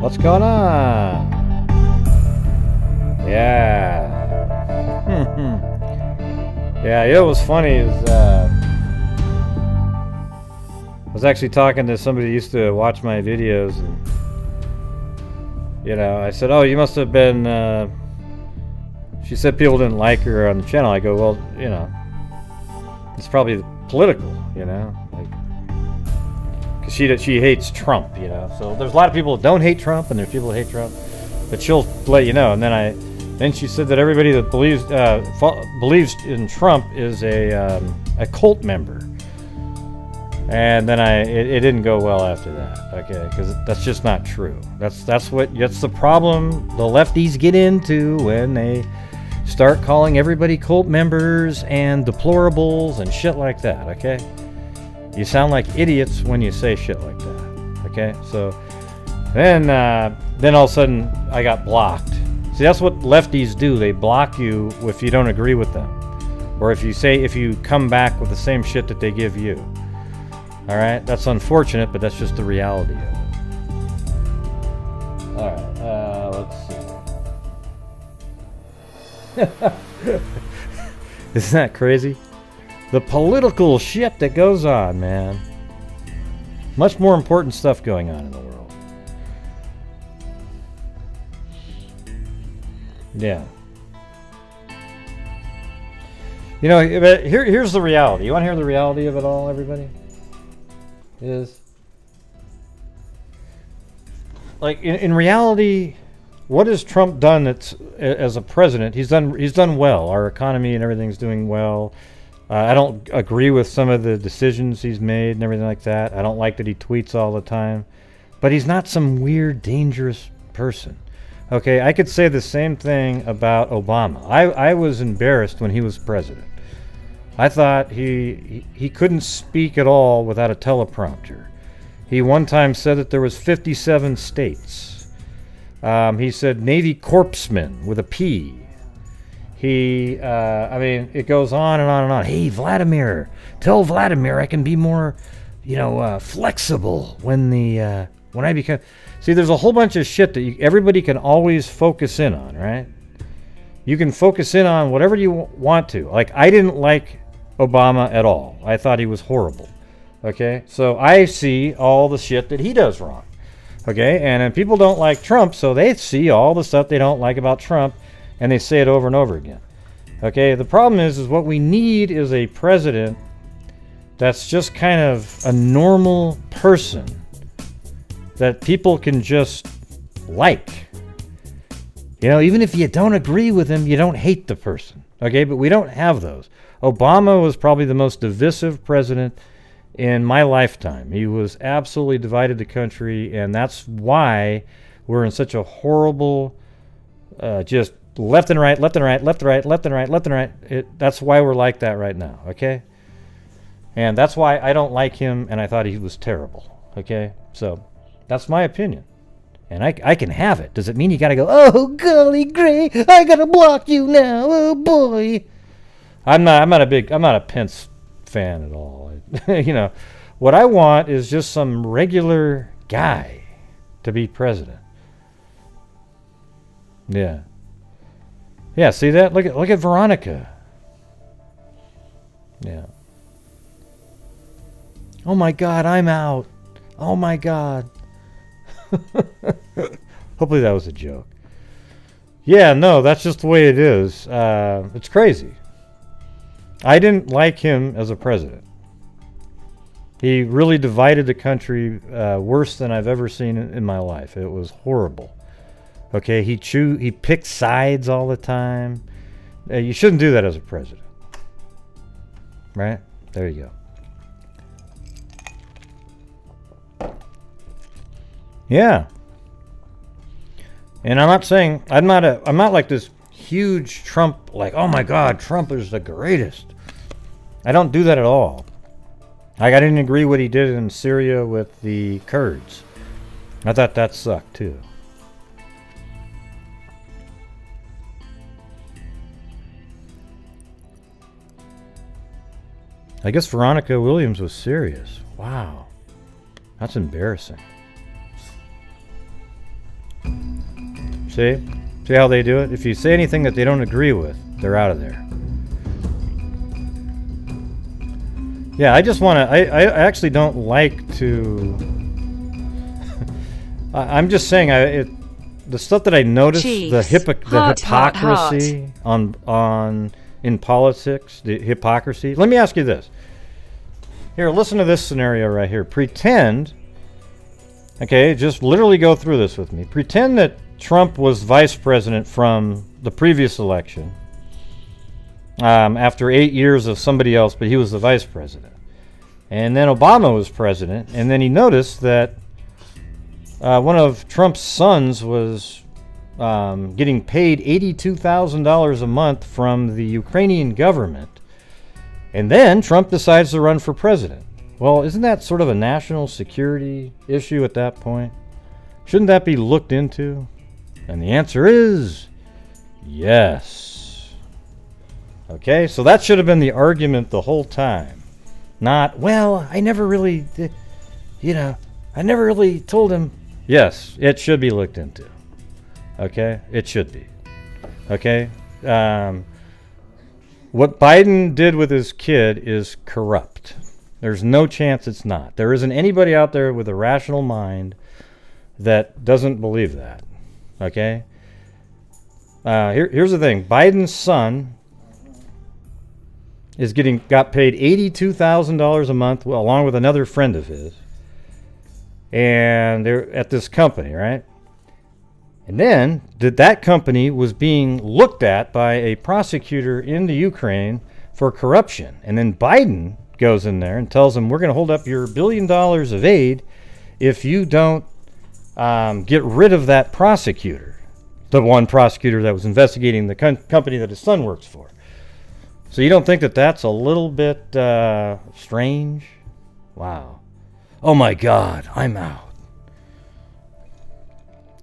What's going on? Yeah. Yeah, you know what's funny is I was actually talking to somebody who used to watch my videos, and you know, I said, oh, you must have been she said people didn't like her on the channel. I go, well, you know, it's probably political, you know, like, because she hates Trump, you know. So there's a lot of people that don't hate Trump, and there's people that hate Trump, but she'll let you know. And then she said that everybody that believes in Trump is a cult member. And then it didn't go well after that, okay? Because that's just not true. That's the problem the lefties get into when they start calling everybody cult members and deplorables and shit like that, okay? You sound like idiots when you say shit like that, okay? So then all of a sudden I got blocked. See, that's what lefties do. They block you if you don't agree with them, or if you come back with the same shit that they give you. All right, that's unfortunate, but that's just the reality of it. All right, let's see. Isn't that crazy? The political shit that goes on, man. Much more important stuff going on in the world. Yeah. You know, here's the reality. You want to hear the reality of it all, everybody? Is like in reality, what has Trump done that's as a president? He's done well. Our economy and everything's doing well. I don't agree with some of the decisions he's made and everything like that. I don't like that he tweets all the time, but he's not some weird, dangerous person. Okay, I could say the same thing about Obama. I was embarrassed when he was president. I thought he couldn't speak at all without a teleprompter. He one time said that there was 57 states. He said Navy corpsman with a P. I mean, it goes on and on and on. Hey, Vladimir, tell Vladimir I can be more, you know, flexible when I become. See, there's a whole bunch of shit that everybody can always focus in on, right? You can focus in on whatever you want to. Like, I didn't like Obama at all. I thought he was horrible. Okay? So I see all the shit that he does wrong. Okay? And then people don't like Trump, so they see all the stuff they don't like about Trump, and they say it over and over again. Okay? The problem is what we need is a president that's just kind of a normal person that people can just like. You know, even if you don't agree with him, you don't hate the person. Okay? But we don't have those. Obama was probably the most divisive president in my lifetime. He was absolutely divided the country, and that's why we're in such a horrible, just left and right, left and right, left and right, left and right, left and right. That's why we're like that right now, okay? And that's why I don't like him, and I thought he was terrible, okay? So that's my opinion. And I can have it. Does it mean you gotta go, oh, golly gray, I gotta block you now, oh boy. I'm not a Pence fan at all. You know, what I want is just some regular guy to be president. Yeah. Yeah, see that? Look at Veronica. Yeah. Oh my God, I'm out. Oh my God. Hopefully that was a joke. Yeah, no, that's just the way it is. It's crazy. I didn't like him as a president. He really divided the country worse than I've ever seen in my life. It was horrible. Okay, he picked sides all the time. You shouldn't do that as a president. Right? There you go. Yeah. And I'm not saying I'm not like this huge Trump, like, oh my God, Trump is the greatest. I don't do that at all. Like, I didn't agree what he did in Syria with the Kurds. I thought that sucked too. I guess Veronica Williams was serious. Wow. That's embarrassing. See? See how they do it? If you say anything that they don't agree with, they're out of there. Yeah, I just want to... I actually don't like to... I'm just saying, the stuff that I noticed, the hypocrisy in politics, the hypocrisy. Let me ask you this. Here, listen to this scenario right here. Pretend, okay, just literally go through this with me. Pretend that Trump was vice president from the previous election after 8 years of somebody else, but he was the vice president. And then Obama was president, and then he noticed that one of Trump's sons was getting paid $82,000 a month from the Ukrainian government. And then Trump decides to run for president. Well, isn't that sort of a national security issue at that point? Shouldn't that be looked into? And the answer is yes. Okay, so that should have been the argument the whole time. Not, well, I never really, I never really told him. Yes, it should be looked into. Okay, it should be. Okay, what Biden did with his kid is corrupt. There's no chance it's not. There isn't anybody out there with a rational mind that doesn't believe that. Okay? Here's the thing. Biden's son got paid $82,000 a month, well, along with another friend of his. And they're at this company, right? And then that company was being looked at by a prosecutor in the Ukraine for corruption. And then Biden goes in there and tells them, we're going to hold up your $1 billion of aid if you don't get rid of that prosecutor, the one prosecutor that was investigating the company that his son works for. So you don't think that that's a little bit strange? Wow. Oh my God, I'm out.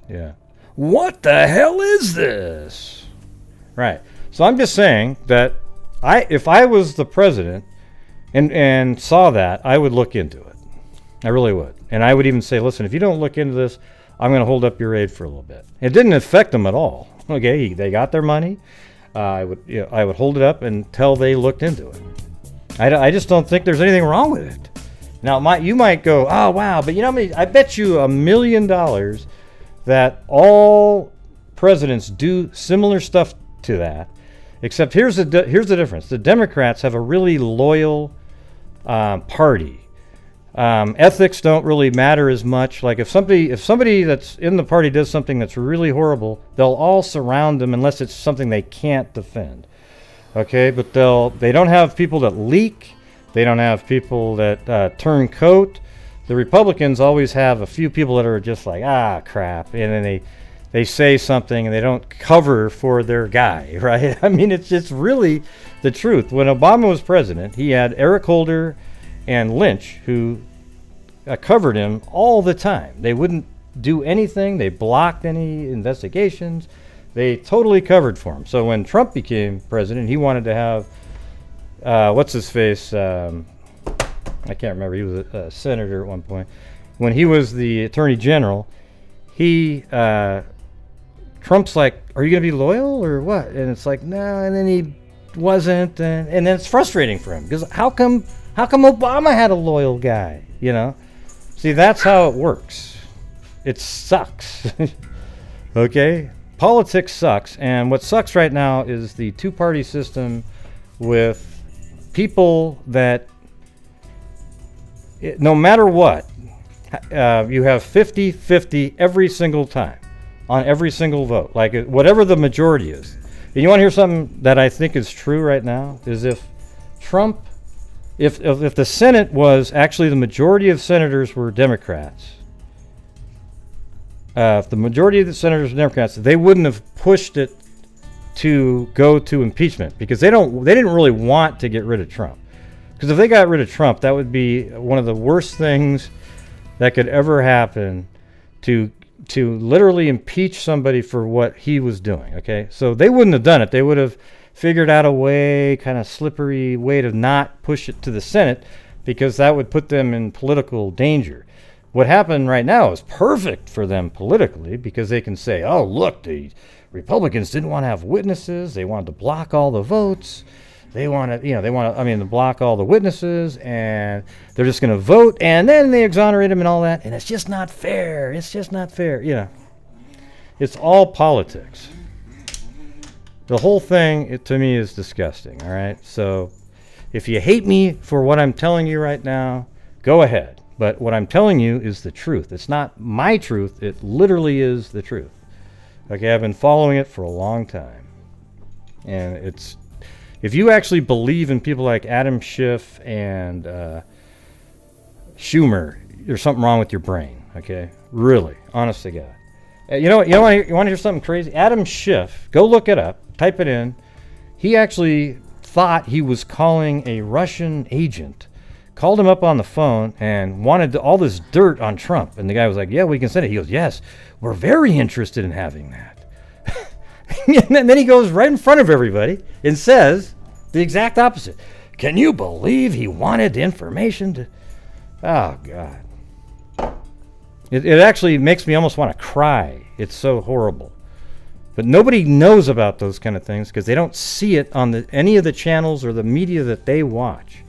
Yeah. What the hell is this? Right. So I'm just saying that if I was the president and saw that, I would look into it. I really would. And I would even say, listen, if you don't look into this, I'm going to hold up your aid for a little bit. It didn't affect them at all. Okay, they got their money. I would hold it up until they looked into it. I just don't think there's anything wrong with it. Now, you might go, oh, wow, but you know, I bet you $1 million that all presidents do similar stuff to that, except here's the difference. The Democrats have a really loyal party. Ethics don't really matter as much. Like if somebody that's in the party does something that's really horrible, they'll all surround them unless it's something they can't defend. Okay, but they don't have people that leak. They don't have people that turn coat. The Republicans always have a few people that are just like, ah, crap, and then they say something and they don't cover for their guy, right? I mean, it's really the truth. When Obama was president, he had Eric Holder and Lynch who covered him all the time. They wouldn't do anything. They blocked any investigations. They totally covered for him. So when Trump became president, he wanted to have what's his face? I can't remember. He was a senator at one point. When he was the attorney general, Trump's like, "Are you going to be loyal or what?" And it's like, "No." And then he wasn't, and then it's frustrating for him because how come Obama had a loyal guy? You know, see, that's how it works. It sucks. Okay, politics sucks, and what sucks right now is the two-party system with people that, no matter what, you have 50-50 every single time on every single vote, like whatever the majority is. And you want to hear something that I think is true right now? Is if Trump, if the Senate was actually the majority of senators were Democrats, if the majority of the senators were Democrats, they wouldn't have pushed it to go to impeachment because they didn't really want to get rid of Trump. Because if they got rid of Trump, that would be one of the worst things that could ever happen, to literally impeach somebody for what he was doing. Okay, so they wouldn't have done it. They would have figured out a way, kind of slippery way, to not push it to the Senate because that would put them in political danger. what happened right now is perfect for them politically, because they can say, oh, look, the Republicans didn't want to have witnesses. They wanted to block all the votes. They want to, you know, to block all the witnesses, and they're just going to vote, and then they exonerate them and all that, and it's just not fair. It's just not fair. You know, it's all politics. The whole thing, to me, is disgusting, all right? So if you hate me for what I'm telling you right now, go ahead. But what I'm telling you is the truth. It's not my truth. It literally is the truth. Okay, I've been following it for a long time. And it's... If you actually believe in people like Adam Schiff and Schumer, there's something wrong with your brain, okay? Really, honest to God. You want to hear something crazy? Adam Schiff, go look it up, type it in. He actually thought he was calling a Russian agent, called him up on the phone and wanted all this dirt on Trump. And the guy was like, yeah, we can send it. He goes, yes, we're very interested in having that. And then he goes right in front of everybody and says the exact opposite. Can you believe he wanted the information to... Oh, God. It actually makes me almost want to cry. It's so horrible. But nobody knows about those kind of things because they don't see it on any of the channels or the media that they watch.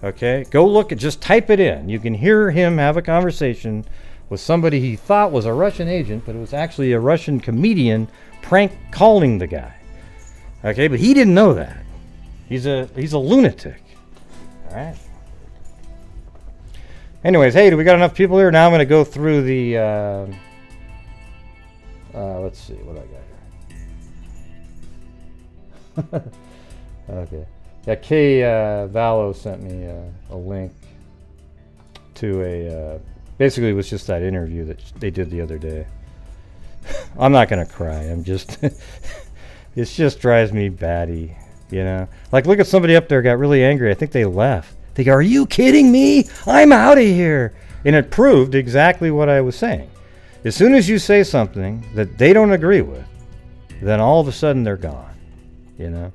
Okay? Go look at... Just type it in. You can hear him have a conversation with somebody he thought was a Russian agent, but it was actually a Russian comedian prank calling the guy. Okay, but he didn't know that. He's a lunatic. All right. Anyways, hey, do we got enough people here? Now I'm going to go through the let's see what I got here. Okay. Yeah, Kay Vallow sent me a link to a basically it was just that interview that they did the other day. I'm not gonna cry. I'm just it just drives me batty, you know. Like, look at somebody up there got really angry. I think they left. They go, "Are you kidding me? I'm out of here." And it proved exactly what I was saying. As soon as you say something that they don't agree with, then all of a sudden they're gone, you know.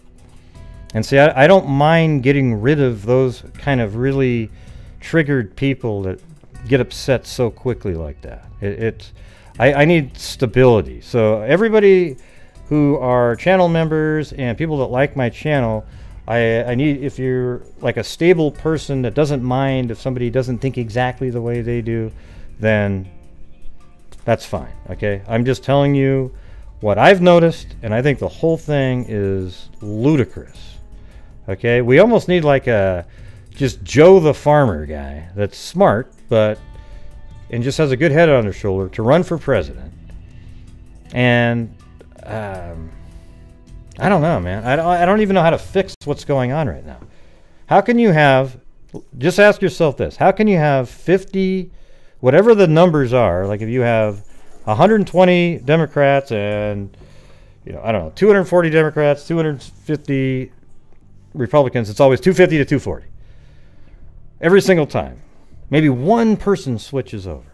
And see, I don't mind getting rid of those kind of really triggered people that get upset so quickly like that. I need stability. So everybody who are channel members and people that like my channel, I need, if you're like a stable person that doesn't mind if somebody doesn't think exactly the way they do, then that's fine, okay? I'm just telling you what I've noticed, and I think the whole thing is ludicrous, okay? We almost need like a just Joe the farmer guy that's smart, but and just has a good head on their shoulder to run for president. And I don't know, man. I don't even know how to fix what's going on right now. How can you have, just ask yourself this, how can you have 50, whatever the numbers are, like if you have 120 Democrats and, you know, I don't know, 240 Democrats, 250 Republicans, it's always 250 to 240. Every single time. Maybe one person switches over,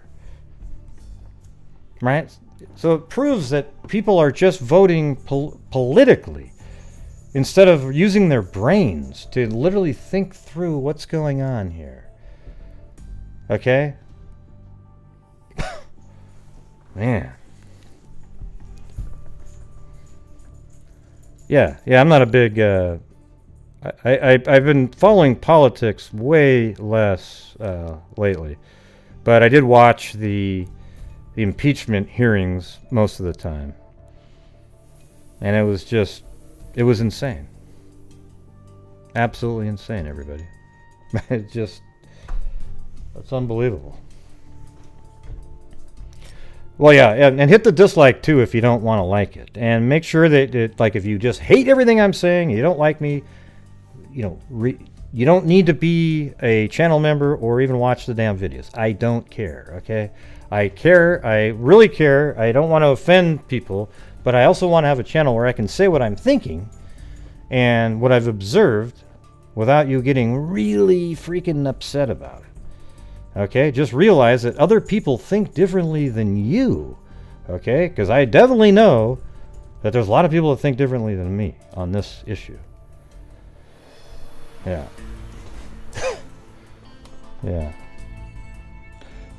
right? So it proves that people are just voting politically instead of using their brains to literally think through what's going on here. Okay? Man. Yeah, I'm not a big... I've been following politics way less lately, but I did watch the impeachment hearings most of the time, and it was insane, absolutely insane, everybody. It's unbelievable. Well, yeah, and hit the dislike too if you don't want to like it, and make sure that like if you just hate everything I'm saying, you don't like me, you know, you don't need to be a channel member or even watch the damn videos. I don't care, okay? I care. I really care. I don't want to offend people, but I also want to have a channel where I can say what I'm thinking and what I've observed without you getting really freaking upset about it, okay? Just realize that other people think differently than you, okay? Because I definitely know that there's a lot of people that think differently than me on this issue. Yeah. Yeah.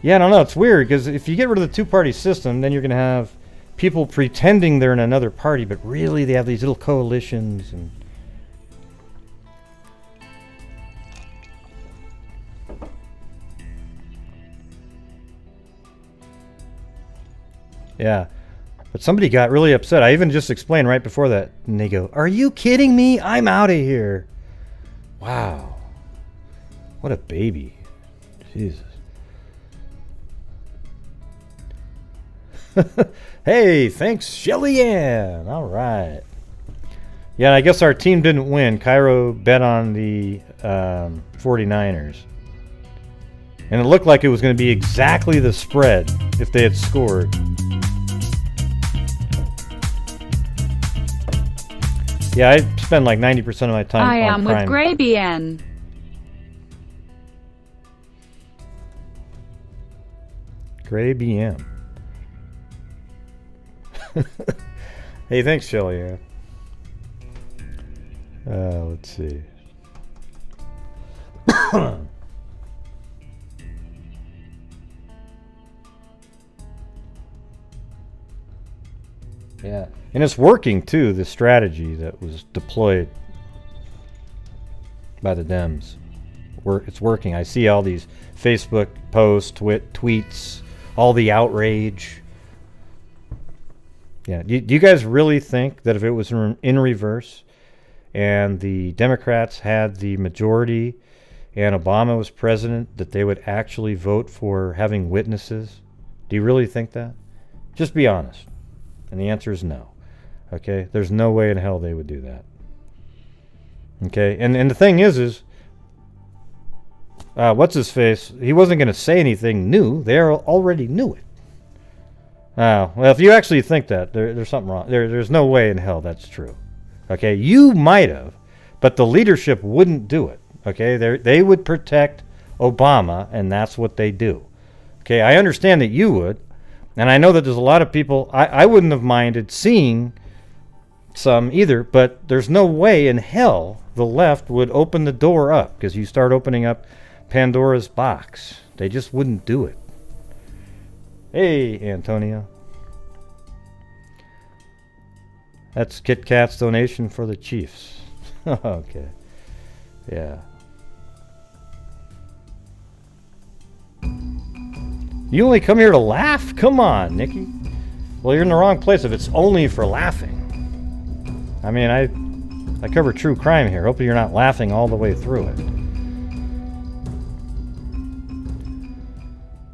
Yeah, I don't know. It's weird because if you get rid of the two-party system, then you're going to have people pretending they're in another party, but really they have these little coalitions. And yeah, but somebody got really upset. I even just explained right before that, and they go, "Are you kidding me? I'm out of here." Wow. What a baby. Jesus. Hey, thanks, Shelly Ann. All right. Yeah, I guess our team didn't win. Kyron bet on the 49ers. And it looked like it was going to be exactly the spread if they had scored. Yeah, I spend like 90% of my time on I am crime. with Grey BN. Grey BM. Hey, thanks, Shelly. Let's see. Yeah, and it's working too, the strategy that was deployed by the Dems. It's working. I see all these Facebook posts, tweets, all the outrage. Yeah, do you guys really think that if it was in reverse and the Democrats had the majority and Obama was president, that they would actually vote for having witnesses? Do you really think that? Just be honest. And the answer is no. Okay? There's no way in hell they would do that. Okay? And the thing is what's his face? He wasn't going to say anything new. They already knew it. Well, if you actually think that, there's something wrong. There's no way in hell that's true. Okay? You might have, but the leadership wouldn't do it. Okay? They would protect Obama, and that's what they do. Okay? I understand that you would. And I know that there's a lot of people, I wouldn't have minded seeing some either, but there's no way in hell the left would open the door up, because you start opening up Pandora's box. They just wouldn't do it. Hey, Antonio. That's Kit Kat's donation for the Chiefs. Okay. Yeah. You only come here to laugh? Come on, Nikki. Well, you're in the wrong place if it's only for laughing. I mean, I cover true crime here. Hopefully you're not laughing all the way through it.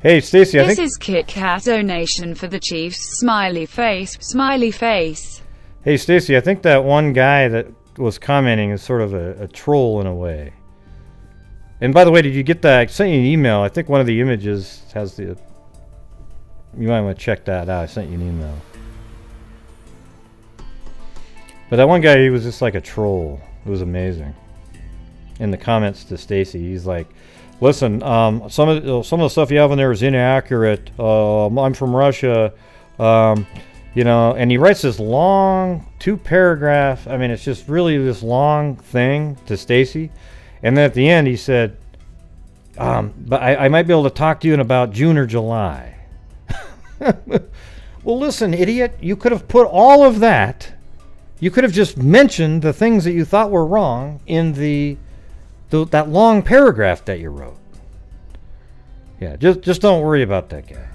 Hey, Stacy, I think... This is Kit Kat donation for the Chiefs. Smiley face, smiley face. Hey, Stacy, I think that one guy that was commenting is sort of a troll in a way. And by the way, did you get that? I sent you an email. I think one of the images has the... You might want to check that out. I sent you an email. But that one guy, he was just like a troll. It was amazing. In the comments to Stacy, he's like, listen, some of the stuff you have in there is inaccurate. I'm from Russia. You know, and he writes this long 2-paragraph. I mean, it's just really this long thing to Stacy. And then at the end, he said, but I might be able to talk to you in about June or July. Well, listen, idiot. You could have put all of that. You could have just mentioned the things that you thought were wrong in that long paragraph that you wrote. Yeah, just don't worry about that guy.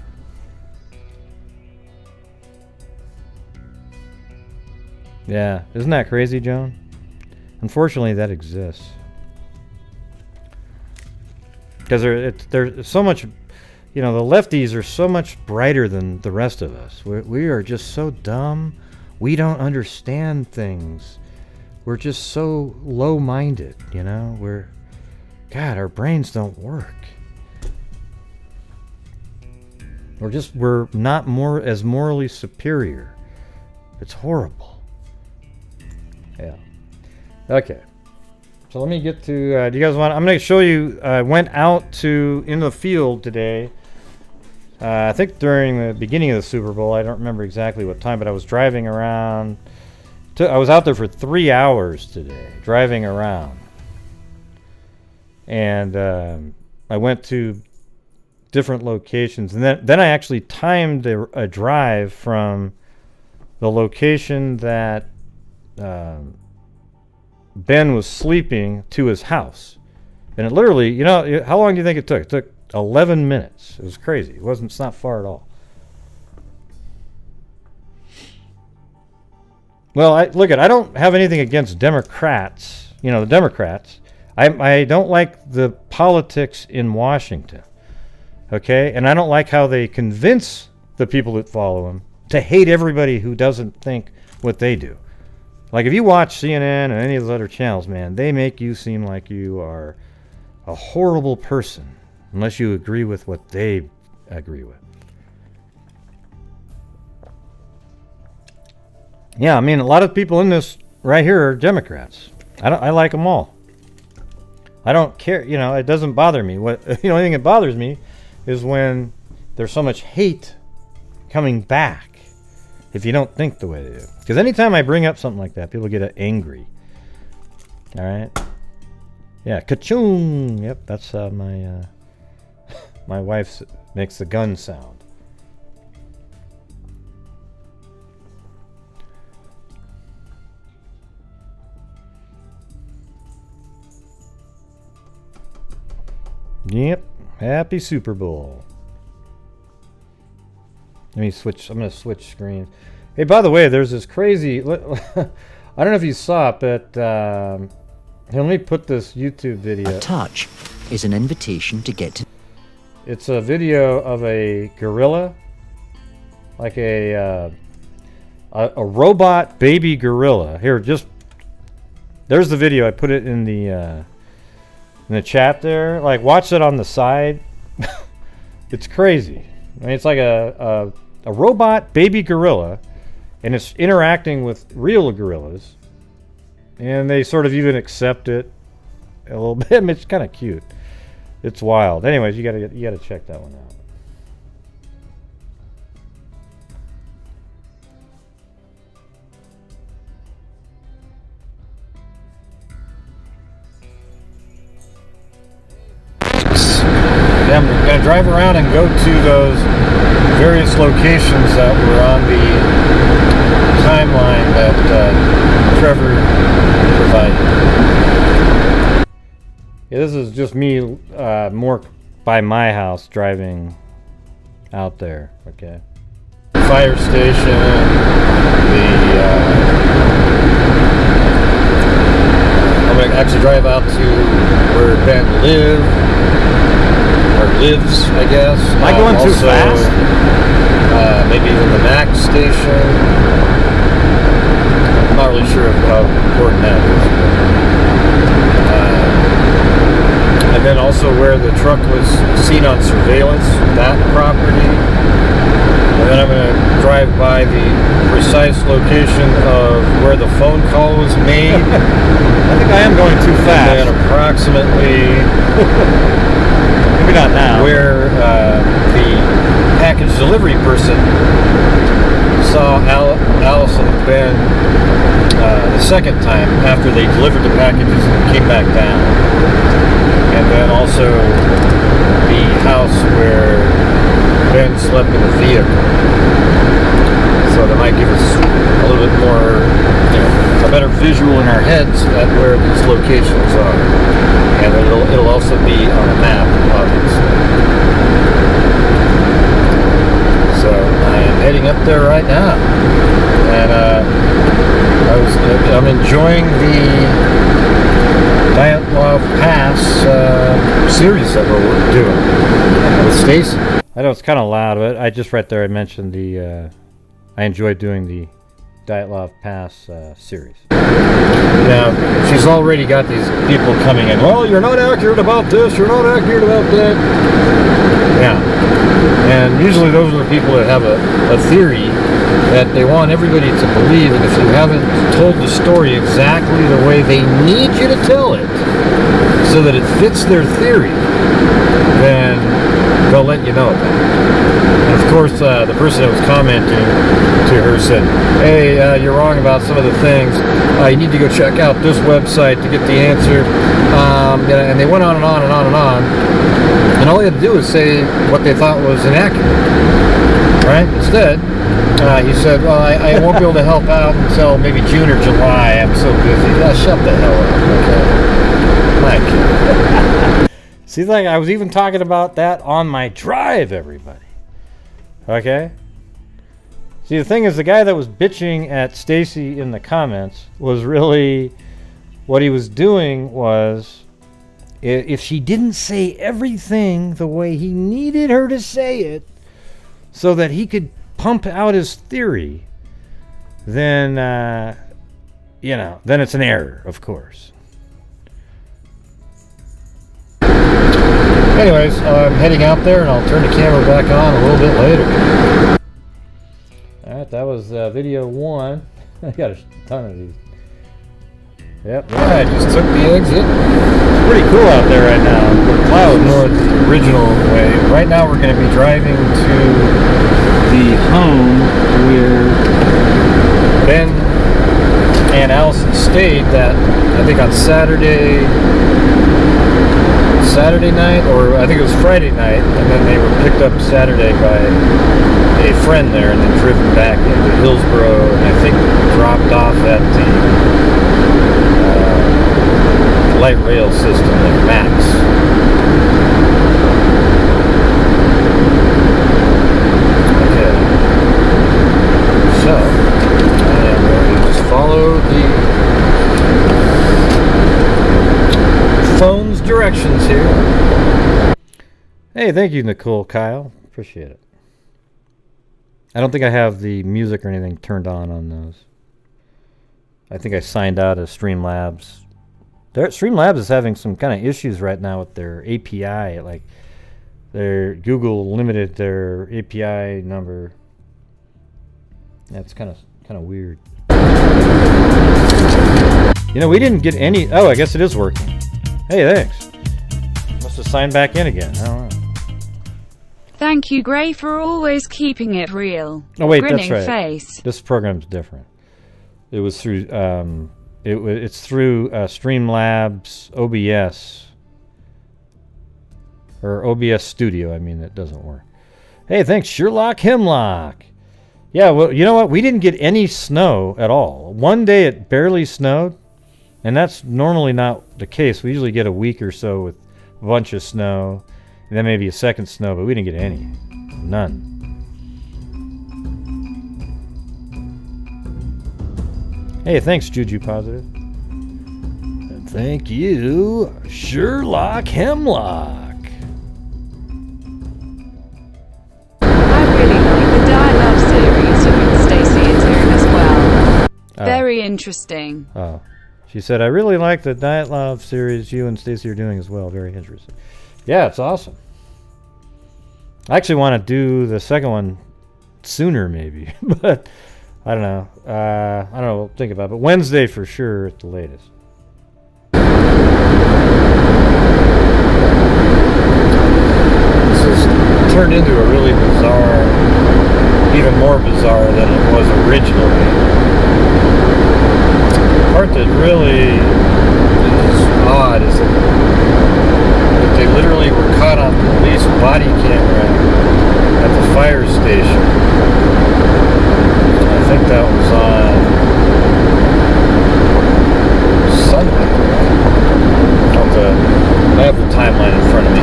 Yeah, isn't that crazy, Joan? Unfortunately, that exists. Because there's so much, you know, the lefties are so much brighter than the rest of us. We are just so dumb. We don't understand things. We're just so low-minded, you know? God, our brains don't work. We're not as morally superior. It's horrible. Yeah. Okay. So let me get to, do you guys want, I'm going to show you, I went out in the field today. I think during the beginning of the Super Bowl. I don't remember exactly what time, but I was driving around. I was out there for 3 hours today, driving around. And I went to different locations. And then I actually timed a drive from the location that Ben was sleeping to his house. And it literally, you know, how long do you think it took? It took 11 minutes. It was crazy. It's not far at all. Well, I don't have anything against Democrats, you know, the Democrats. I don't like the politics in Washington, okay? And I don't like how they convince the people that follow them to hate everybody who doesn't think what they do. Like, if you watch CNN and any of those other channels, man, they make you seem like you are a horrible person unless you agree with what they agree with. Yeah, I mean, a lot of people in this right here are Democrats. I like them all. I don't care, you know, it doesn't bother me. What, you know, anything that bothers me is when there's so much hate coming back if you don't think the way they do. Because anytime I bring up something like that, people get angry. All right? Yeah, ka-choong. Yep, that's my my wife makes the gun sound. Yep, happy Super Bowl. Let me switch. I'm going to switch screens. Hey, by the way, there's this crazy. I don't know if you saw it, but here, let me put this YouTube video. A touch is an invitation to get to. It's a video of a gorilla, like a robot baby gorilla. Here, just there's the video. I put it in the chat there. Like, watch it on the side. It's crazy. I mean, it's like a robot baby gorilla, and it's interacting with real gorillas, and they sort of even accept it a little bit. I mean, it's kind of cute. It's wild. Anyways, you gotta check that one out. Yeah, I'm going to drive around and go to those various locations that were on the timeline that Trevor provided. Yeah, this is just me more by my house driving out there, okay? Fire station, I'm going to actually drive out to where Ben lives, I guess. Am I going too fast? Maybe even the Mac station. I'm not really sure how important that is. And then also where the truck was seen on surveillance, that property. And then I'm going to drive by the precise location of where the phone call was made. I think I am going too fast. And then approximately... Maybe not now. Where the package delivery person saw Allyson and Ben the second time after they delivered the packages and came back down. And then also the house where Ben slept in the vehicle. So that might give us a little bit more, you know, a better visual in our heads at where these locations are. And it'll also be on a map, obviously. So I am heading up there right now, and I'm enjoying the Dyatlov Pass series that we're doing with Stacy. I know it's kind of loud, but I just right there I mentioned the I enjoyed doing the Dyatlov Pass series. Now, she's already got these people coming in. Well, you're not accurate about this, you're not accurate about that. Yeah. And usually those are the people that have a theory that they want everybody to believe, and if you haven't told the story exactly the way they need you to tell it, so that it fits their theory, then they'll let you know about it. And of course, the person that was commenting to her said, hey, you're wrong about some of the things. You need to go check out this website to get the answer. And they went on and on and on and on. And all they had to do was say what they thought was inaccurate, right? Instead, he said, well, I won't be able to help out until maybe June or July. I'm so busy. Shut the hell up, okay? Mike. See, like, I was even talking about that on my drive, everybody. Okay? See, the thing is, the guy that was bitching at Stacy in the comments was really... What he was doing was... If she didn't say everything the way he needed her to say it, so that he could pump out his theory, then, you know, then it's an error, of course. Anyways, I'm heading out there, and I'll turn the camera back on a little bit later. Alright, that was video 1. I got a ton of these. Yep. Yeah, I just took the exit. It's pretty cool out there right now. The clouds north the original way. Right now we're going to be driving to the home where Ben and Allyson stayed that, I think on Saturday night, or I think it was Friday night, and then they were picked up Saturday by a friend there and then driven back into Hillsborough, and I think dropped off at the light rail system at Max. Okay. So, I'm going to just follow the phone's directions here. Hey, thank you, Nicole Kyle. Appreciate it. I don't think I have the music or anything turned on those. I think I signed out of Streamlabs. Streamlabs is having some kind of issues right now with their API. Like, their Google limited their API number. That's kind of weird. You know, we didn't get any. Oh, I guess it is working. Hey, thanks. Must have signed back in again. I don't know. Thank you, Gray, for always keeping it real. Oh wait, Grinning that's right. Face. This program's different. It was through. It's through Streamlabs OBS or OBS Studio. I mean, it doesn't work. Hey, thanks, Sherlock Hemlock. Yeah, well, you know what? We didn't get any snow at all. One day it barely snowed, and that's normally not the case. We usually get a week or so with a bunch of snow, and then maybe a second snow, but we didn't get any. None. Hey, thanks, Juju Positive. And thank you, Sherlock Hemlock. I really like the Dyatlov series you and Stacey are doing as well. Very interesting. Oh. She said, I really like the Dyatlov series you and Stacey are doing as well. Very interesting. Yeah, it's awesome. I actually want to do the second one sooner, maybe. But I don't know. I don't know. We'll think about it. But Wednesday for sure at the latest. This has turned into a really bizarre, even more bizarre than it was originally. The part that really is odd is that they literally were caught on police body camera at the fire station. I think that was on Sunday. I have the timeline in front of me.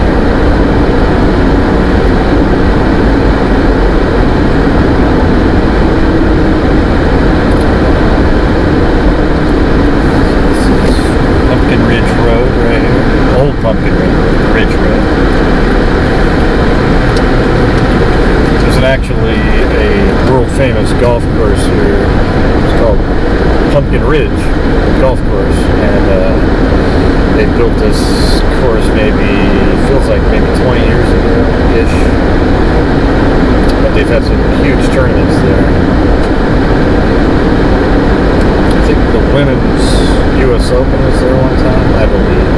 Pumpkin Ridge Road right here. Old Pumpkin Ridge Road. There's actually a world-famous golf course here. It's called Pumpkin Ridge Golf Course, and they built this course feels like maybe 20 years ago-ish. But they've had some huge tournaments there. I think the women's U.S. Open was there one time, I believe.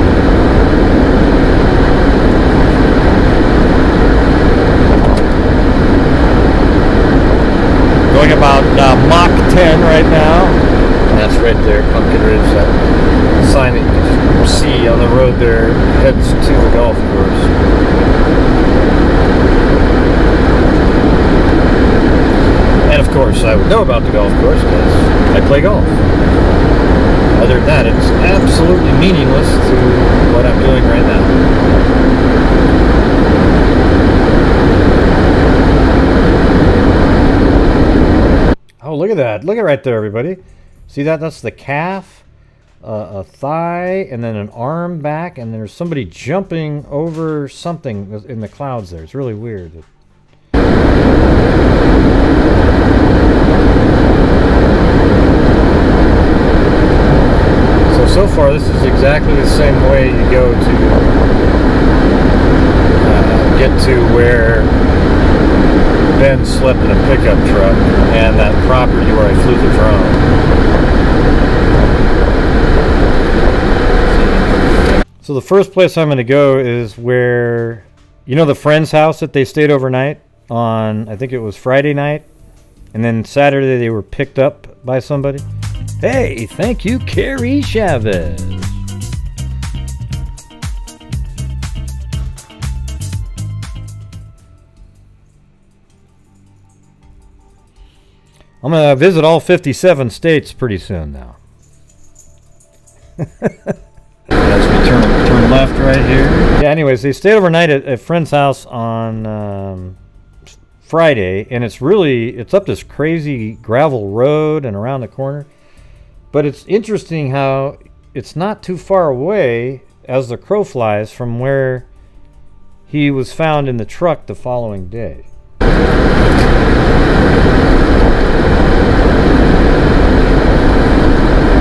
Going about Mach 10 right now. And that's right there, Pumpkin Ridge. That sign that you can just see on the road there heads to the golf course. course, I would know about the golf course because I play golf. Other than that, it's absolutely meaningless to what I'm doing right now. Oh, look at that. Look at right there, everybody. See that? That's the calf, a thigh, and then an arm back, and there's somebody jumping over something in the clouds there. It's really weird. So far, this is exactly the same way you go to get to where Ben slept in a pickup truck and that property where I flew the drone. So the first place I'm going to go is where, you know, the friend's house that they stayed overnight on, I think it was Friday night, and then Saturday they were picked up by somebody. Hey, thank you, Carrie Chavez. I'm going to visit all 57 states pretty soon now. As we turn left right here. Yeah, anyways, they stayed overnight at a friend's house on Friday, and it's up this crazy gravel road and around the corner. But it's interesting how it's not too far away as the crow flies from where he was found in the truck the following day.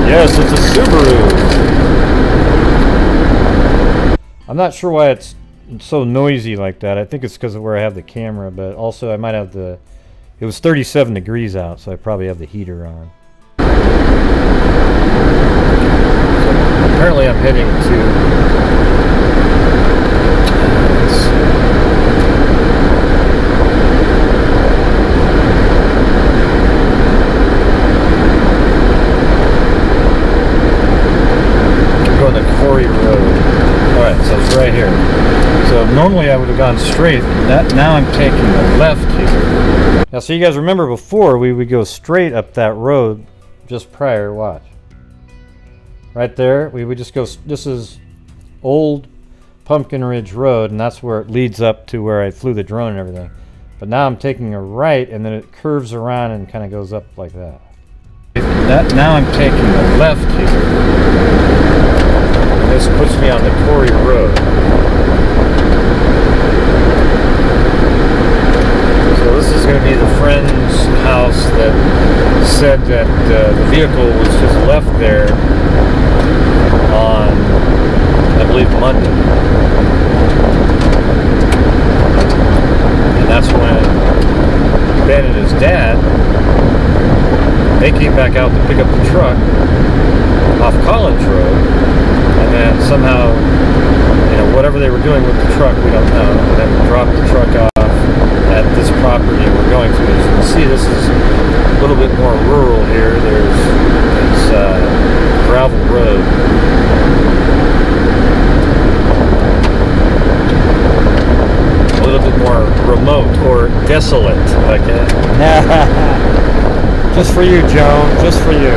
Yes, it's a Subaru. I'm not sure why it's so noisy like that. I think it's because of where I have the camera, but also I might have it was 37 degrees out, so I probably have the heater on. Apparently I'm heading to I'm going to Quarry Road. Alright, so it's right here. So normally I would have gone straight. Now I'm taking the left here. Now so you guys remember before we would go straight up that road just prior, watch. Right there, we would just go, this is Old Pumpkin Ridge Road, and that's where it leads up to where I flew the drone and everything. But now I'm taking a right, and then it curves around and kind of goes up like that. Now I'm taking the left here. And this puts me on the Quarry Road. So this is going to be the friend's house that said that the vehicle was just left there on, I believe, Monday. And that's when Ben and his dad, they came back out to pick up the truck off Collins Road, and then somehow, you know, whatever they were doing with the truck, we don't know, and then dropped the truck off at this property we're going to. As you can see, this is a little bit more rural here. There's gravel road. A little bit more remote or desolate, like that. Just for you, Joan. Just for you.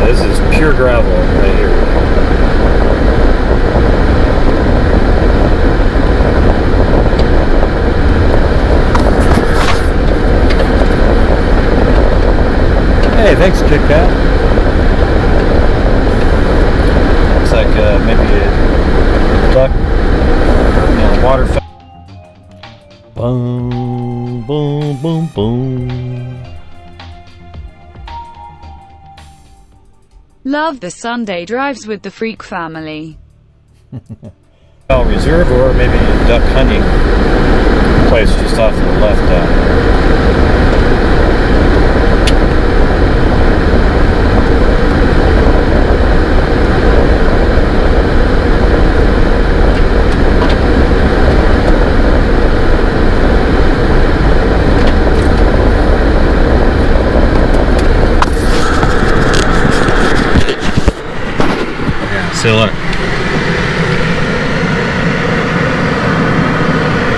This is pure gravel right here. Hey, thanks, Kit Kat. Looks like maybe a duck, you know, water fountain. Boom, boom, boom, boom. Love the Sunday drives with the Freak family. Reserve, or maybe a duck hunting place just off to the left. So look.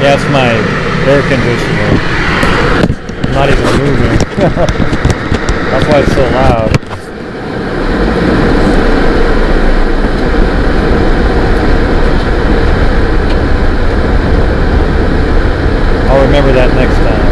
Yeah, it's my air conditioner. I'm not even moving. That's why it's so loud. I'll remember that next time.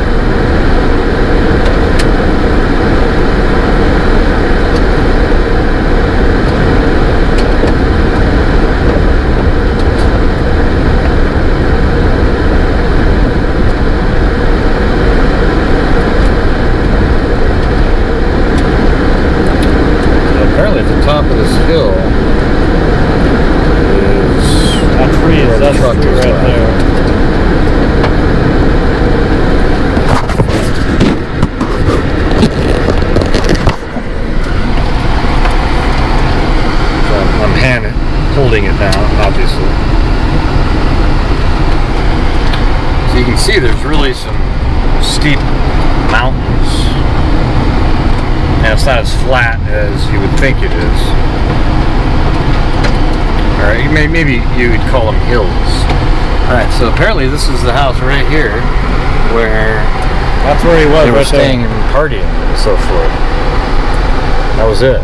Apparently at the top of this hill is that tree is that truck is right there. So I'm holding it now, obviously. So you can see there's really some steep mountains. And it's not as flat as you would think it is. Alright, maybe you would call them hills. Alright, so apparently this is the house right here where that's where he was. They were staying and partying and so forth. That was it.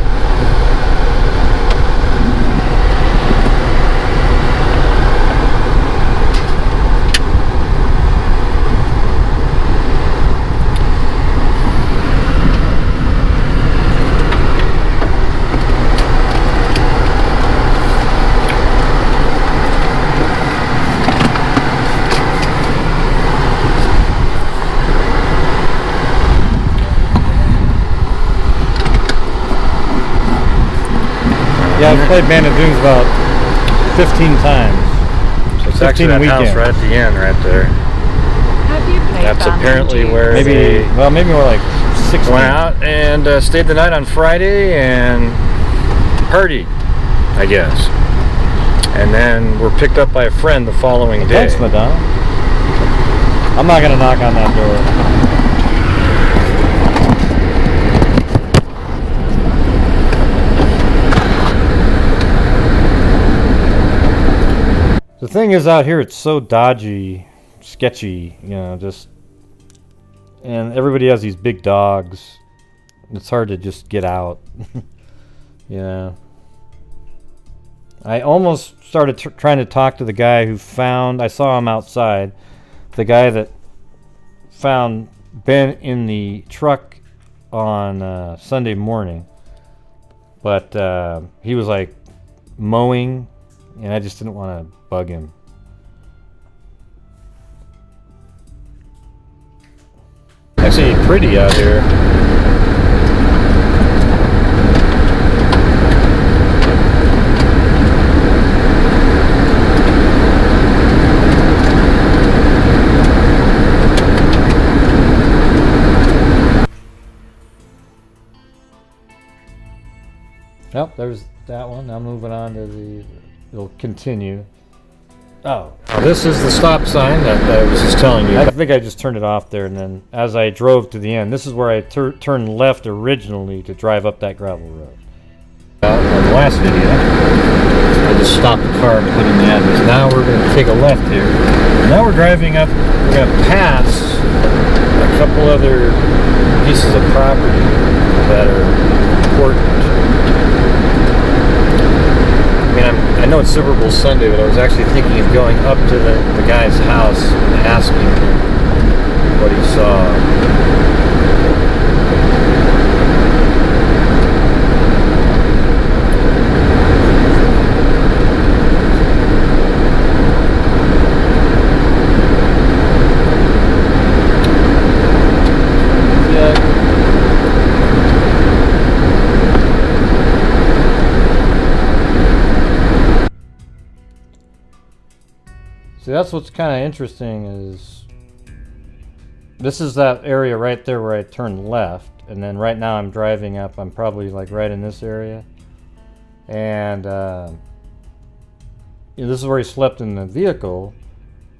Yeah, I've played Band of Dunes about 15 times. So it's actually that house right at the end, right there. Have you played That's Band apparently of where maybe more like 6 went out and stayed the night on Friday and partied, I guess. And then were picked up by a friend the following day. Thanks, Madonna. I'm not gonna knock on that door. The thing is, out here it's so dodgy, sketchy, you know, just, and everybody has these big dogs. It's hard to just get out. You know, I almost started trying to talk to the guy who found, I saw him outside, the guy that found Ben in the truck on Sunday morning, but he was like mowing, and I just didn't want to bug him. Actually pretty out here. Oh, there's that one. Now moving on to the, it'll continue. Oh, this is the stop sign that I was just telling you. I think I just turned it off there, and then as I drove to the end, this is where I turned left originally to drive up that gravel road. On the last video, I just stopped the car and put in the address. Now we're going to take a left here. Now we're driving up, we're going to pass a couple other pieces of property that are important. I mean, I know it's Super Bowl Sunday, but I was actually thinking of going up to the guy's house and asking him what he saw. See, that's what's kind of interesting is this is that area right there where I turned left, and then right now I'm driving up. I'm probably like right in this area, and you know, this is where he slept in the vehicle,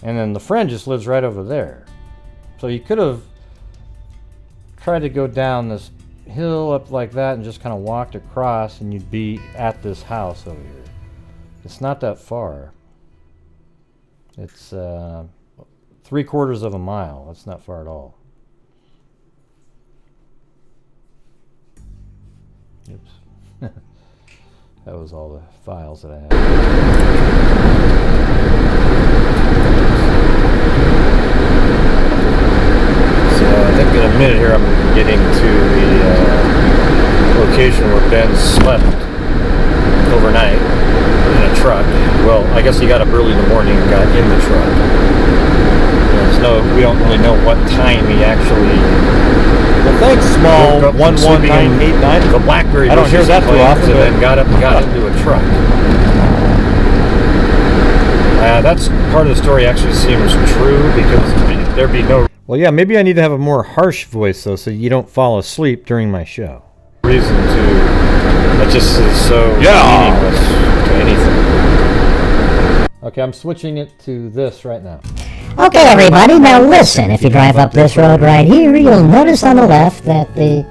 and then the friend just lives right over there. So you could have tried to go down this hill up like that and just kind of walked across, and you'd be at this house over here. It's not that far. It's 3/4 of a mile. That's not far at all. Oops. That was all the files that I had. So I think in a minute here I'm getting to the location where Ben slept overnight in a truck. Well, I guess he got up early in the morning and got in the truck. We don't really know what time he actually. Well, thanks, small 11989. The BlackBerry. I don't hear that too often. And then got up and got into a truck. That's part of the story. Actually, seems true because there'd be no. Well, yeah, maybe I need to have a more harsh voice though, so you don't fall asleep during my show. Reason to. That just is so meaningless to anything. Okay, I'm switching it to this right now. Okay, everybody, now listen. If you drive up this road right here, you'll notice on the left that the...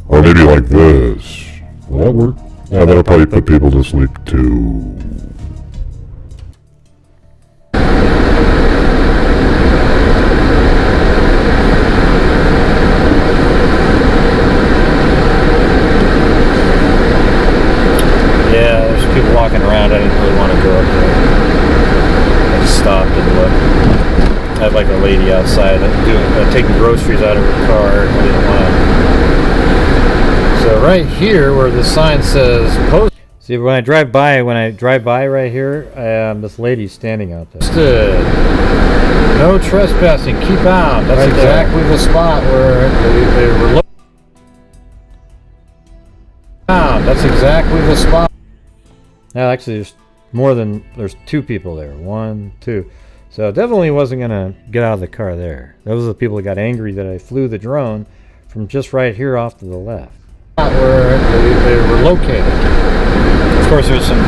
Or maybe like this. Will that work? Yeah, that'll probably put people to sleep, too. Yeah, there's people walking around. I didn't really want to go up there. Stopped and looked. I had like a lady outside taking groceries out of her car. I didn't want to. So right here where the sign says post. See, when I drive by right here, this lady's standing out there. Stood. No trespassing. Keep out. That's right exactly the spot where they were looking. That's exactly the spot. Now, actually, there's 2 people there. 1, 2. So it definitely wasn't gonna get out of the car there. Those are the people that got angry that I flew the drone from just right here off to the left. Where they were located. Of course, there's some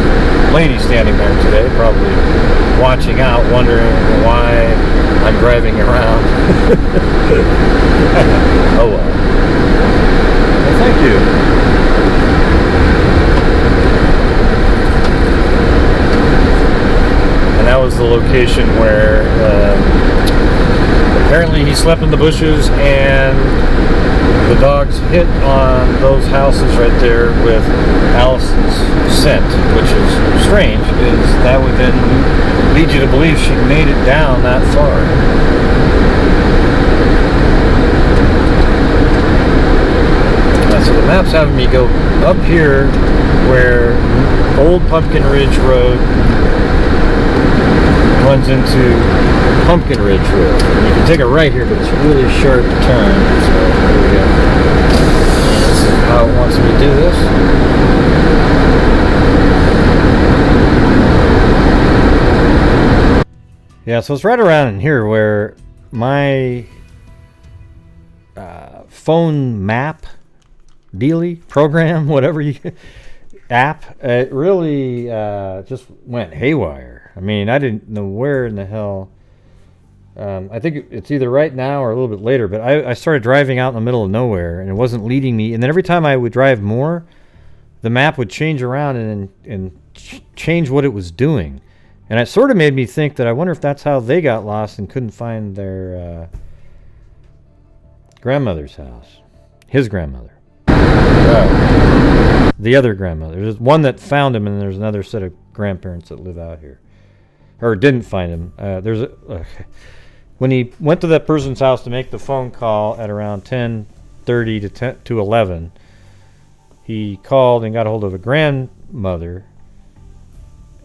lady standing there today, probably watching out, wondering why I'm driving around. Oh well. Well, thank you. And that was the location where apparently he slept in the bushes and the dogs hit on those houses right there with Allyson's scent, which is strange because that would then lead you to believe she made it down that far. So the map's having me go up here where Old Pumpkin Ridge Road runs into Pumpkin Ridge Road. And you can take a right here, but it's a really sharp turn. So here we go. This is how it wants me to do this. Yeah, so it's right around in here where my phone map dealy program, whatever you app, it really just went haywire. I mean, I didn't know where in the hell. I think it's either right now or a little bit later, but I started driving out in the middle of nowhere and it wasn't leading me. And then every time I would drive more, the map would change around and change what it was doing. And it sort of made me think that I wonder if that's how they got lost and couldn't find their grandmother's house. His grandmother. The other grandmother. There's one that found him, and there's another set of grandparents that live out here. Or didn't find him. When he went to that person's house to make the phone call at around 10:30 to 11, he called and got a hold of a grandmother.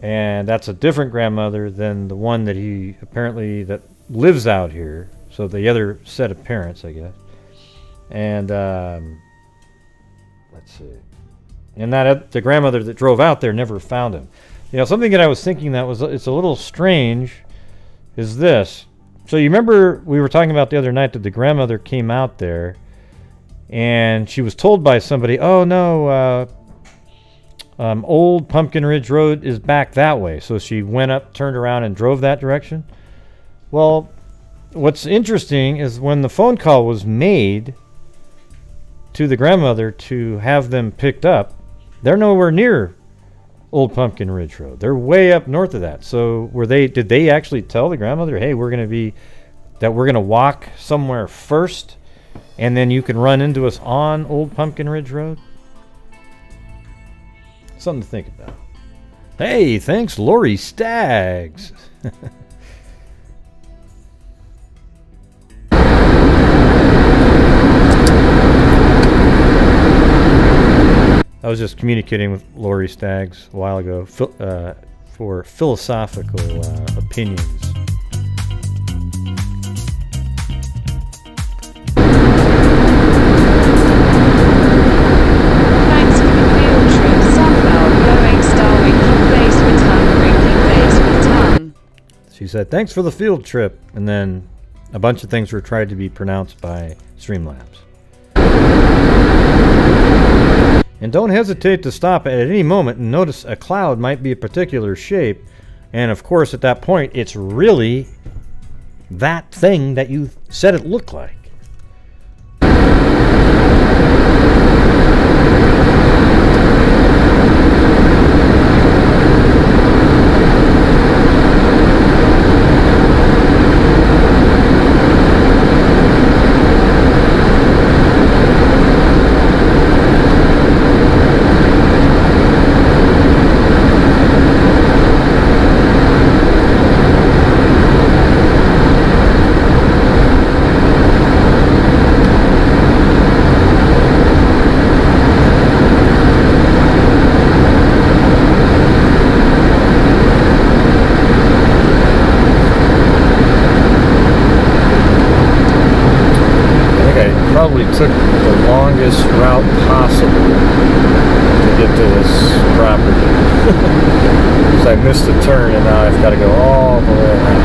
And that's a different grandmother than the one that he apparently that lives out here. So the other set of parents, I guess. And let's see. And the grandmother that drove out there never found him. You know, something that I was thinking that it's a little strange is this. So you remember we were talking about the other night that the grandmother came out there and she was told by somebody, oh no, Old Pumpkin Ridge Road is back that way. So she went up, turned around, and drove that direction. Well, what's interesting is when the phone call was made to the grandmother to have them picked up, they're nowhere near Old Pumpkin Ridge Road. They're way up north of that. So did they actually tell the grandmother, hey, we're going to walk somewhere first and then you can run into us on Old Pumpkin Ridge Road? Something to think about. Hey, thanks, Lori Staggs. I was just communicating with Lori Staggs a while ago for philosophical opinions. Thanks for the field trip, Sunbelt, going Starwing, base return, Rinking base return. She said, thanks for the field trip. And then a bunch of things were tried to be pronounced by Streamlabs. And don't hesitate to stop at any moment and notice a cloud might be a particular shape. And of course, at that point, it's really that thing that you said it looked like. Took the longest route possible to get to this property. Because I missed the turn and now I've got to go all the way around.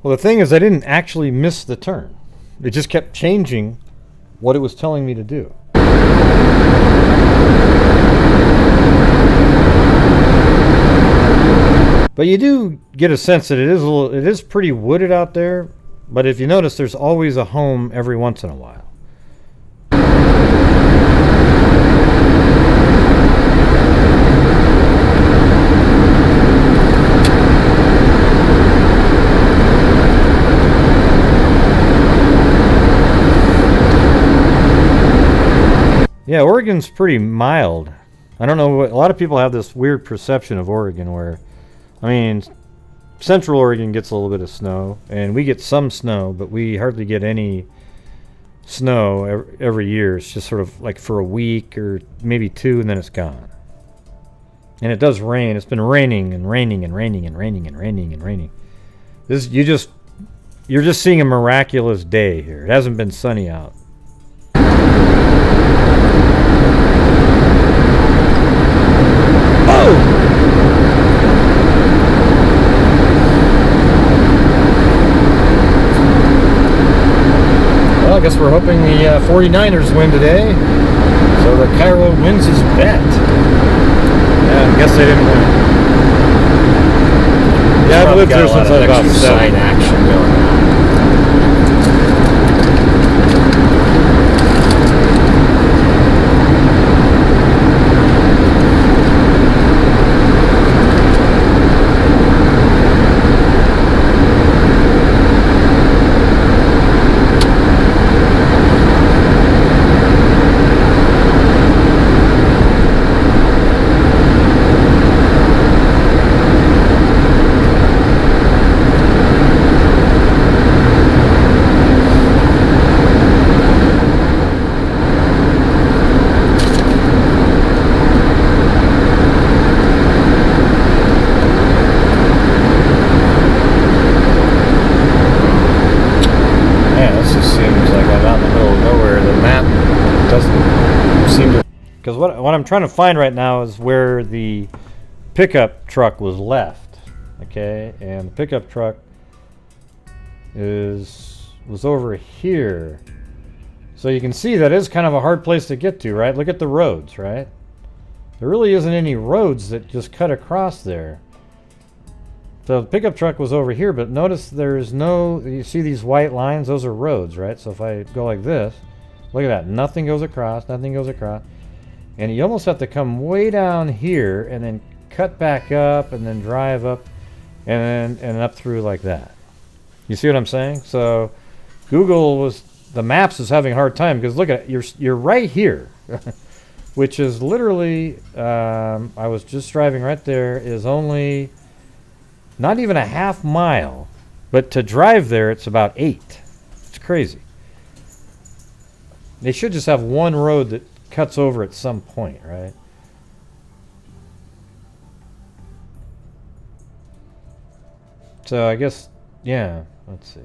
Well, the thing is, I didn't actually miss the turn. It just kept changing what it was telling me to do. But you do get a sense that it is pretty wooded out there. But if you notice, there's always a home every once in a while. Yeah, Oregon's pretty mild. I don't know, a lot of people have this weird perception of Oregon where, I mean, Central Oregon gets a little bit of snow, and we get some snow, but we hardly get any snow every year. It's just sort of like for a week or maybe two, and then it's gone. And it does rain. It's been raining and raining and raining and raining and raining and raining. You're just seeing a miraculous day here. It hasn't been sunny out. Oh! Well, I guess we're hoping the 49ers win today, so that Kyron wins his bet. Yeah, I guess they didn't win. Yeah, I've lived here since I was about 7. Action going on. What I'm trying to find right now is where the pickup truck was left. Okay, and the pickup truck was over here. So you can see that is kind of a hard place to get to, right? Look at the roads, right? There really isn't any roads that just cut across there. So the pickup truck was over here, but notice there's no, you see these white lines? Those are roads, right? So if I go like this, look at that. Nothing goes across, nothing goes across. And you almost have to come way down here and then cut back up and then drive up and up through like that. You see what I'm saying? So Google was, the maps is having a hard time because look at it, you're right here. Which is literally, I was just driving right there, is only not even a half mile, but to drive there it's about 8. It's crazy. They should just have one road that cuts over at some point, right? So I guess, yeah, let's see.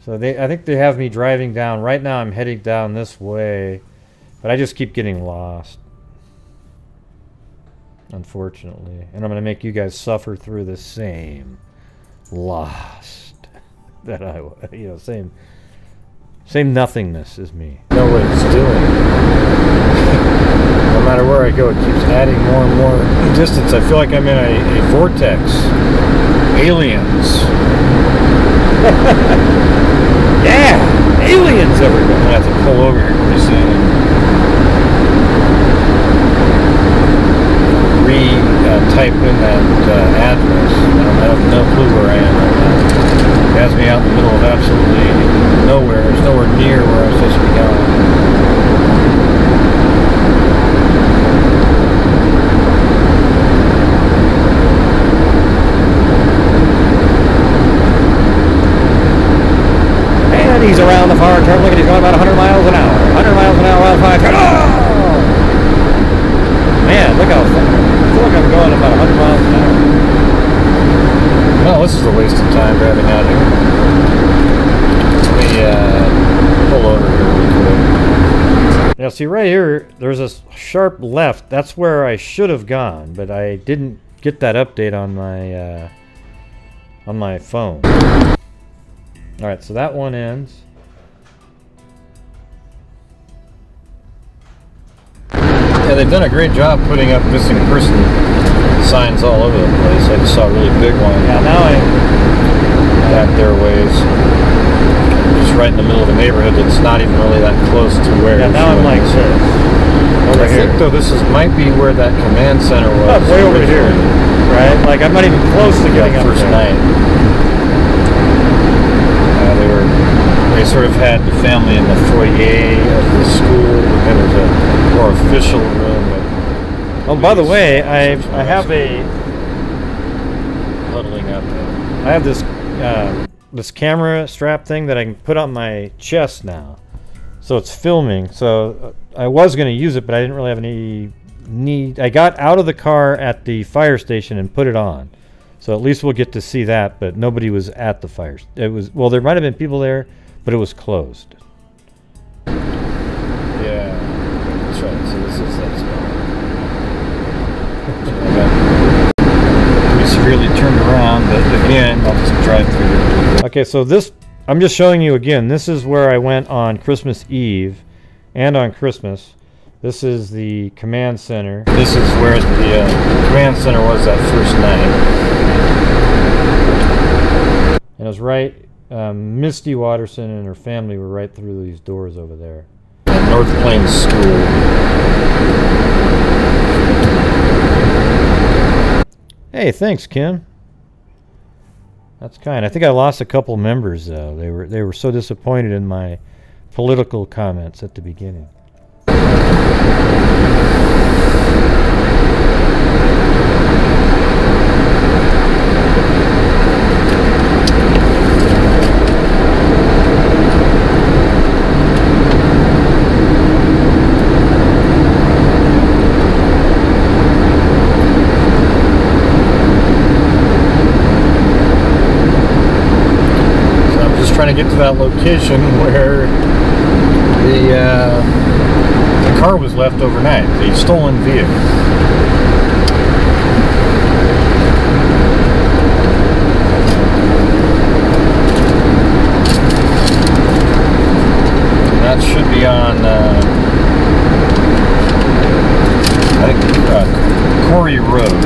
So I think they have me driving down. Right now I'm heading down this way, but I just keep getting lost, unfortunately. And I'm going to make you guys suffer through the same lost that I, you know, same nothingness as me. Know what it's doing. No matter where I go, it keeps adding more and more distance. I feel like I'm in a vortex. Aliens. Yeah! Aliens everywhere. I'm going to have to pull over here pretty soon and type in that address. I have no clue where I am right now. It has me out in the middle of absolutely nowhere. There's nowhere near where I'm supposed to be going. And he's around the far turn. Look at, he's going about 100 miles an hour. 100 miles an hour around the far turn. Oh! Man, look how far. I feel like I'm going about 100 miles an hour. Well, this is a waste of time driving out here. Let me pull over here real quick. Now, see right here, there's a sharp left. That's where I should have gone, but I didn't get that update on my phone. All right, so that one ends. Yeah, they've done a great job putting up missing person signs all over the place. I just saw a really big one. Yeah, now I'm back their ways. Just right in the middle of the neighborhood that's not even really that close to where. Yeah, now I'm like this. Over here. I think though this might be where that command center was. Oh, way over here, right? Like I'm not even close to getting up first night. They sort of had the family in the foyer of the school, and there's a more official room. Oh, by the way, I have a huddling up. I have this this camera strap thing that I can put on my chest now, so it's filming. So I was going to use it, but I didn't really have any need. I got out of the car at the fire station and put it on, so at least we'll get to see that. But nobody was at the fire. It was, well, there might have been people there, but it was closed. Yeah, that's right. So this is that spot. So I got severely turned around, but again, I'll just drive through. Okay, so this, I'm just showing you again. This is where I went on Christmas Eve and on Christmas. This is the command center. This is where the command center was that first night. And it was right. Misty Watterson and her family were right through these doors over there. North Plains School. Hey, thanks, Kim. That's kind. I think I lost a couple members though. They were so disappointed in my political comments at the beginning. Trying to get to that location where the car was left overnight, the stolen vehicle. And that should be on, I think, Corey Road.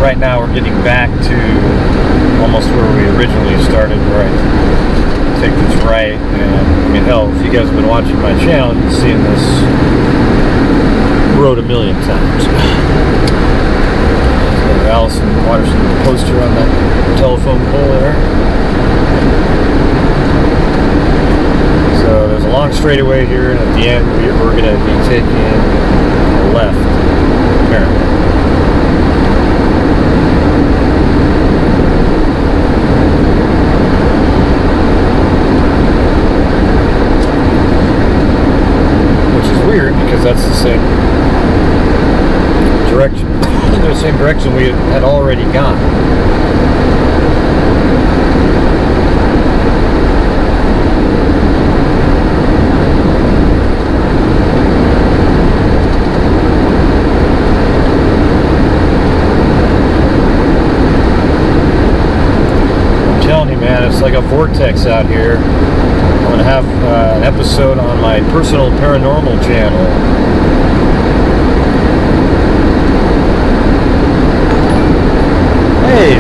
right now we're getting back to almost where we originally started, where I take this right, and I mean, hell, if you guys have been watching my channel, you've seen this road a million times. Allyson Watterson poster on that telephone pole there. So there's a long straightaway here, and at the end we're going to be taking a left, apparently. Which is weird because that's the same direction. The same direction we had already gone. I'm telling you, man, it's like a vortex out here. I'm gonna have an episode on my personal paranormal channel. Hey,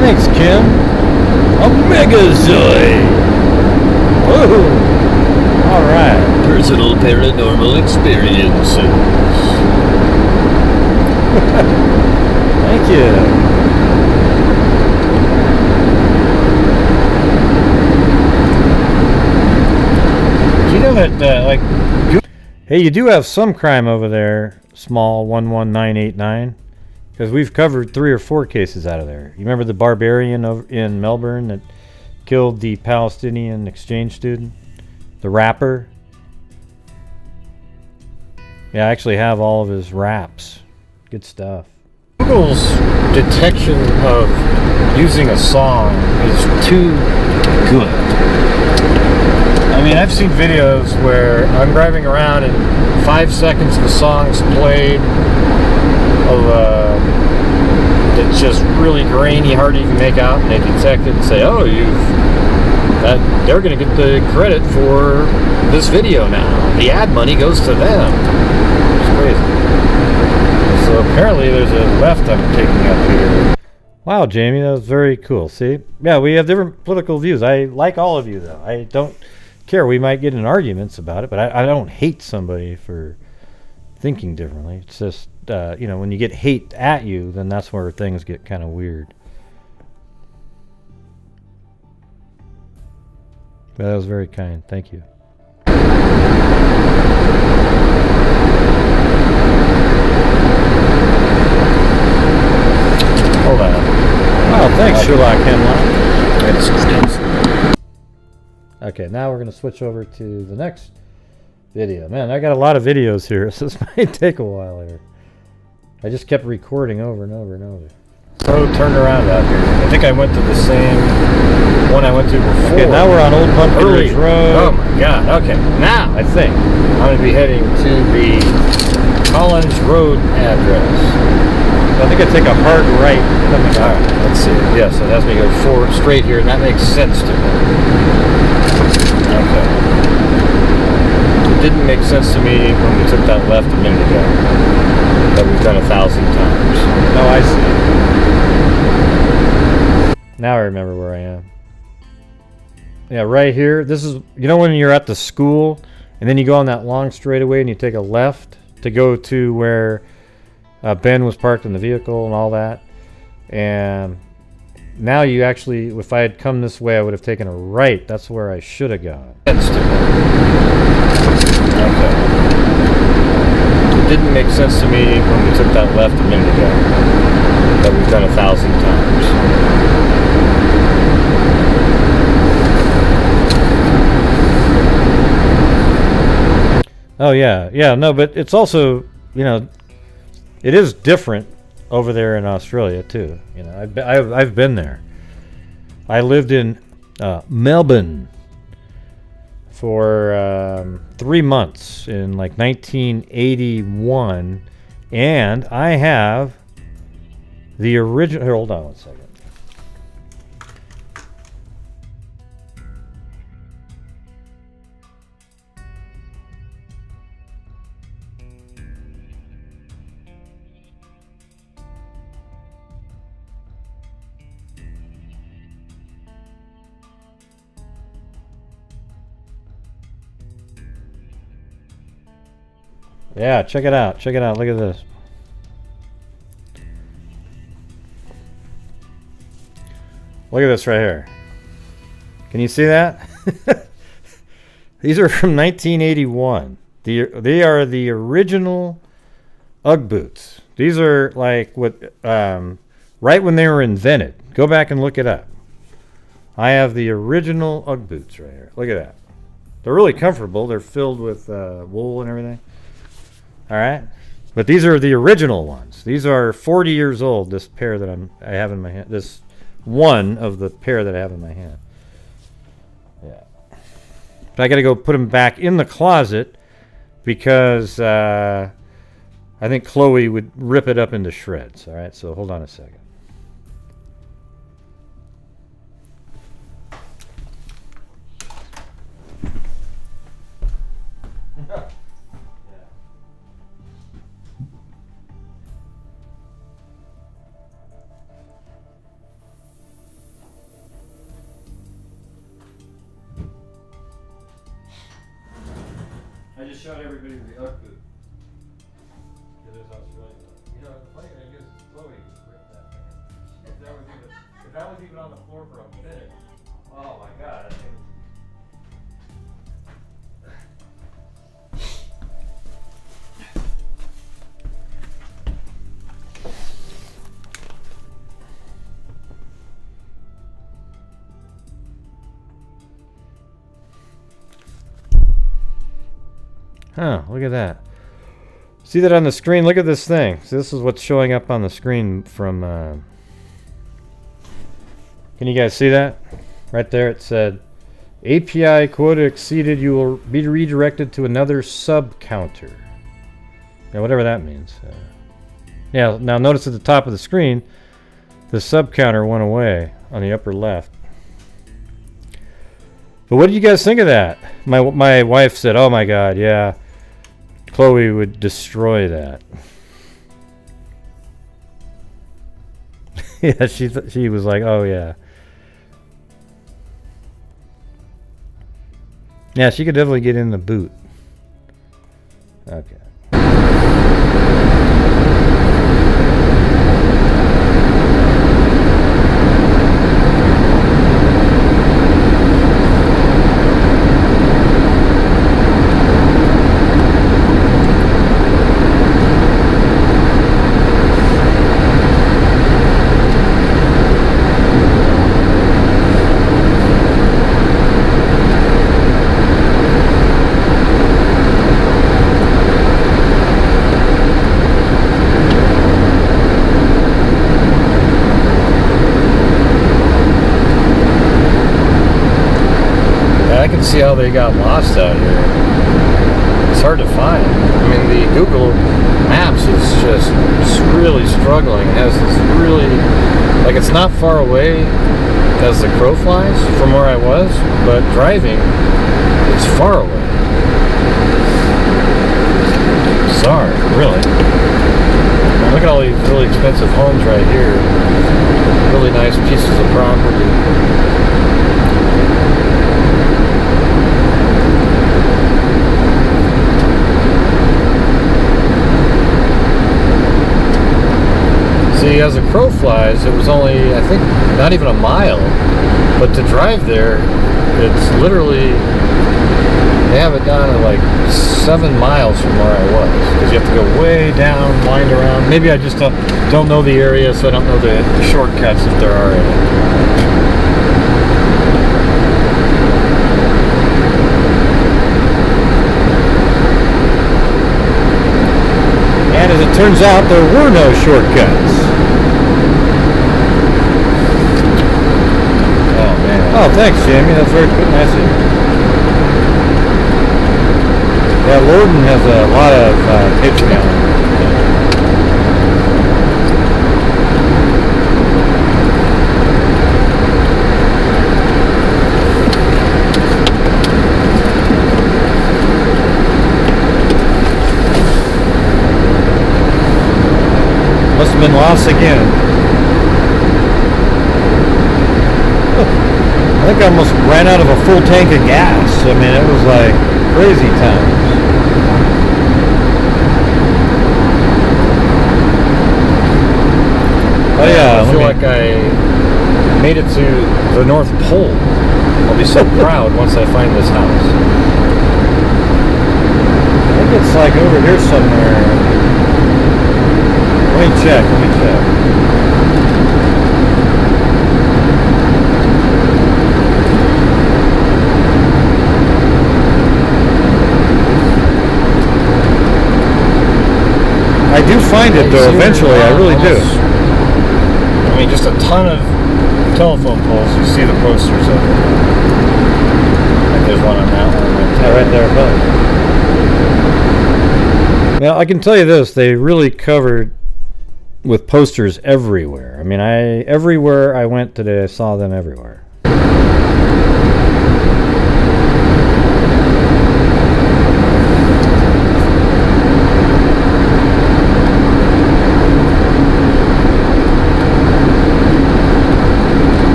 thanks, Kim. A Megazoid. Woohoo! All right. Personal paranormal experiences. Thank you. Do you know that, like, hey, you do have some crime over there, small 11989. Because we've covered 3 or 4 cases out of there. You remember the barbarian over in Melbourne that killed the Palestinian exchange student? The rapper? Yeah, I actually have all of his raps. Good stuff. Google's detection of using a song is too good. I mean, I've seen videos where I'm driving around and 5 seconds the song's played of it's just really grainy, hard to even make out, and they detect it and say, oh, they're going to get the credit for this video now. The ad money goes to them. It's crazy. So apparently there's a left I'm taking up here. Wow, Jamie, that was very cool. See? Yeah, we have different political views. I like all of you, though. I don't care. We might get in arguments about it, but I don't hate somebody for thinking differently. It's just, you know, when you get hate at you, then that's where things get kind of weird. But that was very kind. Thank you. Hold on. Oh, thanks, Sherlock Hemlock. Okay, now we're going to switch over to the next video. Man, I got a lot of videos here, so this might take a while here. I just kept recording over and over and over. So turned around out here. I think I went to the same one I went to before. Okay, now we're on Old Pumpkin Ridge Road. Oh my god, okay. Now, I think, I'm going to be heading to the Collins Road address. So I think I take a hard right coming out. Alright, let's see. Yeah, so it has me go forward straight here, and that makes sense to me. Okay. It didn't make sense to me when we took that left a minute ago. That we've done 1,000 times. Oh, I see. Now I remember where I am. Yeah, right here. This is, you know when you're at the school and then you go on that long straightaway and you take a left to go to where Ben was parked in the vehicle and all that. And now you actually, if I had come this way, I would have taken a right. That's where I should have gone. Okay. It didn't make sense to me when we took that left a minute ago. That we've done 1,000 times. Oh yeah, yeah, no, but it's also, you know, it is different over there in Australia too. You know, I've been there. I lived in Melbourne for 3 months in like 1981, and I have the original. Here, hold on one second. Yeah, check it out. Check it out. Look at this. Look at this right here. Can you see that? These are from 1981. They are the original Ugg boots. These are like what right when they were invented. Go back and look it up. I have the original Ugg boots right here. Look at that. They're really comfortable. They're filled with wool and everything. All right, but these are the original ones. These are 40 years old. This pair that I have in my hand. This one of the pair that I have in my hand. Yeah. But I got to go put them back in the closet because I think Chloe would rip it up into shreds. All right, so hold on a second. I just showed everybody the Ugg boot. It is Australian. You know, the funny thing is, Chloe ripped that thing. If that was even on the floor for a minute, oh my god, I think. Huh, look at that. See that on the screen? Look at this thing. So this is what's showing up on the screen from... Can you guys see that? Right there it said, API quota exceeded, you will be redirected to another sub-counter. Yeah, whatever that means. Yeah, now notice at the top of the screen, the sub-counter went away on the upper left. But what do you guys think of that? My wife said, oh my god, yeah, Chloe would destroy that. Yeah, she was like, oh yeah. Yeah, she could definitely get in the boot. Okay. See how they got lost out here. It's hard to find. I mean, the Google Maps is just really struggling. It has this really, like, it's not far away as the crow flies from where I was, but driving, it's far away. Bizarre, really. And look at all these really expensive homes right here. Really nice pieces of property. See, as a crow flies, it was only, I think, not even a mile. But to drive there, it's literally, they have it down to like 7 miles from where I was. Because you have to go way down, wind around. Maybe I just don't know the area, so I don't know the shortcuts if there are any. And as it turns out, there were no shortcuts. Oh, thanks, Jamie. That's very nice of you. Yeah, Lorden has a lot of Patreon. Must have been lost again. I think I almost ran out of a full tank of gas. I mean, it was like crazy times. Oh yeah, I feel like I made it to the North Pole. I'll be so proud once I find this house. I think it's like over here somewhere. Let me check. I do find it though, eventually, I really do. I mean, just a ton of telephone poles. You see the posters of it. Like there's one on that one. Yeah, right there above. Well, I can tell you this, they really covered with posters everywhere. I mean, everywhere I went today, I saw them everywhere.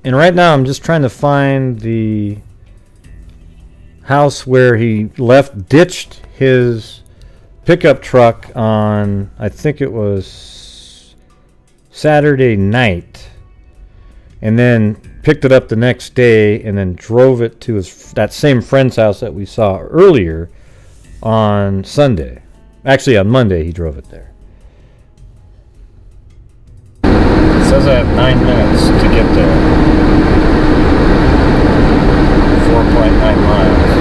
And right now I'm just trying to find the house where he ditched his pickup truck on, I think it was Saturday night, and then picked it up the next day and then drove it to that same friend's house that we saw earlier on Sunday. Actually on Monday he drove it there. It says I have 9 minutes to get there. 4.9 miles.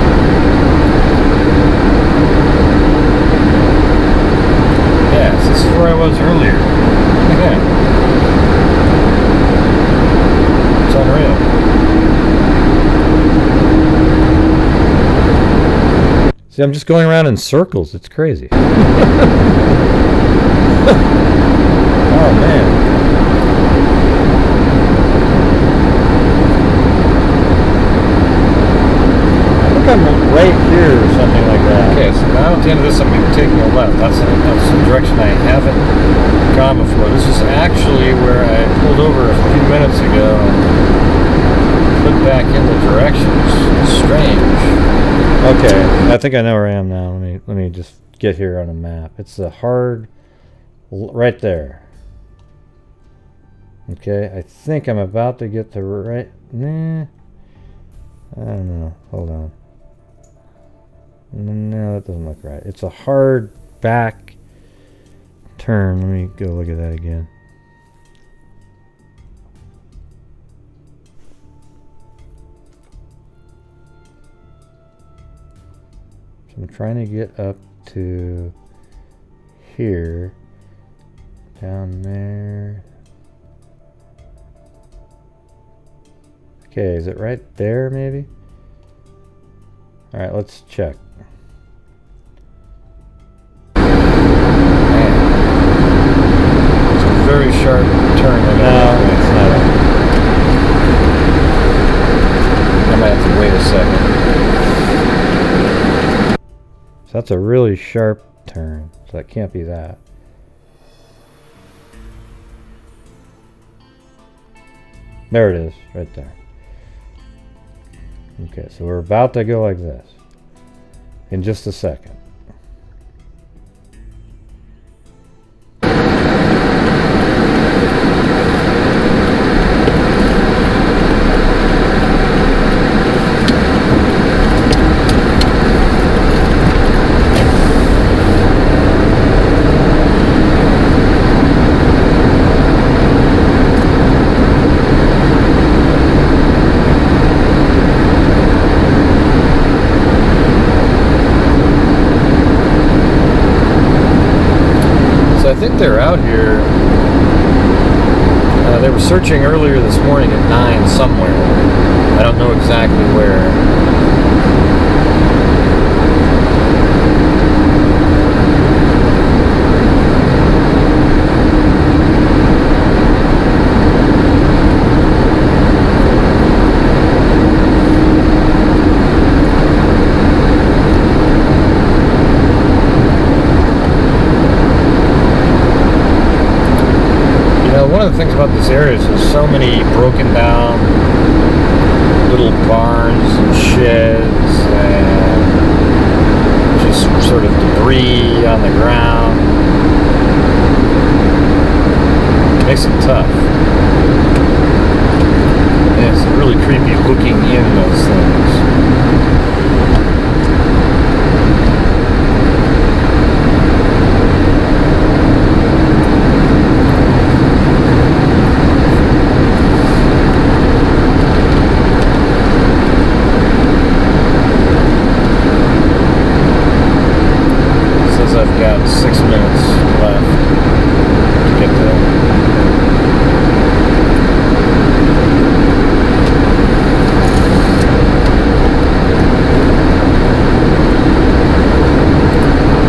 Yes, this is where I was earlier. Yeah. It's unreal. See, I'm just going around in circles. It's crazy. Oh, man. I'm right here or something like that. Okay, so now at the end of this I'm going to be taking a left. That's the direction I haven't gone before. This is actually where I pulled over a few minutes ago and put back in the directions. It's strange. Okay, I think I know where I am now. Let me just get here on a map. It's the right there. Okay, I think I'm about to get to right. Nah, I don't know. Hold on. No, that doesn't look right. It's a hard back turn. Let me go look at that again. So I'm trying to get up to here, down there. Okay, is it right there maybe? All right, let's check. Very sharp turn. No, it's not. I might have to wait a second. So that's a really sharp turn. So that can't be that. There it is, right there. Okay, so we're about to go like this in just a second. I think they're out here. They were searching earlier this morning at 9 somewhere. I don't know exactly where. One of the things about this area is there's so many broken down little barns and sheds and just sort of debris on the ground. Makes it tough. And it's really creepy looking in those things. I've got 6 minutes left to get there.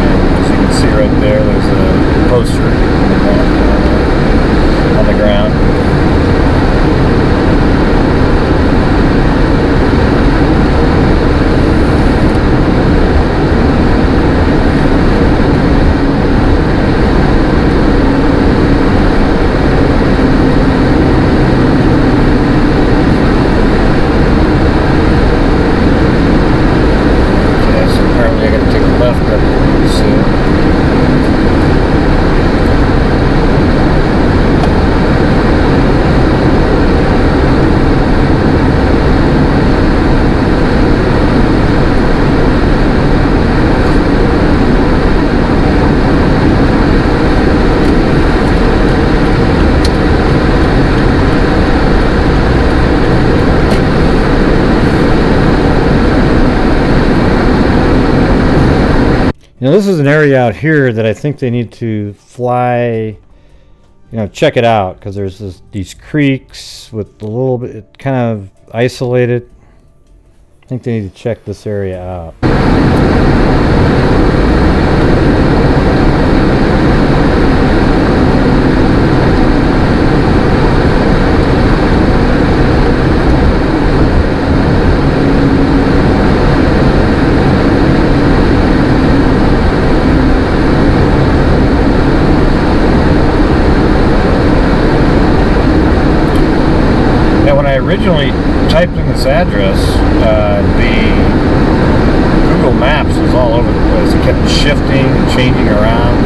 And as you can see right there, there's a poster on the ground. Now this is an area out here that I think they need to fly, check it out, because there's these creeks with a little bit kind of isolated. I think they need to check this area out. Originally typed in this address, the Google Maps was all over the place. It kept shifting and changing around.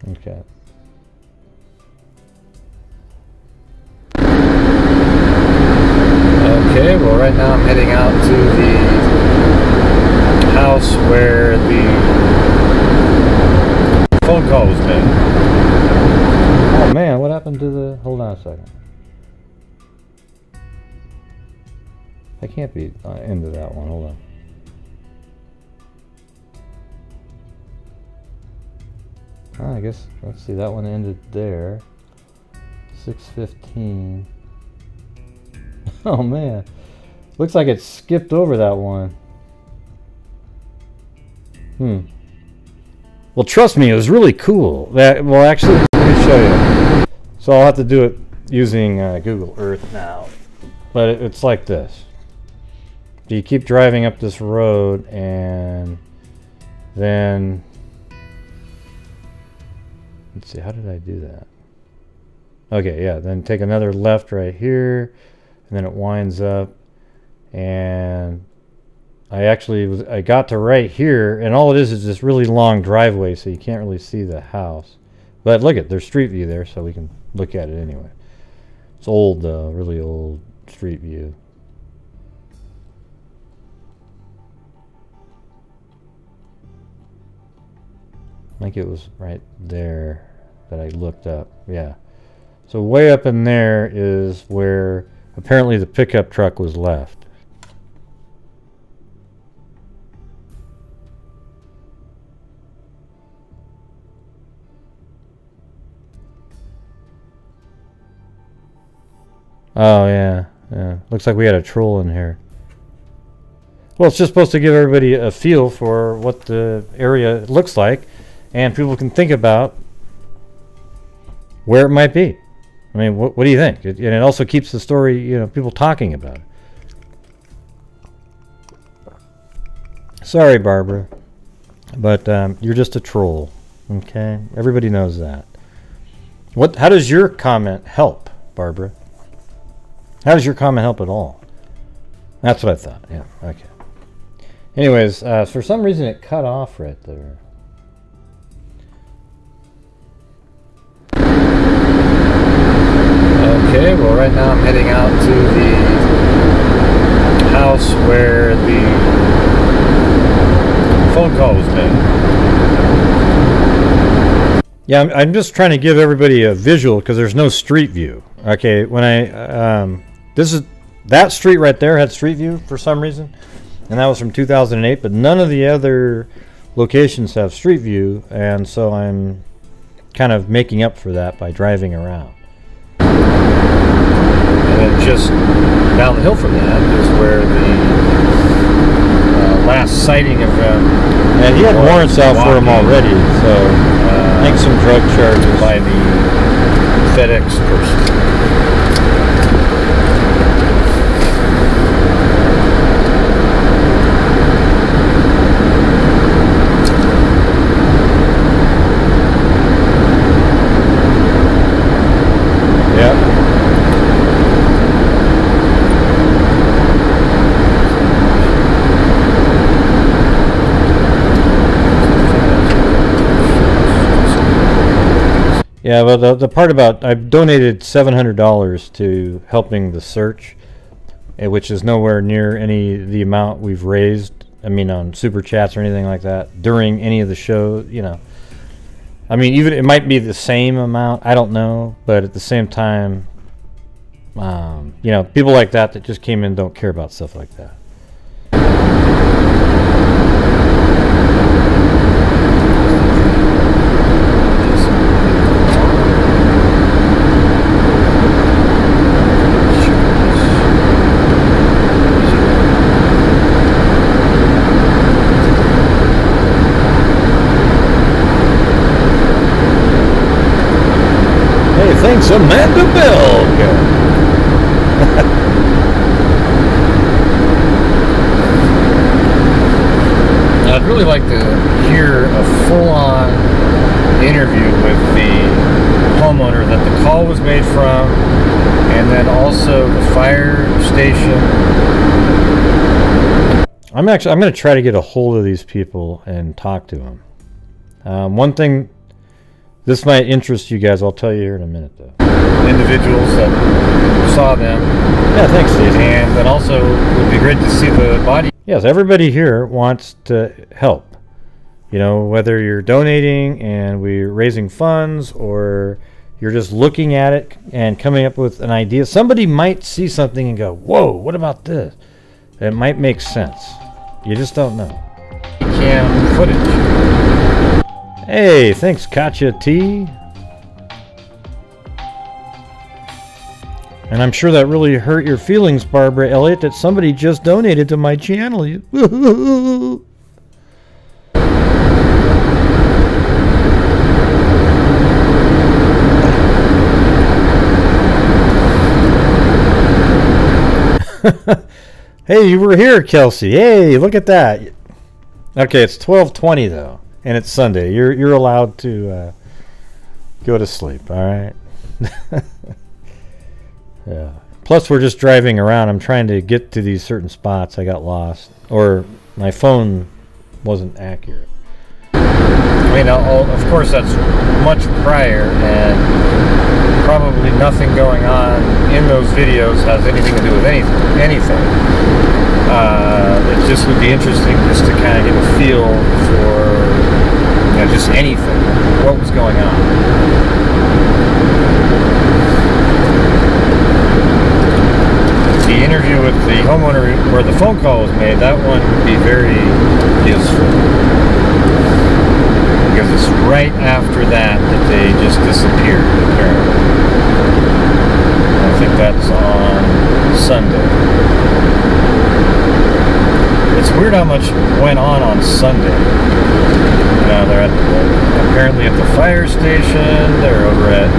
Okay. Okay, well right now I'm heading out to the house where the phone call was made. Oh man, what happened to the... Hold on a second. I can't be into that one. Hold on. Oh, I guess, let's see, that one ended there. 6:15. Oh man. Looks like it skipped over that one. Well, trust me, it was really cool. Well, actually, let me show you. So I'll have to do it using Google Earth now. But it's like this. You keep driving up this road, and then let's see, how did I do that? Okay, yeah, then take another left right here, and then it winds up, and I got to right here, and all it is this really long driveway, so you can't really see the house. But look there's street view there, so we can look at it anyway. It's old though, really old street view. I think it was right there that I looked up. Yeah. So way up in there is where apparently the pickup truck was left. Oh yeah, yeah. Looks like we had a troll in here. Well, it's just supposed to give everybody a feel for what the area looks like, and people can think about where it might be. I mean, what do you think? And it also keeps the story, people talking about it. Sorry, Barbara, but you're just a troll. Okay, everybody knows that. How does your comment help, Barbara? How does your comment help at all? That's what I thought. Yeah. Okay. Anyways, for some reason it cut off right there. Okay, well right now I'm heading out to the house where the phone call was made. Yeah, I'm just trying to give everybody a visual because there's no street view. Okay, when that street right there had street view for some reason, and that was from 2008, but none of the other locations have street view, and so I'm kind of making up for that by driving around. And then just down the hill from that is where the last sighting of them. And he had warrants out for him already, so I think some drug charges by the FedEx person. Yeah, well, the part about I've donated $700 to helping the search, which is nowhere near the amount we've raised. I mean, on super chats or anything like that during any of the show. You know, I mean, even it might be the same amount. I don't know, but at the same time, you know, people like that just came in don't care about stuff like that. Thanks, Amanda Belg. I'd really like to hear a full-on interview with the homeowner that the call was made from, and then also the fire station. I'm going to try to get a hold of these people and talk to them. One thing. This might interest you guys. I'll tell you here in a minute, though. Individuals that saw them. Yeah, thanks, Steve. And then also, it would be great to see the body. Yes, everybody here wants to help. You know, whether you're donating and we're raising funds, or you're just looking at it and coming up with an idea. Somebody might see something and go, "Whoa, what about this?" It might make sense. You just don't know. Cam footage. Hey, thanks, Katya T. And I'm sure that really hurt your feelings, Barbara Elliott, that somebody just donated to my channel. Hey, you were here, Kelsey. Hey, look at that. Okay, it's 12:20 though. And it's Sunday. You're allowed to go to sleep, all right? Yeah. Plus, we're just driving around. I'm trying to get to these certain spots. I got lost, or my phone wasn't accurate. I mean, of course, that's much prior, and probably nothing going on in those videos has anything to do with anything. It just would be interesting just to kind of get a feel for, you know, just anything, what was going on. The interview with the homeowner where the phone call was made, that one would be very useful. Because it's right after that they just disappeared, apparently. I think that's on Sunday. It's weird how much went on Sunday. Now they're apparently at the fire station, they're over at a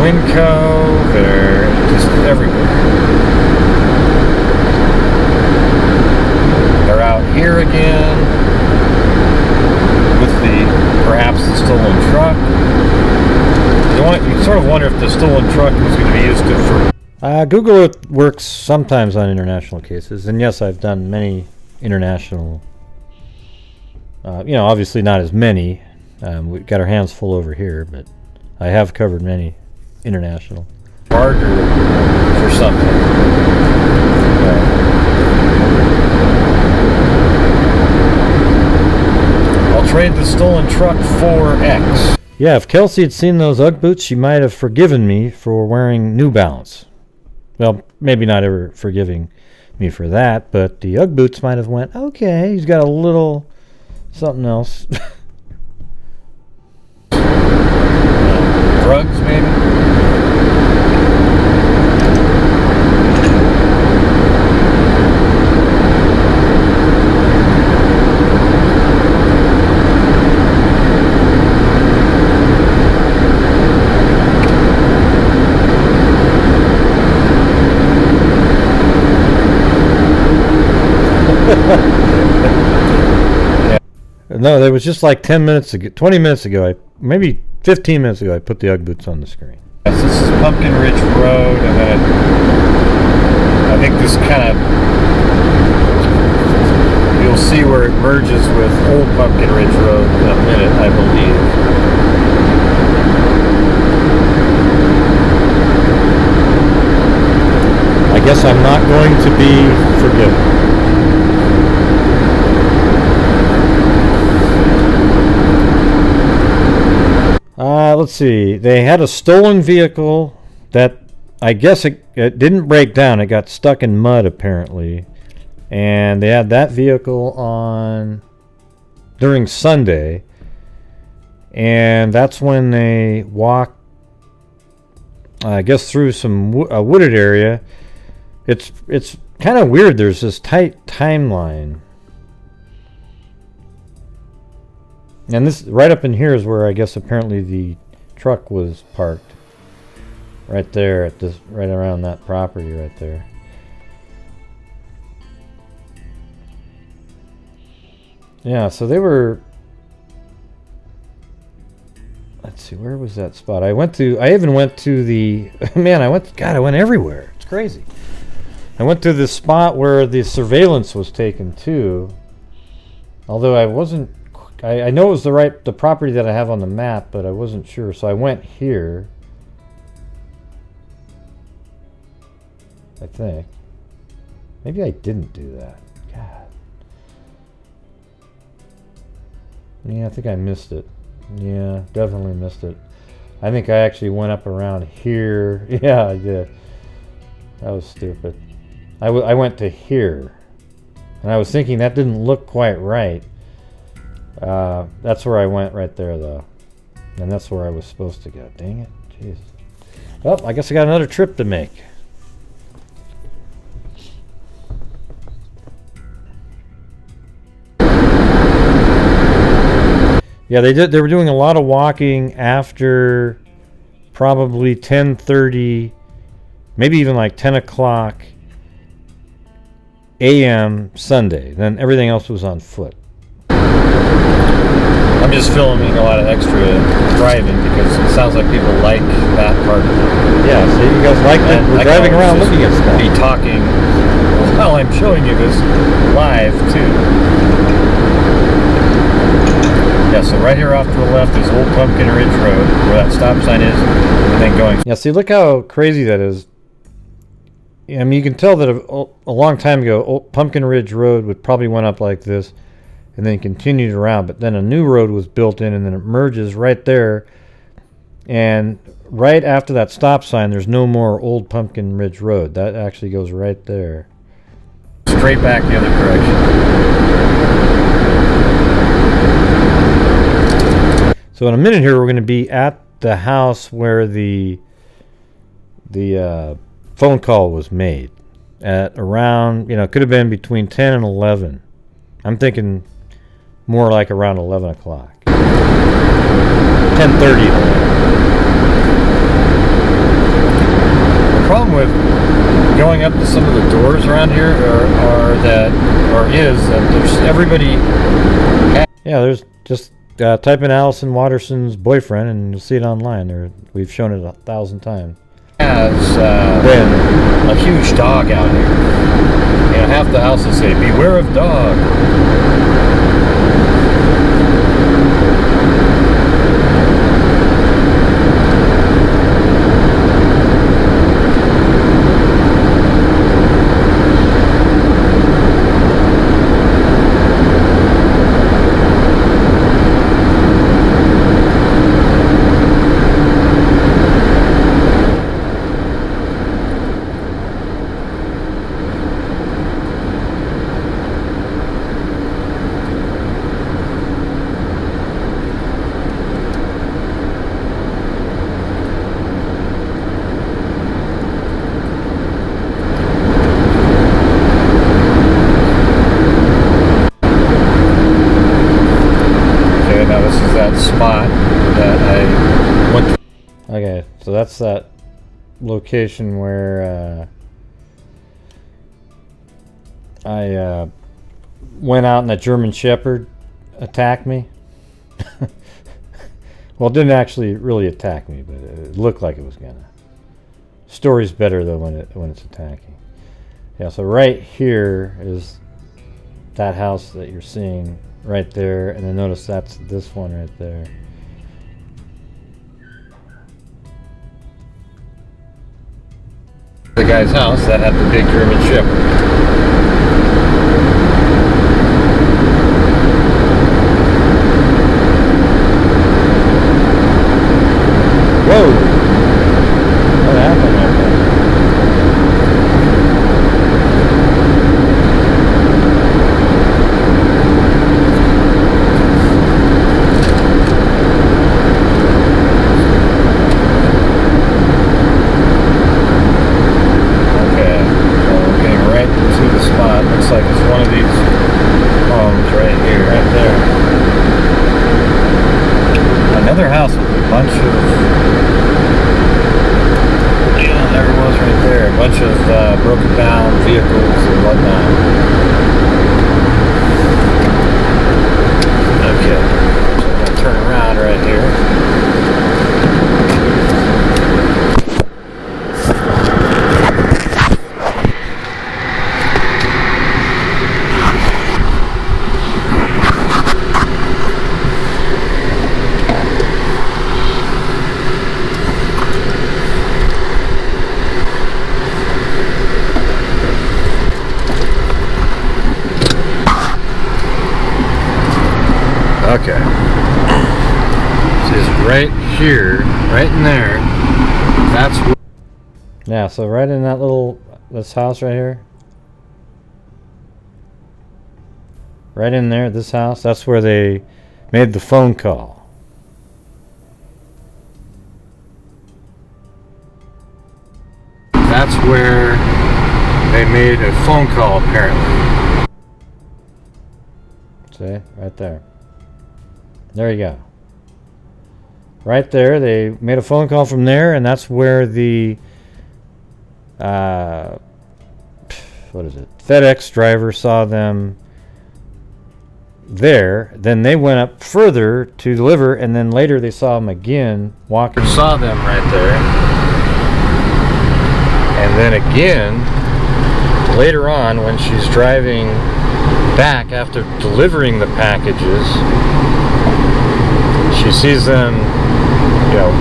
Winco, they're just everywhere. They're out here again with perhaps the stolen truck. You sort of wonder if the stolen truck was going to be used for... Google Earth works sometimes on international cases, and yes, I've done many international. You know, obviously not as many. We've got our hands full over here, but I have covered many international. Barter for something. I'll trade the stolen truck for X. Yeah, if Kelsey had seen those Ugg boots, she might have forgiven me for wearing New Balance. Well, maybe not ever forgiving me for that, but the Ugg boots might have went, okay, he's got a little something else. Drugs, maybe? No, there was just like 10 minutes ago, 20 minutes ago, maybe 15 minutes ago, I put the Ugg boots on the screen. Yes, this is Pumpkin Ridge Road, and then I think this kind of, you'll see where it merges with Old Pumpkin Ridge Road in a minute, I believe. I guess I'm not going to be forgiven. Let's see. They had a stolen vehicle that I guess it didn't break down. It got stuck in mud apparently. And they had that vehicle on during Sunday. And that's when they walked, I guess, through some a wooded area. It's kind of weird. There's this tight timeline. And this right up in here is where I guess apparently the truck was parked. Right there at this, right around that property right there. Yeah, so they were. Let's see, where was that spot? I even went to the man. I went everywhere. It's crazy. I went to the spot where the surveillance was taken too. Although I wasn't. I know it was the property that I have on the map, but I wasn't sure, so I went here. I think. Maybe I didn't do that. God. Yeah, I think I missed it. Yeah, definitely missed it. I think I actually went up around here. Yeah, I did. That was stupid. I went to here. And I was thinking that didn't look quite right. That's where I went right there, though. And that's where I was supposed to go. Dang it. Jeez. Well, I guess I got another trip to make. Yeah, they were doing a lot of walking after probably 10:30, maybe even like 10 o'clock a.m. Sunday. Then everything else was on foot. I'm just filming a lot of extra driving because it sounds like people like that part of it. Yeah, so you guys like that? We're driving around looking at stuff. Be talking while I'm showing you this live too. Yeah, so right here off to the left is Old Pumpkin Ridge Road, where that stop sign is, and then going. Yeah, see, look how crazy that is. I mean, you can tell that a long time ago, Old Pumpkin Ridge Road would probably went up like this, and then continued around. But then a new road was built in, and then it merges right there. And right after that stop sign, there's no more Old Pumpkin Ridge Road. That actually goes right there. Straight back the other direction. So in a minute here, we're going to be at the house where the phone call was made at around, you know, it could have been between 10 and 11. I'm thinking more like around 11 o'clock. 10:30. The problem with going up to some of the doors around here is that there's everybody. Yeah, there's just type in Allyson Watterson's boyfriend and you'll see it online. We've shown it 1,000 times. has a huge dog out here. You know, half the houses say, "Beware of dog." Spot that I went to. Okay, so that's that location where I went out and that German Shepherd attacked me. Well, it didn't actually really attack me, but it looked like it was gonna. Story's better though when it's attacking. Yeah, so right here is that house that you're seeing right there, and then notice that's this one right there. The guy's house that had the big German Shepherd. Whoa! What happened right there? Broken down vehicles and whatnot. Okay, so I'm gonna turn around right here. Okay, so it's right here, right in there. That's where. Yeah, so right in that this house right here, right in there, this house. That's where they made the phone call. That's where they made a phone call, apparently. See, right there. There you go. Right there, they made a phone call from there, and that's where the what is it? FedEx driver saw them there. Then they went up further to deliver, and then later they saw them again walking. Saw them right there, and then again later on when she's driving back after delivering the packages. She sees them, you know,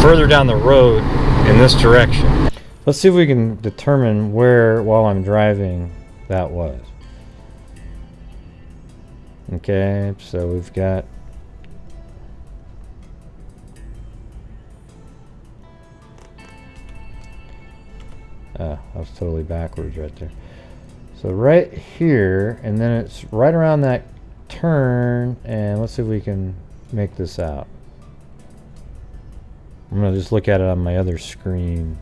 further down the road in this direction. Let's see if we can determine where, while I'm driving, that was. Okay, so we've got... I was totally backwards right there. So right here, and then it's right around that turn, and let's see if we can make this out. I'm going to just look at it on my other screen.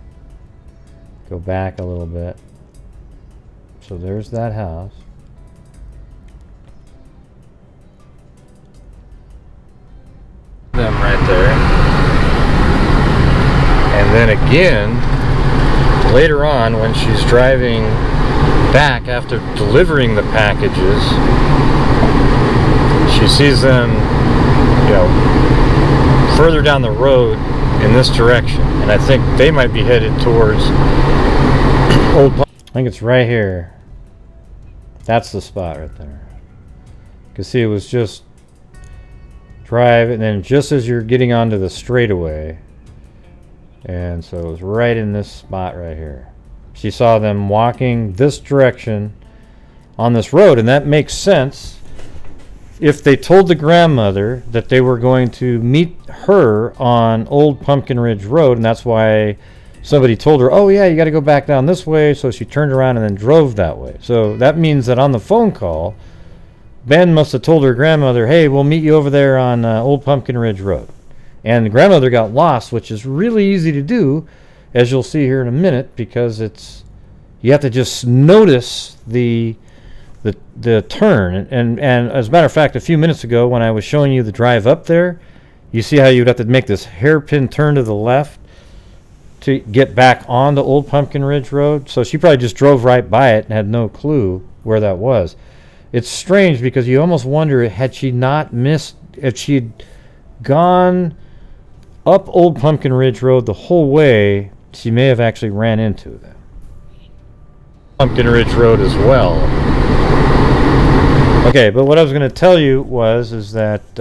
Go back a little bit. So there's that house. Them right there. And then again, later on when she's driving back after delivering the packages, she sees them, you know, further down the road in this direction, and I think they might be headed towards Old Pump. I think it's right here. That's the spot right there. You can see it was just drive, and then just as you're getting onto the straightaway, and so it was right in this spot right here. She saw them walking this direction on this road, and that makes sense if they told the grandmother that they were going to meet her on Old Pumpkin Ridge Road, and that's why somebody told her, oh yeah, you got to go back down this way, so she turned around and then drove that way. So that means that on the phone call, Ben must have told her grandmother, hey, we'll meet you over there on Old Pumpkin Ridge Road. And the grandmother got lost, which is really easy to do, as you'll see here in a minute, because you have to just notice the turn. And as a matter of fact, a few minutes ago when I was showing you the drive up there, you see how you'd have to make this hairpin turn to the left to get back onto Old Pumpkin Ridge Road. So she probably just drove right by it and had no clue where that was. It's strange because you almost wonder, had she not missed, if she'd gone up Old Pumpkin Ridge Road the whole way, she may have actually ran into them. Pumpkin Ridge Road as well. Okay, but what I was going to tell you is that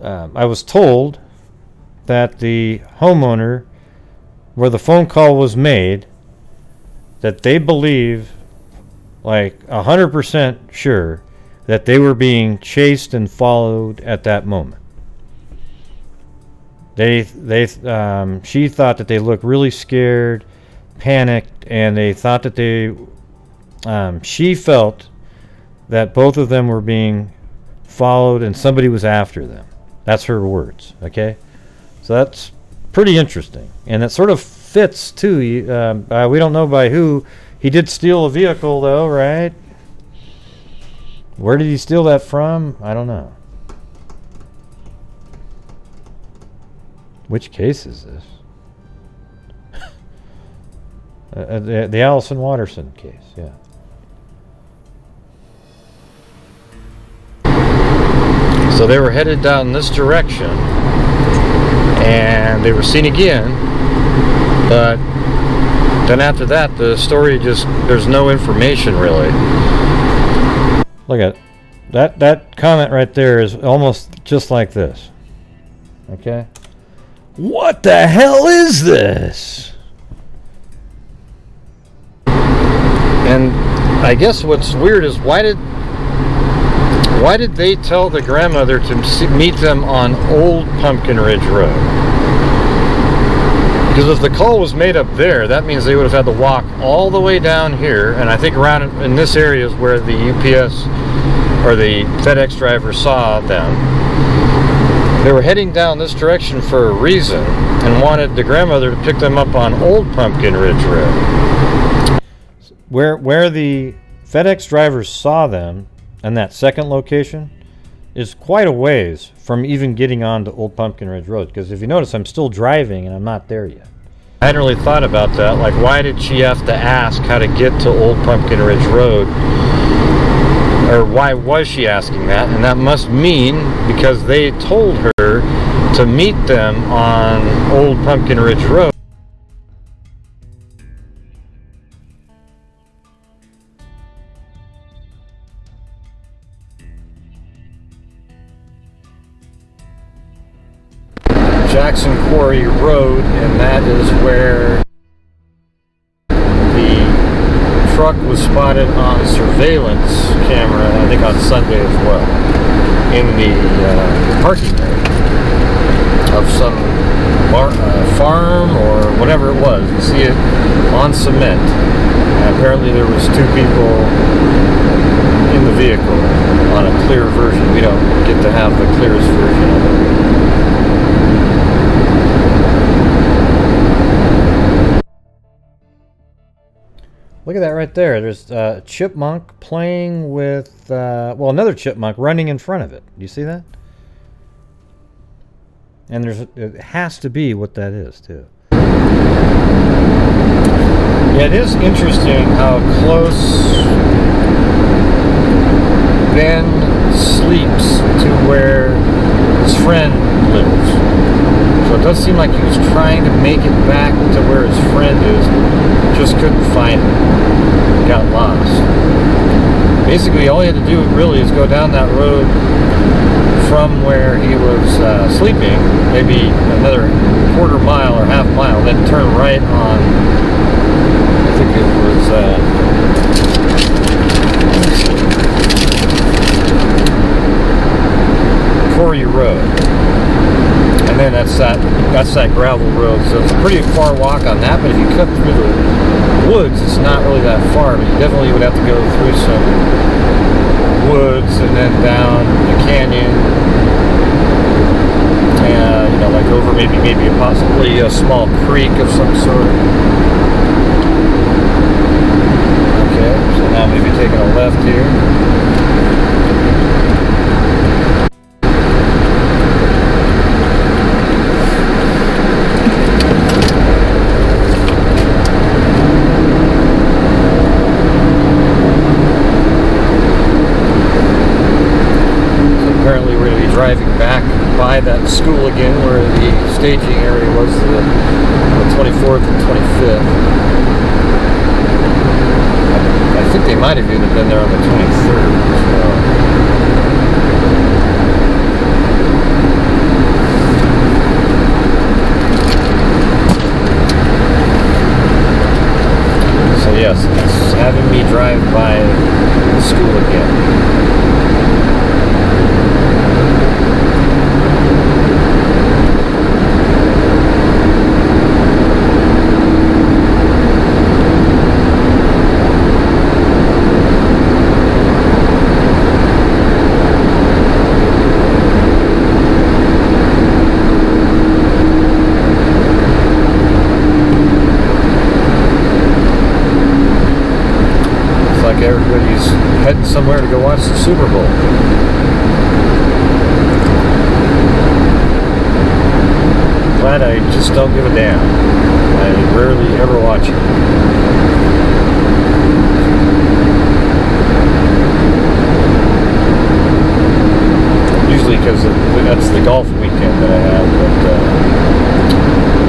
I was told that the homeowner, where the phone call was made, that they believe, like 100% sure, that they were being chased and followed at that moment. She thought that they looked really scared, panicked, and they thought that she felt that both of them were being followed and somebody was after them. That's her words, okay? So that's pretty interesting. And it sort of fits, too. We don't know by who. He did steal a vehicle, though, right? Where did he steal that from? I don't know. Which case is this? The Allyson Watterson case, yeah. So they were headed down this direction, and they were seen again, but then after that, the story just, there's no information really. Look at that comment right there is almost just like this. Okay? What the hell is this? And I guess what's weird is why did they tell the grandmother to meet them on Old Pumpkin Ridge Road? Because if the call was made up there, that means they would have had to walk all the way down here, and I think around in this area is where the UPS or the FedEx driver saw them. They were heading down this direction for a reason and wanted the grandmother to pick them up on Old Pumpkin Ridge Road. Where the FedEx drivers saw them, and that second location, is quite a ways from even getting on to Old Pumpkin Ridge Road. Because if you notice, I'm still driving and I'm not there yet. I hadn't really thought about that. Like, why did she have to ask how to get to Old Pumpkin Ridge Road? Or why was she asking that? And that must mean because they told her to meet them on Old Pumpkin Ridge Road. Jackson Quarry Road, and that is where the truck was spotted on surveillance camera, I think on Sunday as well, in the parking area of some farm or whatever it was. You see it on cement. And apparently there was 2 people in the vehicle on a clear version. We don't get to have the clearest version of it. Look at that right there. There's a chipmunk playing with, well, another chipmunk running in front of it. Do you see that? And it has to be what that is, too. Yeah, it is interesting how close Ben sleeps to where his friend lives. So it does seem like he was trying to make it back to where his friend is, just couldn't find it. Got lost. Basically, all he had to do really is go down that road from where he was sleeping, maybe another quarter mile or half mile, then turn right on, I think it was, Corey Road, and then that's that gravel road. So it's a pretty far walk on that. But if you cut through the woods, it's not really that far. But you definitely would have to go through some woods and then down a canyon, and you know, like over maybe possibly a small creek of some sort. Okay, so now maybe taking a left here. Driving back by that school again where the staging area was, the 24th and 25th. I think they might have even been there on the 23rd as well. So yes, it's having me drive by the school again. Everybody's heading somewhere to go watch the Super Bowl. Glad I just don't give a damn. I rarely ever watch it. Usually because that's the golf weekend that I have, but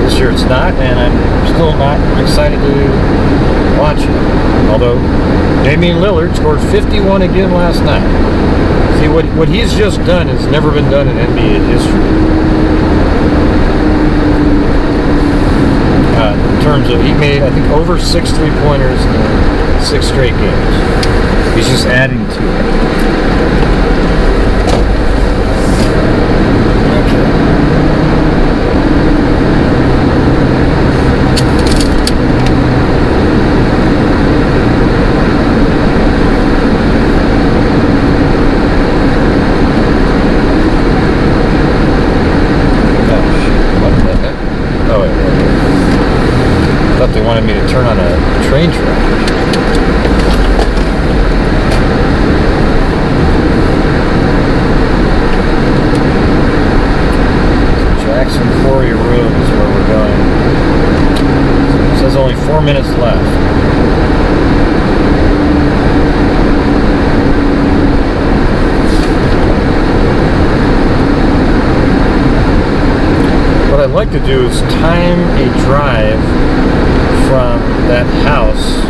this year it's not, and I'm still not excited to watch it. Although Damian Lillard scored 51 again last night. See, what he's just done has never been done in NBA history. In terms of, he made, I think, over 6 3-pointers in 6 straight games. He's just adding to it. They wanted me to turn on a train track. Jackson Quarry Road is where we're going. It says only 4 minutes left. What I'd like to do is time a drive from that house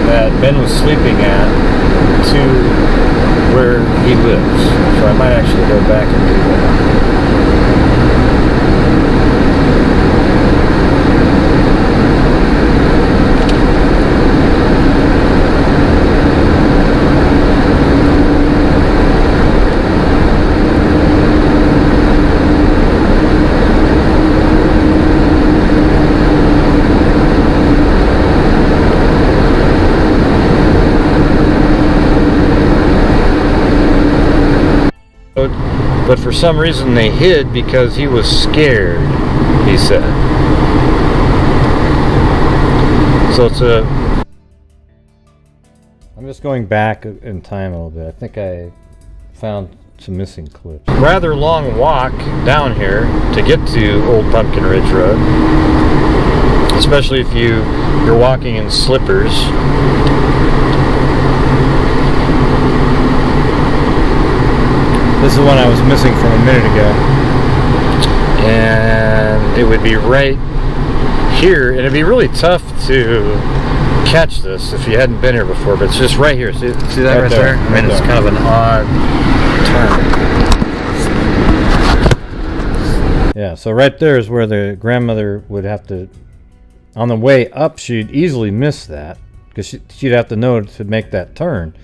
that Ben was sleeping at to where he lives. So I might actually go back and do that. But for some reason they hid because he was scared, he said. So it's a... I'm just going back in time a little bit. I think I found some missing clips. Rather long walk down here to get to Old Pumpkin Ridge Road. Especially if you're walking in slippers. This is one I was missing from a minute ago. And it would be right here, and it'd be really tough to catch this if you hadn't been here before, but it's just right here. See that right there? I mean, it's kind of an odd turn. Yeah, so right there is where the grandmother would have to, on the way up, she'd easily miss that, because she'd have to know to make that turn.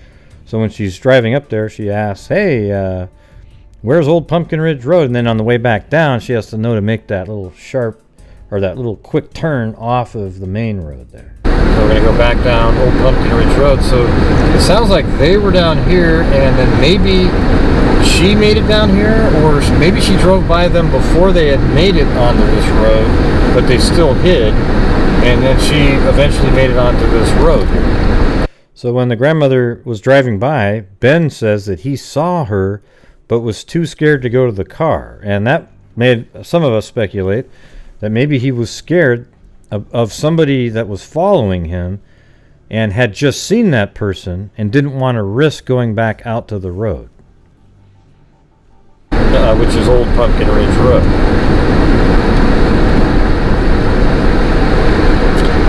So when she's driving up there, she asks, hey, where's Old Pumpkin Ridge Road? And then on the way back down, she has to know to make that little sharp, or that little quick turn off of the main road there. So we're going to go back down Old Pumpkin Ridge Road. So it sounds like they were down here, and then maybe she made it down here, or maybe she drove by them before they had made it onto this road, but they still hid, and then she eventually made it onto this road here. So when the grandmother was driving by, Ben says that he saw her, but was too scared to go to the car. And that made some of us speculate that maybe he was scared of somebody that was following him and had just seen that person and didn't want to risk going back out to the road. Which is Old Pumpkin Ridge Road.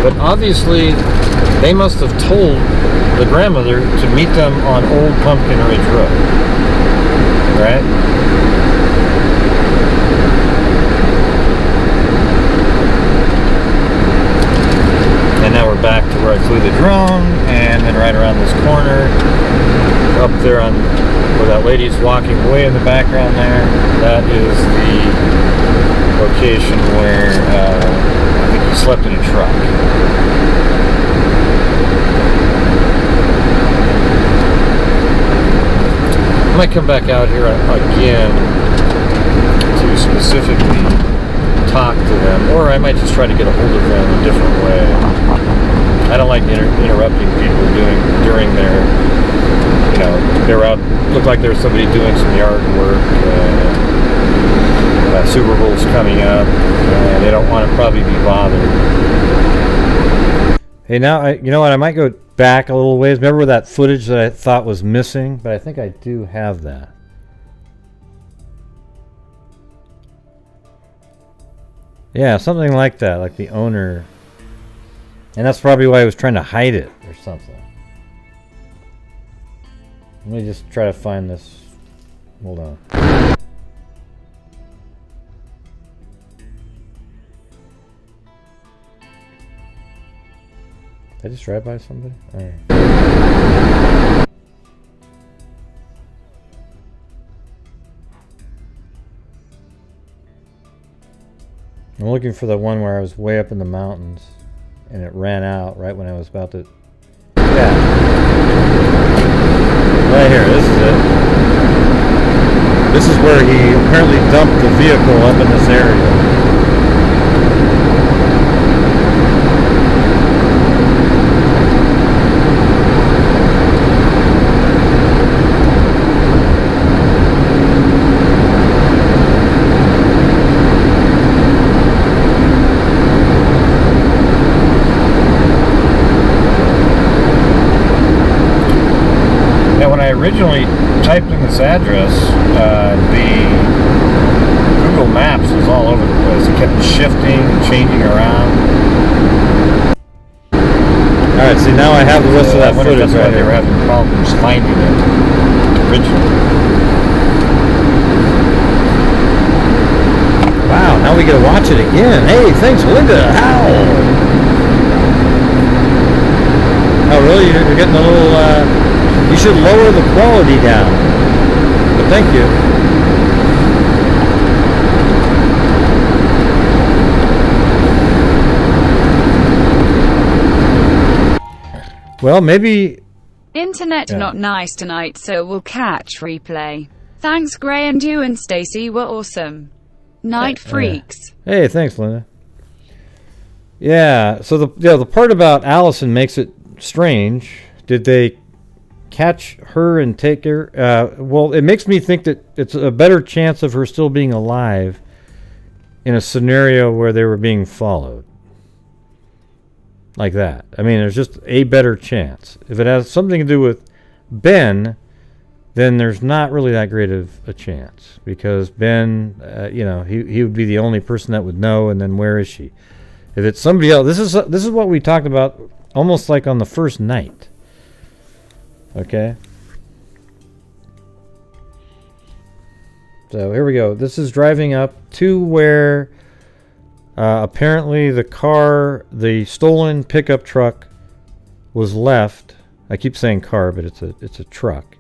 But obviously, they must have told the grandmother to meet them on Old Pumpkin Ridge Road. Right? And now we're back to where I flew the drone, and then right around this corner, up there on where that lady's walking way in the background there, that is the location where I think he slept in a truck. I might come back out here again to specifically talk to them, or I might just try to get a hold of them a different way. I don't like interrupting people during their, you know, they're out, looked like there's somebody doing some yard work. Super Bowl's coming up, they don't want to probably be bothered. Hey, now, you know what, I might go back a little ways. Remember that footage that I thought was missing? But I think I do have that. Yeah, something like that, like the owner. And that's probably why I was trying to hide it or something. Let me just try to find this. Hold on. Did I just drive by somebody? All right. I'm looking for the one where I was way up in the mountains and it ran out right when I was about to... Yeah. Right here, this is it. This is where he apparently dumped the vehicle up in this area. Originally typed in this address, the Google Maps was all over the place. It kept shifting and changing around. Alright, see, now I have the rest of that footage that's right why they were having problems finding it originally. Wow, now we get to watch it again. Hey, thanks, Linda. How? Oh, really? You're getting a little... You should lower the quality down. But thank you. Well, maybe... Internet not nice tonight, so we'll catch replay. Thanks, Gray, and you and Stacy were awesome. Night freaks. Hey, thanks, Linda. Yeah, so the part about Allyson makes it strange. Did they catch her and take her? Well, it makes me think that it's a better chance of her still being alive in a scenario where they were being followed. Like that. I mean, there's just a better chance. If it has something to do with Ben, then there's not really that great of a chance, because Ben, you know, he would be the only person that would know, and then where is she? If it's somebody else, this is what we talked about almost like on the first night. Okay? So here we go. This is driving up to where apparently the stolen pickup truck was left. I keep saying car, but it's a truck.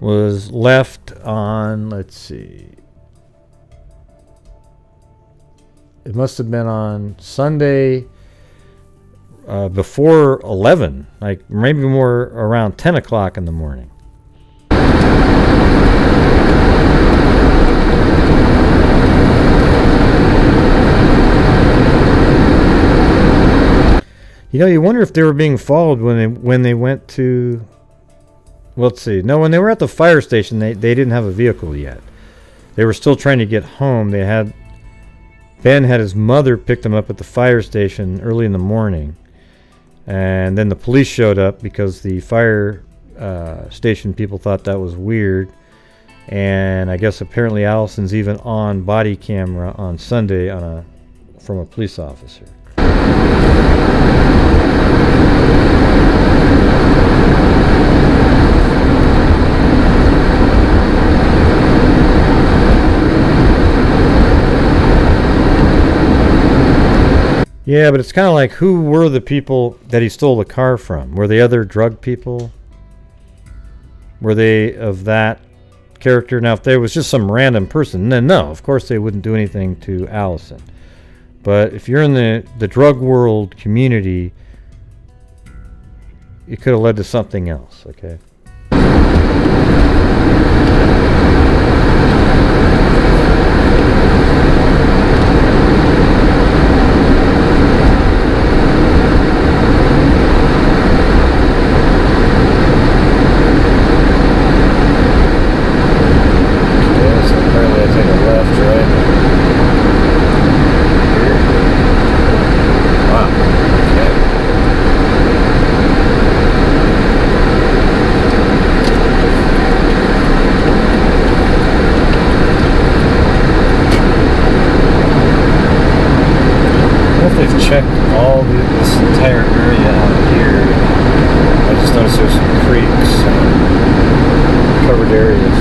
Was left on, let's see. It must have been on Sunday before 11, like maybe more around 10 o'clock in the morning. You know, you wonder if they were being followed when they went to, well, let's see. No, when they were at the fire station, they didn't have a vehicle yet. They were still trying to get home. Ben had his mother pick them up at the fire station early in the morning. And then the police showed up because the fire station people thought that was weird. And I guess apparently Allison's even on body camera on Sunday from a police officer. Yeah, but it's kind of like, who were the people that he stole the car from? Were they other drug people? Were they of that character? Now, if there was just some random person, then no, of course they wouldn't do anything to Allyson. But if you're in the drug world community, it could have led to something else, okay? Check all this entire area out here. I just noticed there's some creeks and covered areas.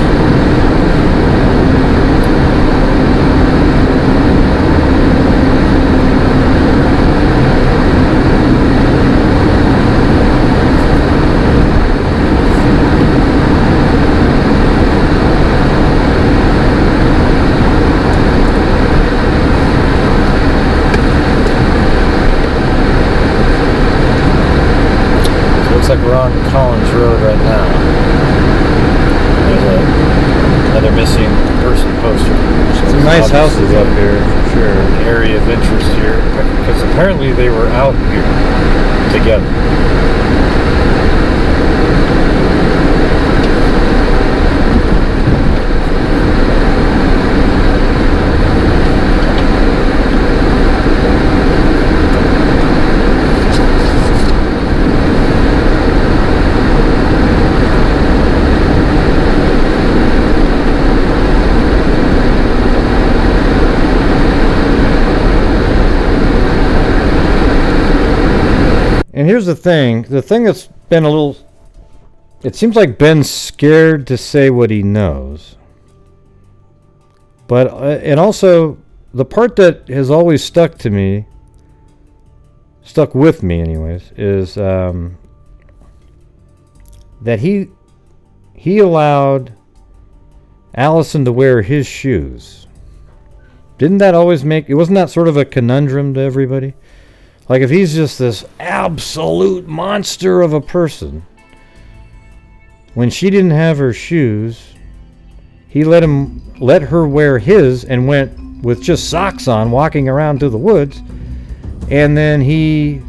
Like we're on Collins Road right now. There's another missing person poster. So some nice houses up here, for sure. An area of interest here, because apparently they were out here together. And here's the thing that's been a little, it seems like Ben's scared to say what he knows. But, and also, the part that has always stuck with me anyways, is that he allowed Allyson to wear his shoes. Didn't that always wasn't that sort of a conundrum to everybody? Like, if he's just this absolute monster of a person, when she didn't have her shoes, he let her wear his and went with just socks on, walking around to the woods, and then he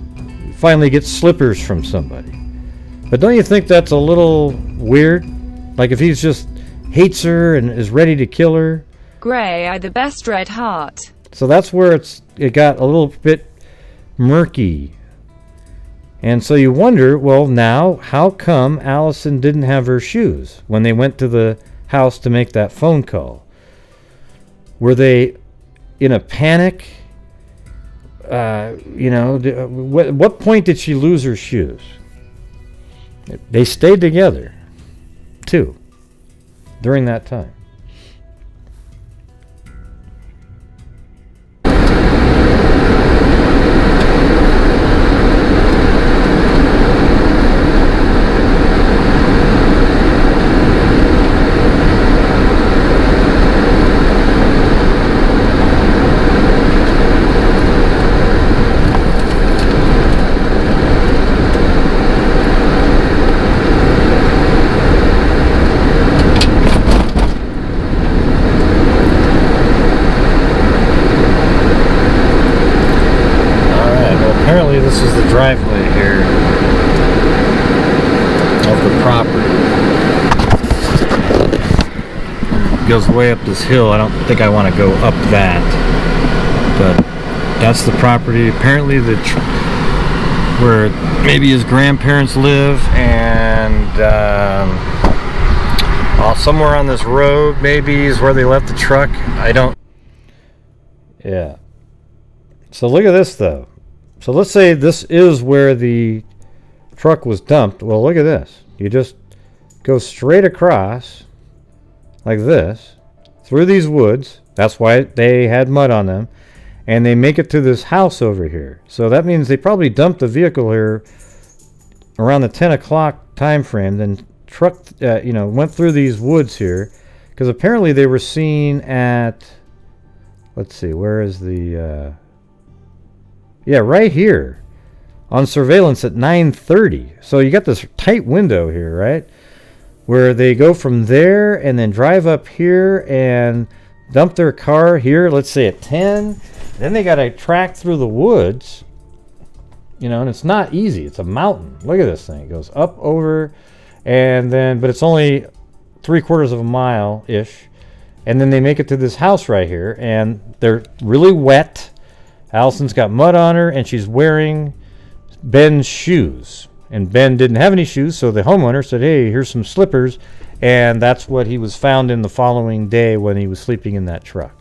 finally gets slippers from somebody. But don't you think that's a little weird? Like, if he's just hates her and is ready to kill her. Grey eye, the best red heart. So that's where it got a little bit murky. And so you wonder, well, now, how come Allyson didn't have her shoes when they went to the house to make that phone call? Were they in a panic? You know, what point did she lose her shoes? They stayed together, too, during that time. This is the driveway here of the property. It goes way up this hill. I don't think I want to go up that, but that's the property. Apparently, where maybe his grandparents live, and somewhere on this road maybe is where they left the truck. I don't. Yeah. So look at this though. So let's say this is where the truck was dumped. Well, look at this. You just go straight across like this through these woods. That's why they had mud on them. And they make it to this house over here. So that means they probably dumped the vehicle here around the 10 o'clock time frame. Then trucked, went through these woods here. Because apparently they were seen at, let's see, where is the... yeah, right here on surveillance at 9:30. So you got this tight window here, right? Where they go from there and then drive up here and dump their car here, let's say at 10. Then they got to track through the woods, you know, and it's not easy. It's a mountain. Look at this thing. It goes up over and then, but it's only 3/4 of a mile-ish. And then they make it to this house right here and they're really wet. Allyson's got mud on her, and she's wearing Ben's shoes. And Ben didn't have any shoes, so the homeowner said, hey, here's some slippers. And that's what he was found in the following day when he was sleeping in that truck.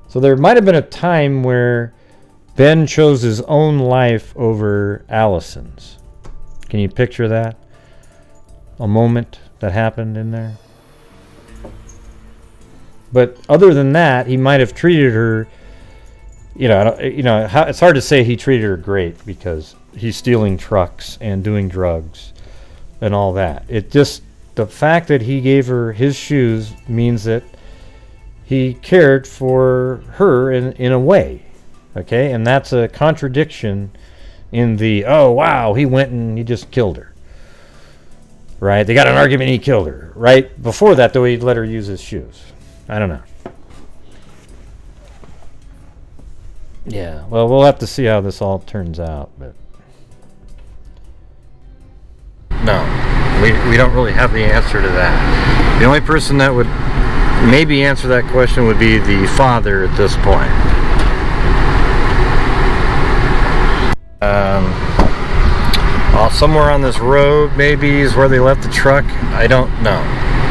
So there might have been a time where Ben chose his own life over Allyson's. Can you picture that? A moment that happened in there? But other than that, he might have treated her, it's hard to say he treated her great because he's stealing trucks and doing drugs and all that. It just, the fact that he gave her his shoes means that he cared for her in a way, okay? And that's a contradiction in the, oh, wow, he went and he just killed her, right? They got an argument and he killed her, right? Before that, though, he'd let her use his shoes. I don't know. Yeah, well, we'll have to see how this all turns out, but no, we don't really have the answer to that. The only person that would maybe answer that question would be the father at this point. Somewhere on this road maybe is where they left the truck. I don't know.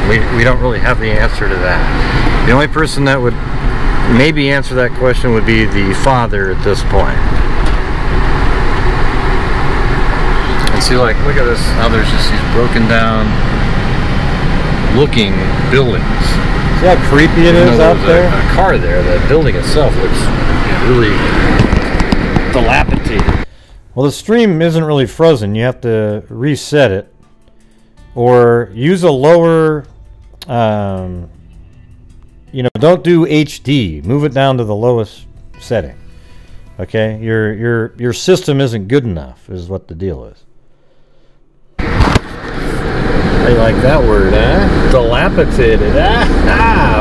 We don't really have the answer to that. The only person that would maybe answer that question would be the father at this point. And see, like, look at this, how there's just these broken down looking buildings. See how creepy it is out there? A car there, the building itself looks really dilapidated. Well, the stream isn't really frozen. You have to reset it or use a lower, don't do HD. Move it down to the lowest setting. Okay, your system isn't good enough, is what the deal is. How you like that word, huh? Dilapidated.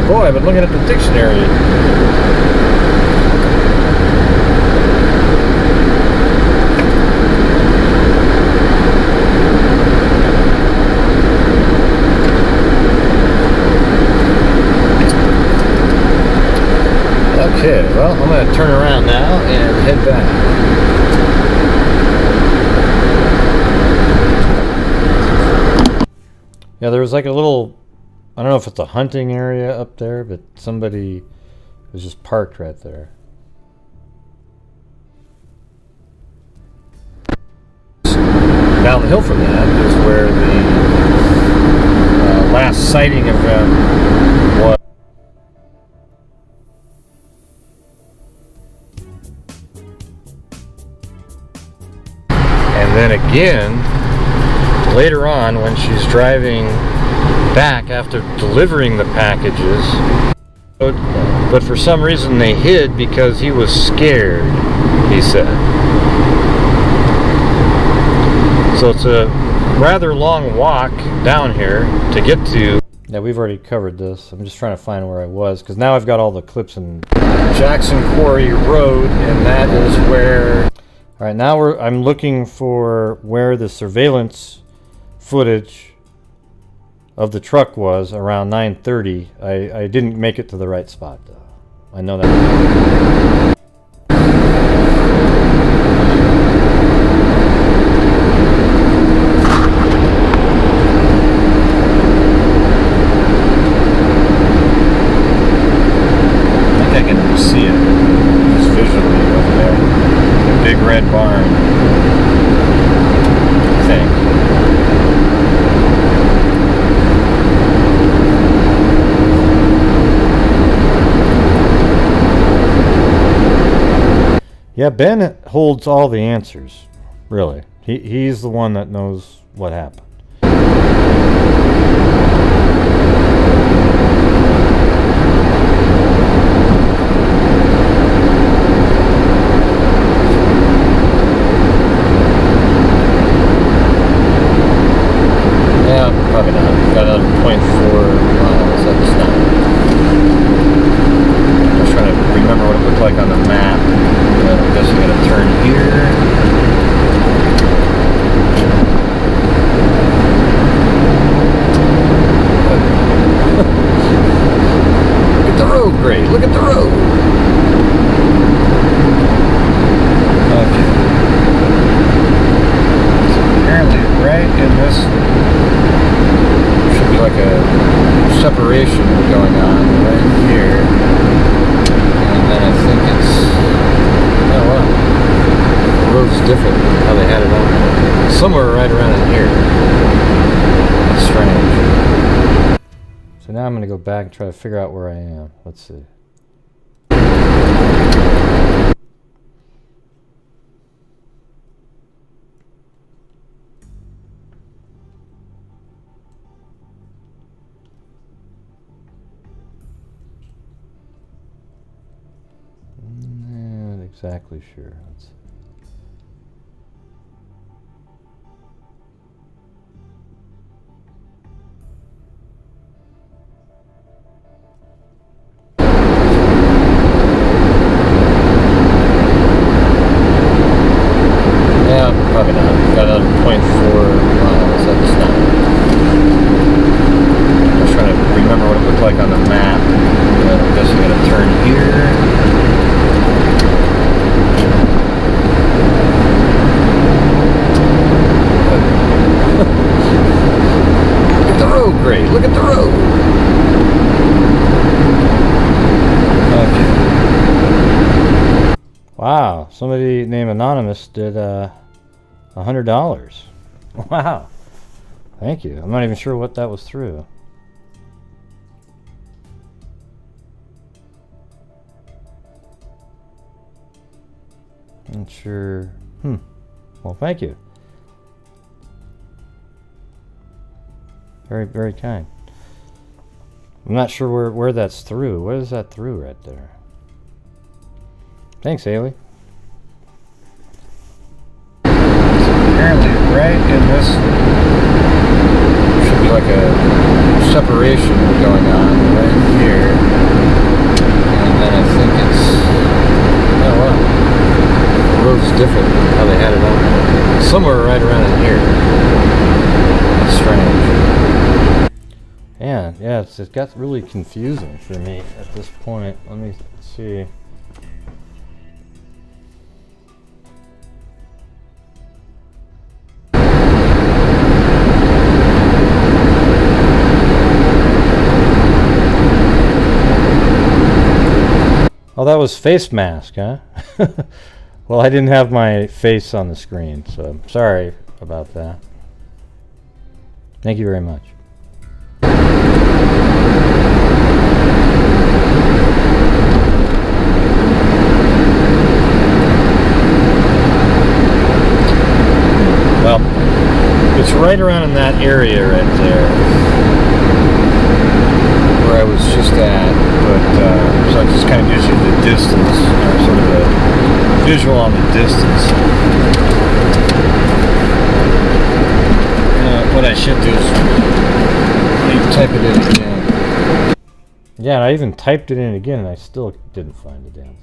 Boy, I've been looking at the dictionary. Okay, well, I'm going to turn around now and head back. Yeah, there was like a little, I don't know if it's a hunting area up there, but somebody was just parked right there. Down the hill from that is where the last sighting of them was. And then again, later on when she's driving back after delivering the packages, but for some reason they hid because he was scared, he said. So it's a rather long walk down here to get to. Yeah, we've already covered this. I'm just trying to find where I was, because now I've got all the clips in Jackson Quarry Road, and that is where... Alright, now I'm looking for where the surveillance footage of the truck was around 9:30. I didn't make it to the right spot, though. I know that. See it just visually over there. The big red barn, I think. Yeah, Ben holds all the answers, really. He's the one that knows what happened. Probably not. Got another 0.4 miles. That's not. I'm just trying to remember what it looked like on the map. But I guess I'm going to turn here. Look at the road, Gray. Look at the road. Okay. So apparently, right in this. Like a separation going on right here, and then I think it's, oh wow, the road's different than how they had it on somewhere right around in here. That's strange. So now I'm going to go back and try to figure out where I am. Let's see. Exactly sure. Let's see. Yeah, probably not. Got another 0.4 miles. That's not. I'm just trying to remember what it looked like on the map. But I guess I'm going to turn here. Great. Look at the road. Okay. Wow, somebody named Anonymous did $100. Wow. Thank you. I'm not even sure what that was through. Not sure. Well, thank you. Very, very kind. I'm not sure where that's through. What is that through right there? Thanks, Haley. Apparently, right in this, should be like a separation going on right here. And then I think it's, oh wow, the road's different than how they had it on somewhere right around in here. That's strange. Yeah, it got really confusing for me at this point. Let me see. Oh, that was face mask, huh? Well, I didn't have my face on the screen, so I'm sorry about that. Thank you very much. Well, it's right around in that area right there where I was just at, but so it just kind of gives you the distance, sort of a visual on the distance. What I should do is maybe type it in again. Yeah, and I even typed it in again and I still didn't find the damn thing.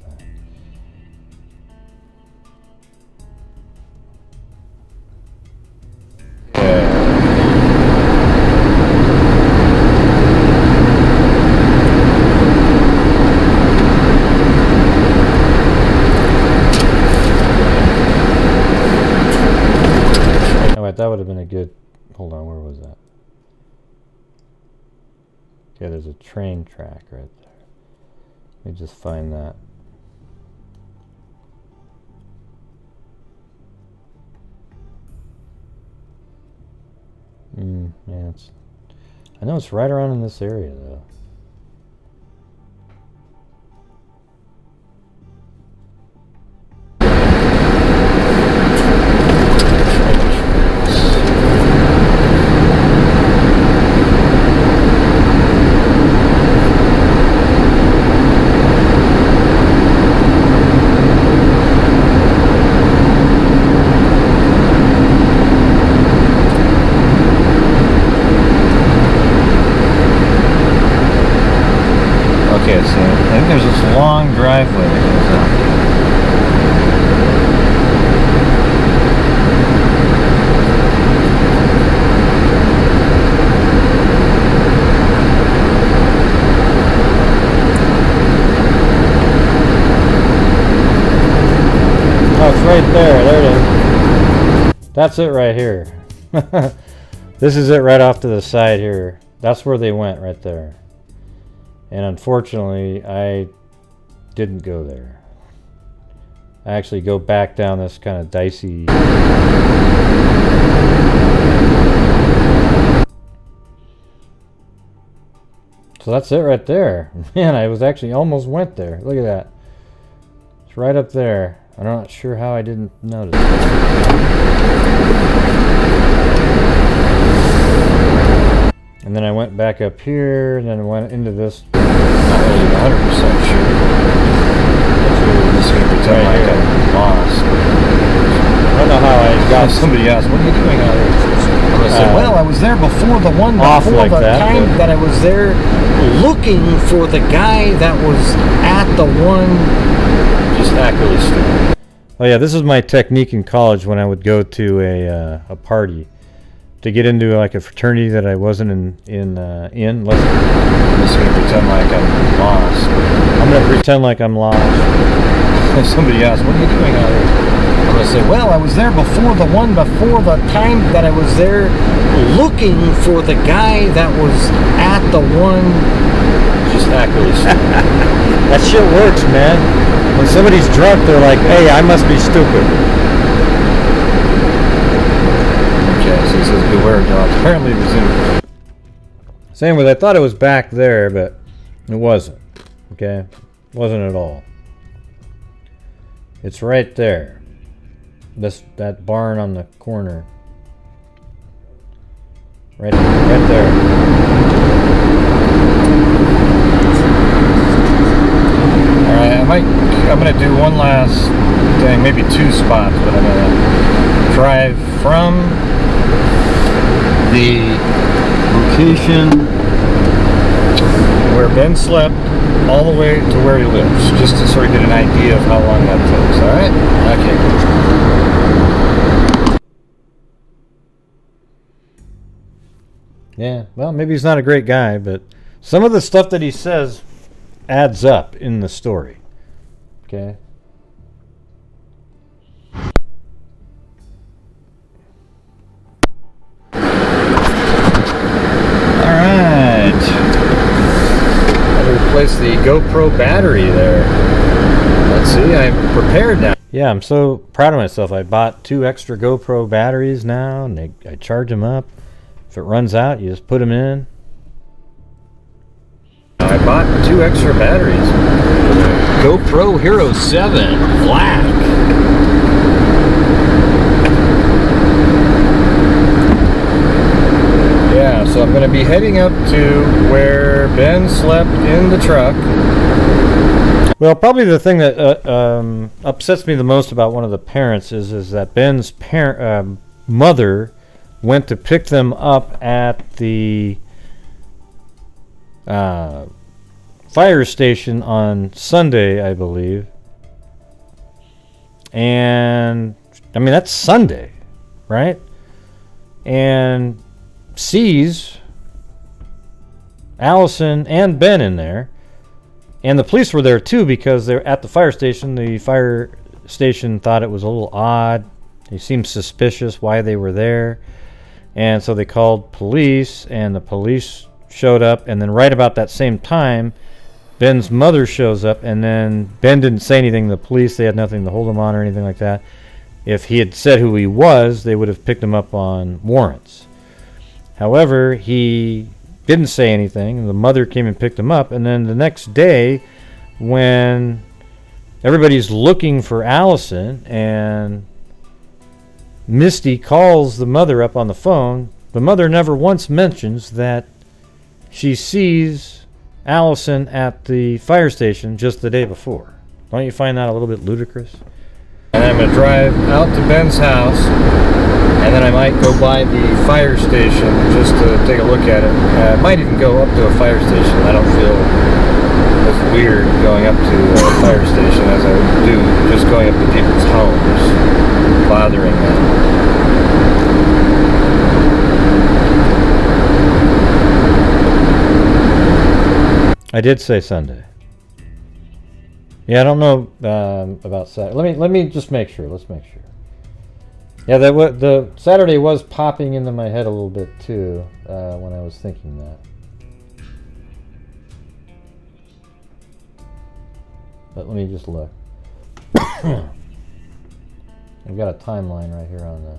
That would have been a good... Hold on, where was that? Okay, there's a train track right there. Let me just find that. Yeah, it's... I know it's right around in this area, though. There's this long driveway that goes up. Oh, it's right there. There it is. That's it right here. This is it right off to the side here. That's where they went right there. And unfortunately, I didn't go there. I actually go back down this kind of dicey... So that's it right there. Man, I was actually almost went there. Look at that. It's right up there. I'm not sure how I didn't notice. And then I went back up here, and then went into this. Not really 100% sure. I'm just going to pretend like I'm lost. I don't know how I got somebody else. What are you doing out there? I'm going to say, well, I was there before the one before like the time that I was there looking for the guy that was at the one. Just act really stupid. Oh yeah, this is my technique in college when I would go to a party. To get into like a fraternity that I wasn't in. I'm just gonna pretend like I'm lost. I'm gonna pretend like I'm lost. Somebody asked, "What are you doing out here?" I'm gonna say, "Well, I was there before the one before the time that I was there looking for the guy that was at the one." Just act really stupid. That shit works, man. When somebody's drunk, they're like, "Hey, I must be stupid." So he says, beware dogs. Apparently it was in... Same with, I thought it was back there, but it wasn't. Okay? It wasn't at all. It's right there. That barn on the corner. Right there. Alright, I'm gonna do one last thing, maybe two spots, but I'm gonna drive from the location where Ben slept all the way to where he lives, just to sort of get an idea of how long that takes. Alright? Okay. Yeah, well, maybe he's not a great guy, but some of the stuff that he says adds up in the story. Okay? Replace the GoPro battery there. See, I'm prepared now. Yeah, I'm so proud of myself. I bought 2 extra GoPro batteries now, and I charge them up. If it runs out, you just put them in. I bought 2 extra batteries. GoPro Hero 7 Black. Yeah, so I'm going to be heading up to where Ben slept in the truck. Well, probably the thing that upsets me the most about one of the parents is that Ben's mother went to pick them up at the fire station on Sunday, I believe. And, I mean, that's Sunday, right? And sees Allyson and Ben in there. And the police were there too, because they're at the fire station. The fire station thought it was a little odd. It seemed suspicious why they were there. And so they called police, and the police showed up. And then right about that same time, Ben's mother shows up, and then Ben didn't say anything to the police. They had nothing to hold him on or anything like that. If he had said who he was, they would have picked him up on warrants. However, he didn't say anything. The mother came and picked him up, and then the next day, when everybody's looking for Allyson and Misty calls the mother up on the phone, the mother never once mentions that she sees Allyson at the fire station just the day before. Don't you find that a little bit ludicrous? And I'm going to drive out to Ben's house, and then I might go by the fire station just to take a look at it. I might even go up to a fire station. I don't feel as weird going up to a fire station as I do just going up to people's homes, bothering them. I did say Sunday. Yeah, I don't know about Saturday. Let me just make sure. Let's make sure. Yeah, the Saturday was popping into my head a little bit too when I was thinking that. But let me just look. I've got a timeline right here on the.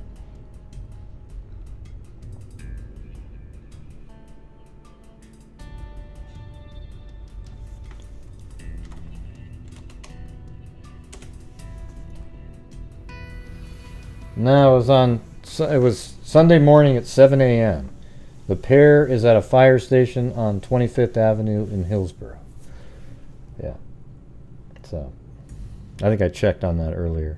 No, it was Sunday morning at 7 a.m. The pair is at a fire station on 25th Avenue in Hillsborough. Yeah. So, I think I checked on that earlier.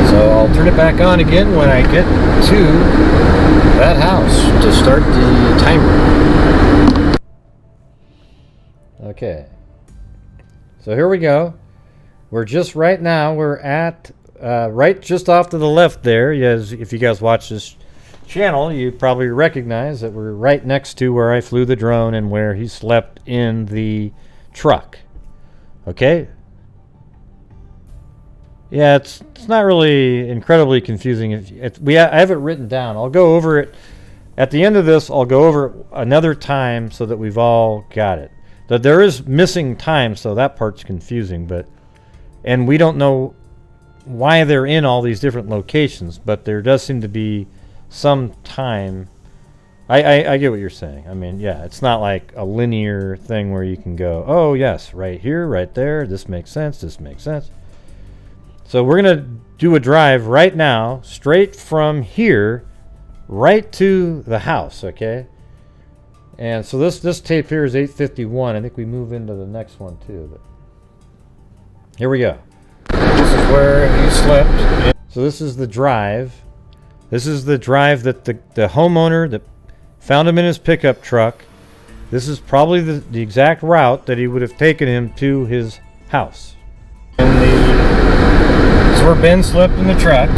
So I'll turn it back on again when I get to that house to start the timer. Okay. So here we go. We're just right now, we're at right just off to the left there. Yes, if you guys watch this channel, you probably recognize that we're right next to where I flew the drone and where he slept in the truck. Okay? Yeah, it's not really incredibly confusing. I have it written down. I'll go over it at the end of this. I'll go over it another time so that we've all got it. That there is missing time, so that part's confusing. And we don't know why they're in all these different locations, but there does seem to be some time. I get what you're saying. I mean, yeah, it's not like a linear thing where you can go, oh yes, right here, right there. This makes sense. This makes sense. So we're going to do a drive right now, straight from here, right to the house, okay? And so this tape here is 8:51. I think we move into the next one too. But here we go. This is where he slept. So this is the drive. This is the drive that the homeowner that found him in his pickup truck. This is probably the exact route that he would have taken him to his house. This is where Ben slept in the truck.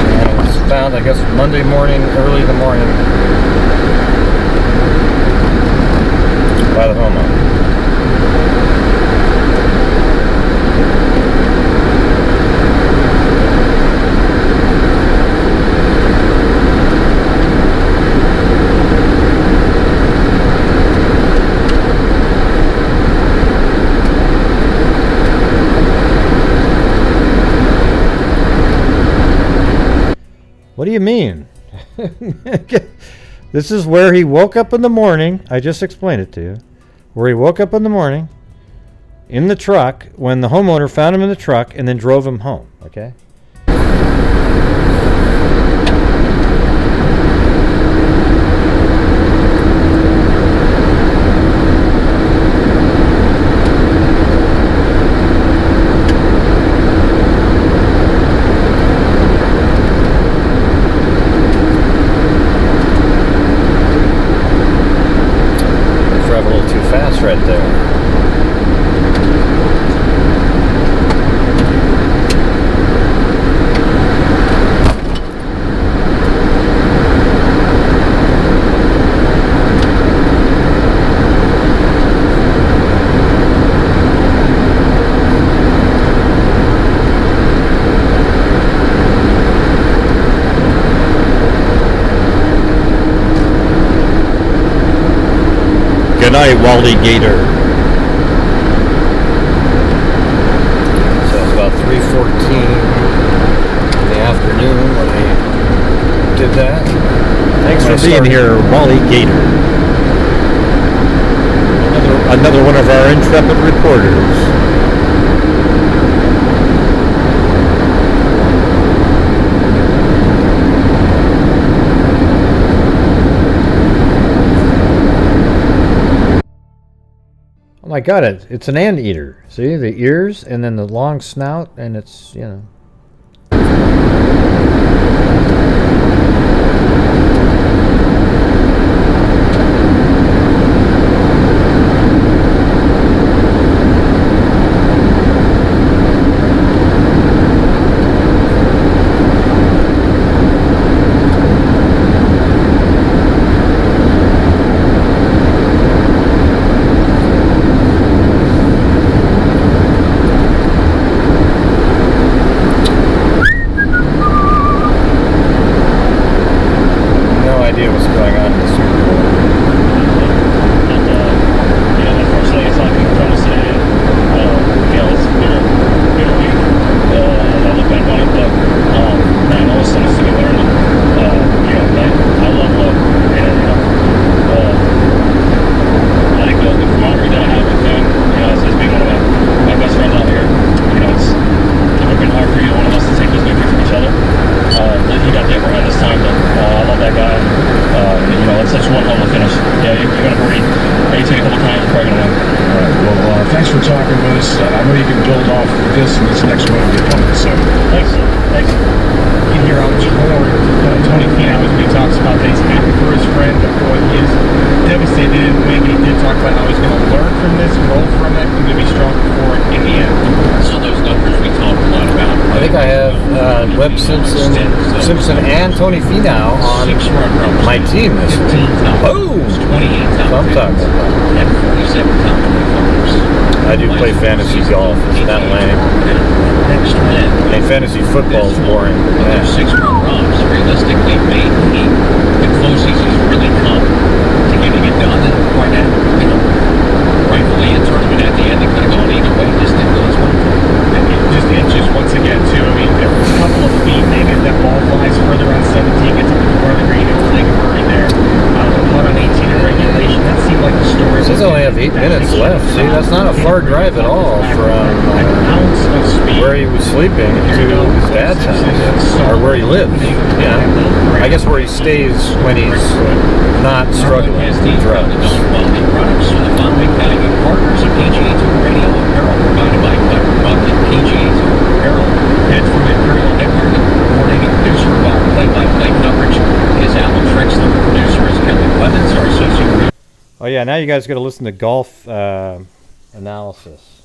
And it was found, I guess, Monday morning, early in the morning, by the homeowner. you mean? This is where he woke up in the morning. I just explained it to you. Where he woke up in the morning in the truck when the homeowner found him in the truck and then drove him home. Okay? Right there. Good night, Wally Gator. So it's about 3:14 in the afternoon when we did that. Thanks for being here, Wally Gator. Another one of our intrepid reporters. Oh my God, it's an anteater. See, the ears and then the long snout, and it's, you know. Simpson and Tony Finau on my team this week. Boom! I'm talking about. I do play fantasy golf. It's not lame. And fantasy football is boring. Yeah. 6 run runs. Realistically, maybe the closest has really come to getting it done. And Barnett, you know, rightfully a tournament at the end, it could have gone either way. Just didn't go as well. Just inches once again, too. I mean, a couple of feet, maybe if that ball flies further on 17, gets a bit more of the green, it's like a birdie there. The putt on 18 in regulation, that seemed like the story. This only have 8 minutes left. See, that's not a far drive at all from where he was sleeping to his dad's house, or where he lives. Yeah, I guess where he stays when he's not struggling with drugs. Products are the following valued partners of PGA Tour Radio Apparel, provided by Clever Bucket PGA Tour Apparel. And from Imperial Headquarters, coordinating producer of our play-by-play coverage is Alan Trexler. The producer is Kelly Clemens, our associate. Oh yeah, now you guys got to listen to golf analysis.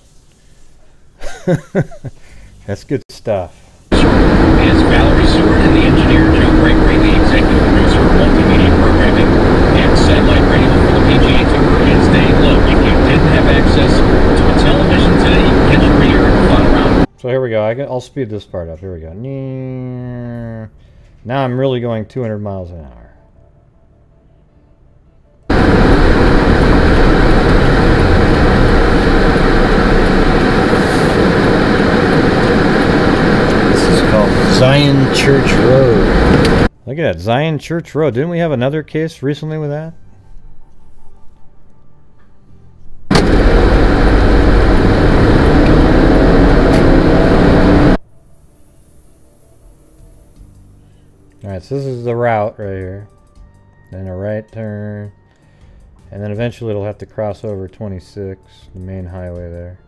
That's good stuff. Is Valerie Seward and the engineer Joe Gregory, the executive producer of multimedia programming and satellite radio for the PGA Tour. And staying low. If you didn't have access to a television today, you can catch a rear in the final round. So here we go. I'll speed this part up. Here we go. Now I'm really going 200 miles an hour. Zion Church Road. Look at that, Zion Church Road. Didn't we have another case recently with that? Alright, so this is the route right here. Then a right turn. And then eventually it'll have to cross over 26, the main highway there.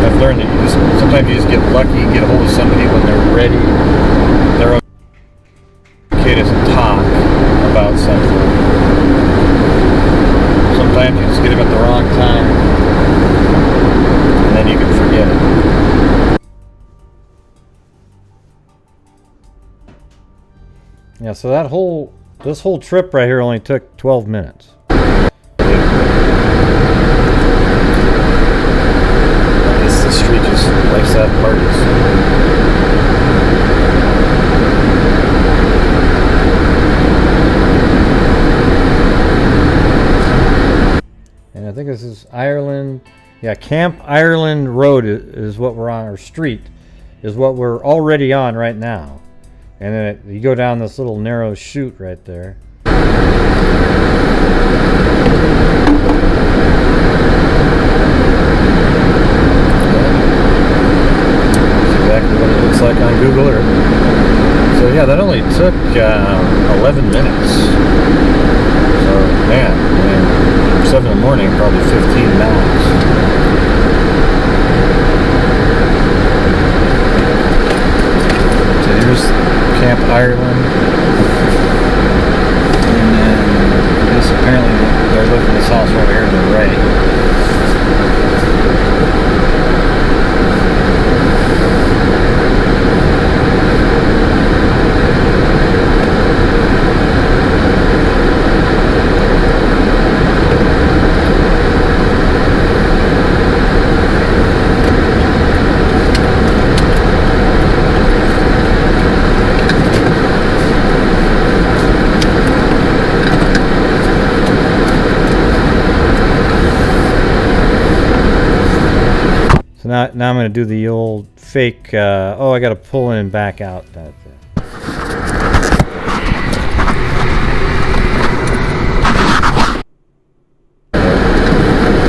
I've learned that you just, sometimes you just get lucky, get a hold of somebody when they're ready. They're okay to talk about something. Sometimes you just get them at the wrong time, and then you can forget it. Yeah, so this whole trip right here only took 12 minutes. I guess the street just likes to have parties. I think this is Ireland. Yeah, Camp Ireland Road is what we're on, or street is what we're already on right now. And then you go down this little narrow chute right there. That's exactly what it looks like on Google Earth. So yeah, that only took 11 minutes. So man, 7 in the morning, probably 15 miles. So here's Camp Ireland. And then this apparently they're living in this house right here to the right. Now I'm going to do the old fake, oh, I got to pull in and back out. There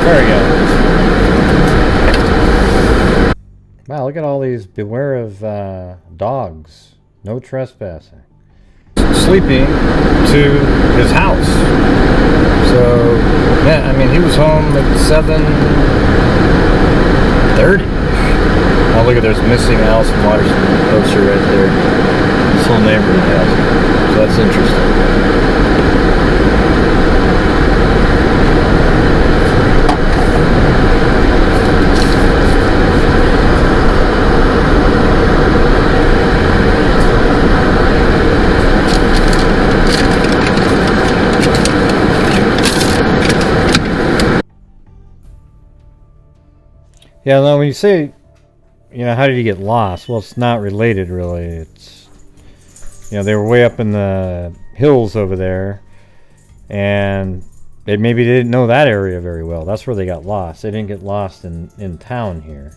we go. Wow, look at all these. Beware of dogs. No trespassing. Sleeping to his house. So, yeah, I mean, he was home at 7:30. Oh, look at, there's missing Allyson Watterson poster right there. This whole neighborhood has it. So that's interesting. Yeah, no, when you say, you know, how did he get lost? Well, it's not related, really. It's, you know, they were way up in the hills over there, and maybe they didn't know that area very well. That's where they got lost. They didn't get lost in town here.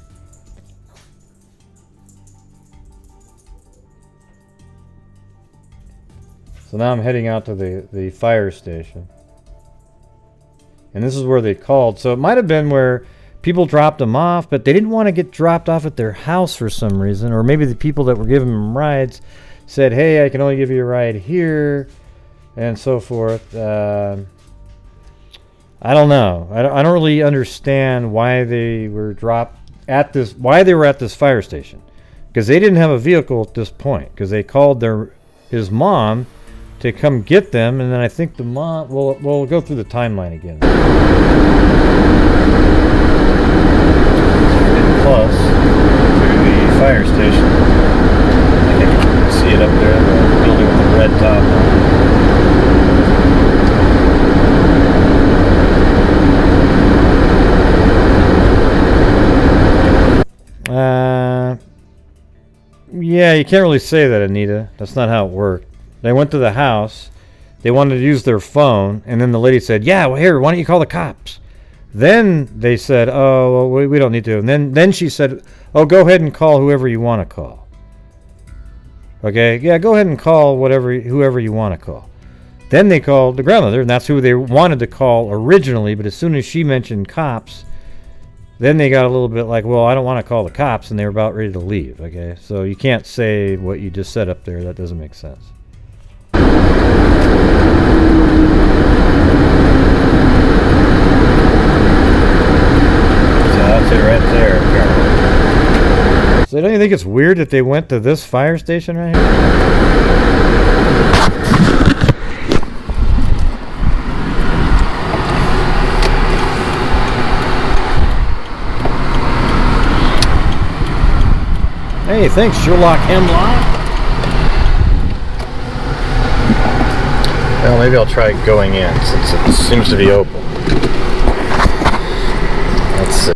So now I'm heading out to the fire station. And this is where they called. So it might have been where people dropped them off, but they didn't want to get dropped off at their house for some reason. Or maybe the people that were giving them rides said, hey, I can only give you a ride here, and so forth. I don't know. I don't really understand why they were dropped at this, why they were at this fire station. Because they didn't have a vehicle at this point. Because they called his mom to come get them, and then I think the mom, we'll go through the timeline again. Plus to the fire station. I think you can see it up there, the building with the red top on. Yeah, you can't really say that, Anita. That's not how it worked. They went to the house. They wanted to use their phone, and then the lady said, yeah, well, here, why don't you call the cops? Then they said, oh, well, we don't need to. And then she said, oh, go ahead and call whoever you want to call. Okay, yeah, go ahead and call whoever you want to call. Then they called the grandmother, and that's who they wanted to call originally. But as soon as she mentioned cops, then they got a little bit like, well, I don't want to call the cops, and they were about ready to leave. Okay, so you can't say what you just said up there. That doesn't make sense. That's it right there, apparently. So don't you think it's weird that they went to this fire station right here? Hey, thanks, Sherlock Hemlock. Well, maybe I'll try going in since it seems to be open. Let's see.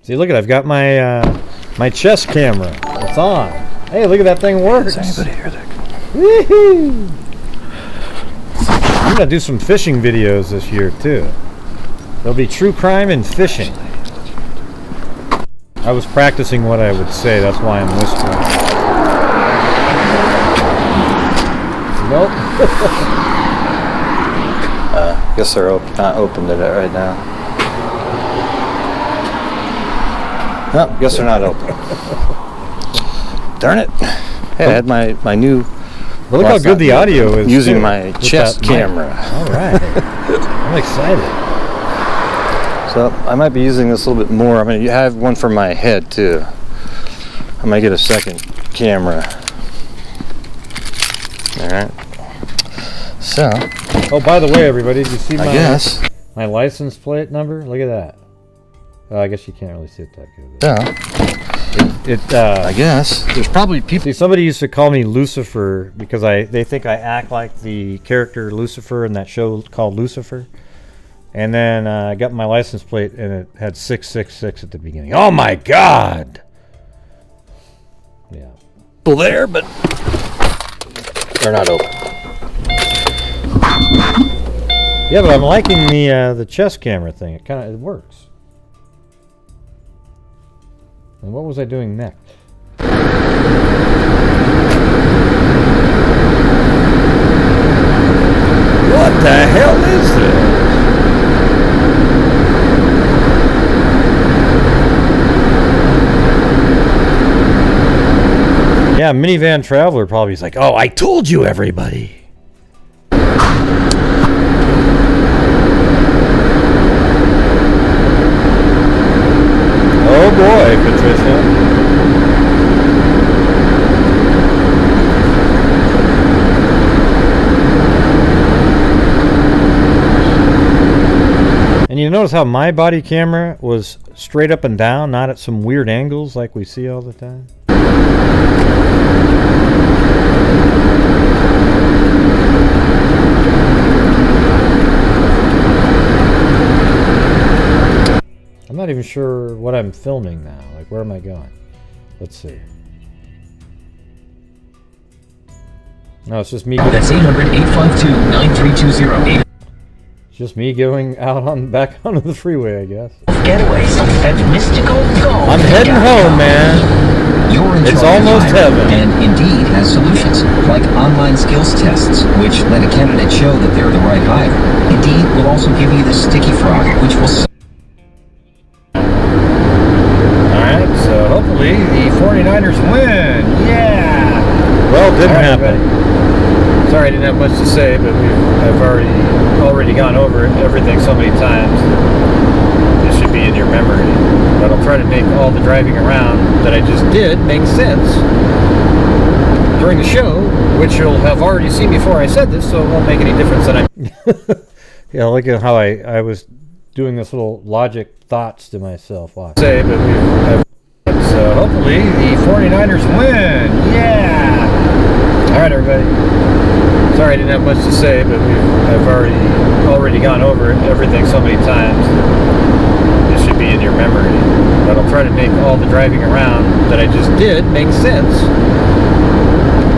See, look at, I've got my my chest camera. It's on. Hey, look at that thing works. Is anybody here that Woohoo! I'm gonna do some fishing videos this year too. There'll be true crime and fishing. I was practicing what I would say. That's why I'm whispering. Nope. guess they're not open to it right now. No, guess they're not open. Darn it. Hey, I had my new... Well, look how good the audio is. Using my chest camera. All right. I'm excited. So I might be using this a little bit more. I'm going to have one for my head too. I might get a second camera. All right. So. Oh, by the way, everybody, did you see my license plate number? Look at that. Oh, I guess you can't really see it that good. So. I guess there's probably people. See, somebody used to call me Lucifer because they think I act like the character Lucifer in that show called Lucifer. And then I got my license plate, and it had 666 at the beginning. Oh my God! Yeah. Well, there, but they're not open. Yeah, but I'm liking the chest camera thing. It works. And what was I doing next? What the hell is this? Yeah, Minivan Traveler probably is like, oh, I told you, everybody. Oh boy, Patricia. And you notice how my body camera was straight up and down, not at some weird angles like we see all the time? I'm not even sure what I'm filming now. Like, where am I going? Let's see. No, it's just me. That's 800-852-9320. It's just me going out back onto the freeway, I guess. Getaways and mystical gold. I'm heading home, man. It's almost heaven. And Indeed has solutions, like online skills tests, which let a candidate show that they're the right hire. Indeed will also give you the sticky frog, which will... Alright, so hopefully the 49ers win. Yeah! Well, it didn't happen. Sorry I didn't have much to say, but I've already gone over everything so many times. This should be in your memory. But I'll try to make all the driving around that I just did make sense during the show, which you'll have already seen before I said this, so it won't make any difference that I'm... Yeah, look at how I was doing this little logic thoughts to myself. Watch. Say, but so hopefully the 49ers win. Yeah! Alright, everybody. Sorry I didn't have much to say, but I've already gone over everything so many times. This should be in your memory. But I'll try to make all the driving around that I just did make sense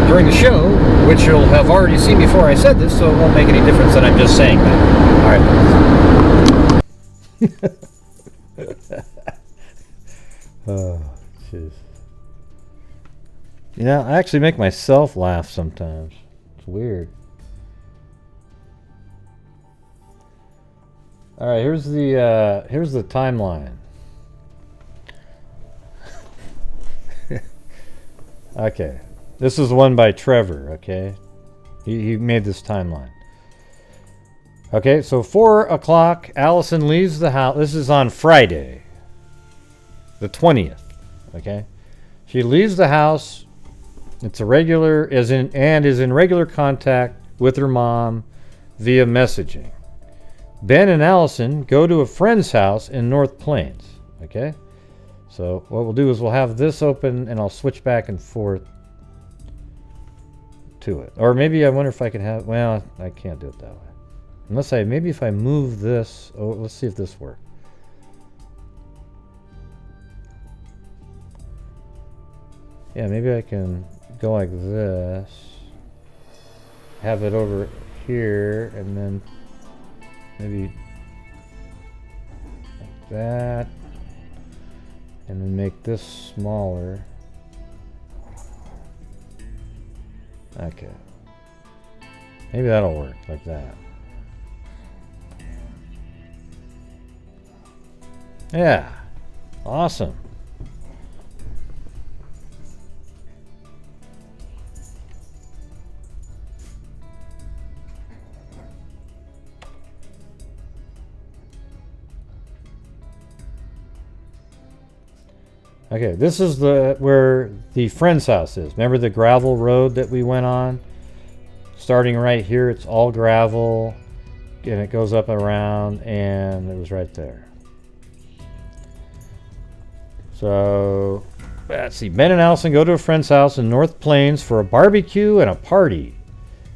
during the show, which you'll have already seen before I said this, so it won't make any difference that I'm just saying that. Alright. Oh, jeez. You know, I actually make myself laugh sometimes. It's weird. All right, here's the timeline. Okay, this is one by Trevor. Okay, he made this timeline. Okay, so 4 o'clock, Allyson leaves the house. This is on Friday, the 20th. Okay, she leaves the house. It's a regular, is in regular contact with her mom via messaging. Ben and Allyson go to a friend's house in North Plains. Okay, so what we'll do is we'll have this open and I'll switch back and forth to it. Or maybe I wonder if I can have, well, I can't do it that way. Unless maybe if I move this, oh, let's see if this works. Yeah, maybe I can go like this, have it over here, and then maybe like that, and then make this smaller. Okay, maybe that'll work like that. Yeah, awesome. Okay, this is where the friend's house is. Remember the gravel road that we went on? Starting right here, it's all gravel, and it goes up around, and it was right there. So, let's see. Ben and Allyson go to a friend's house in North Plains for a barbecue and a party.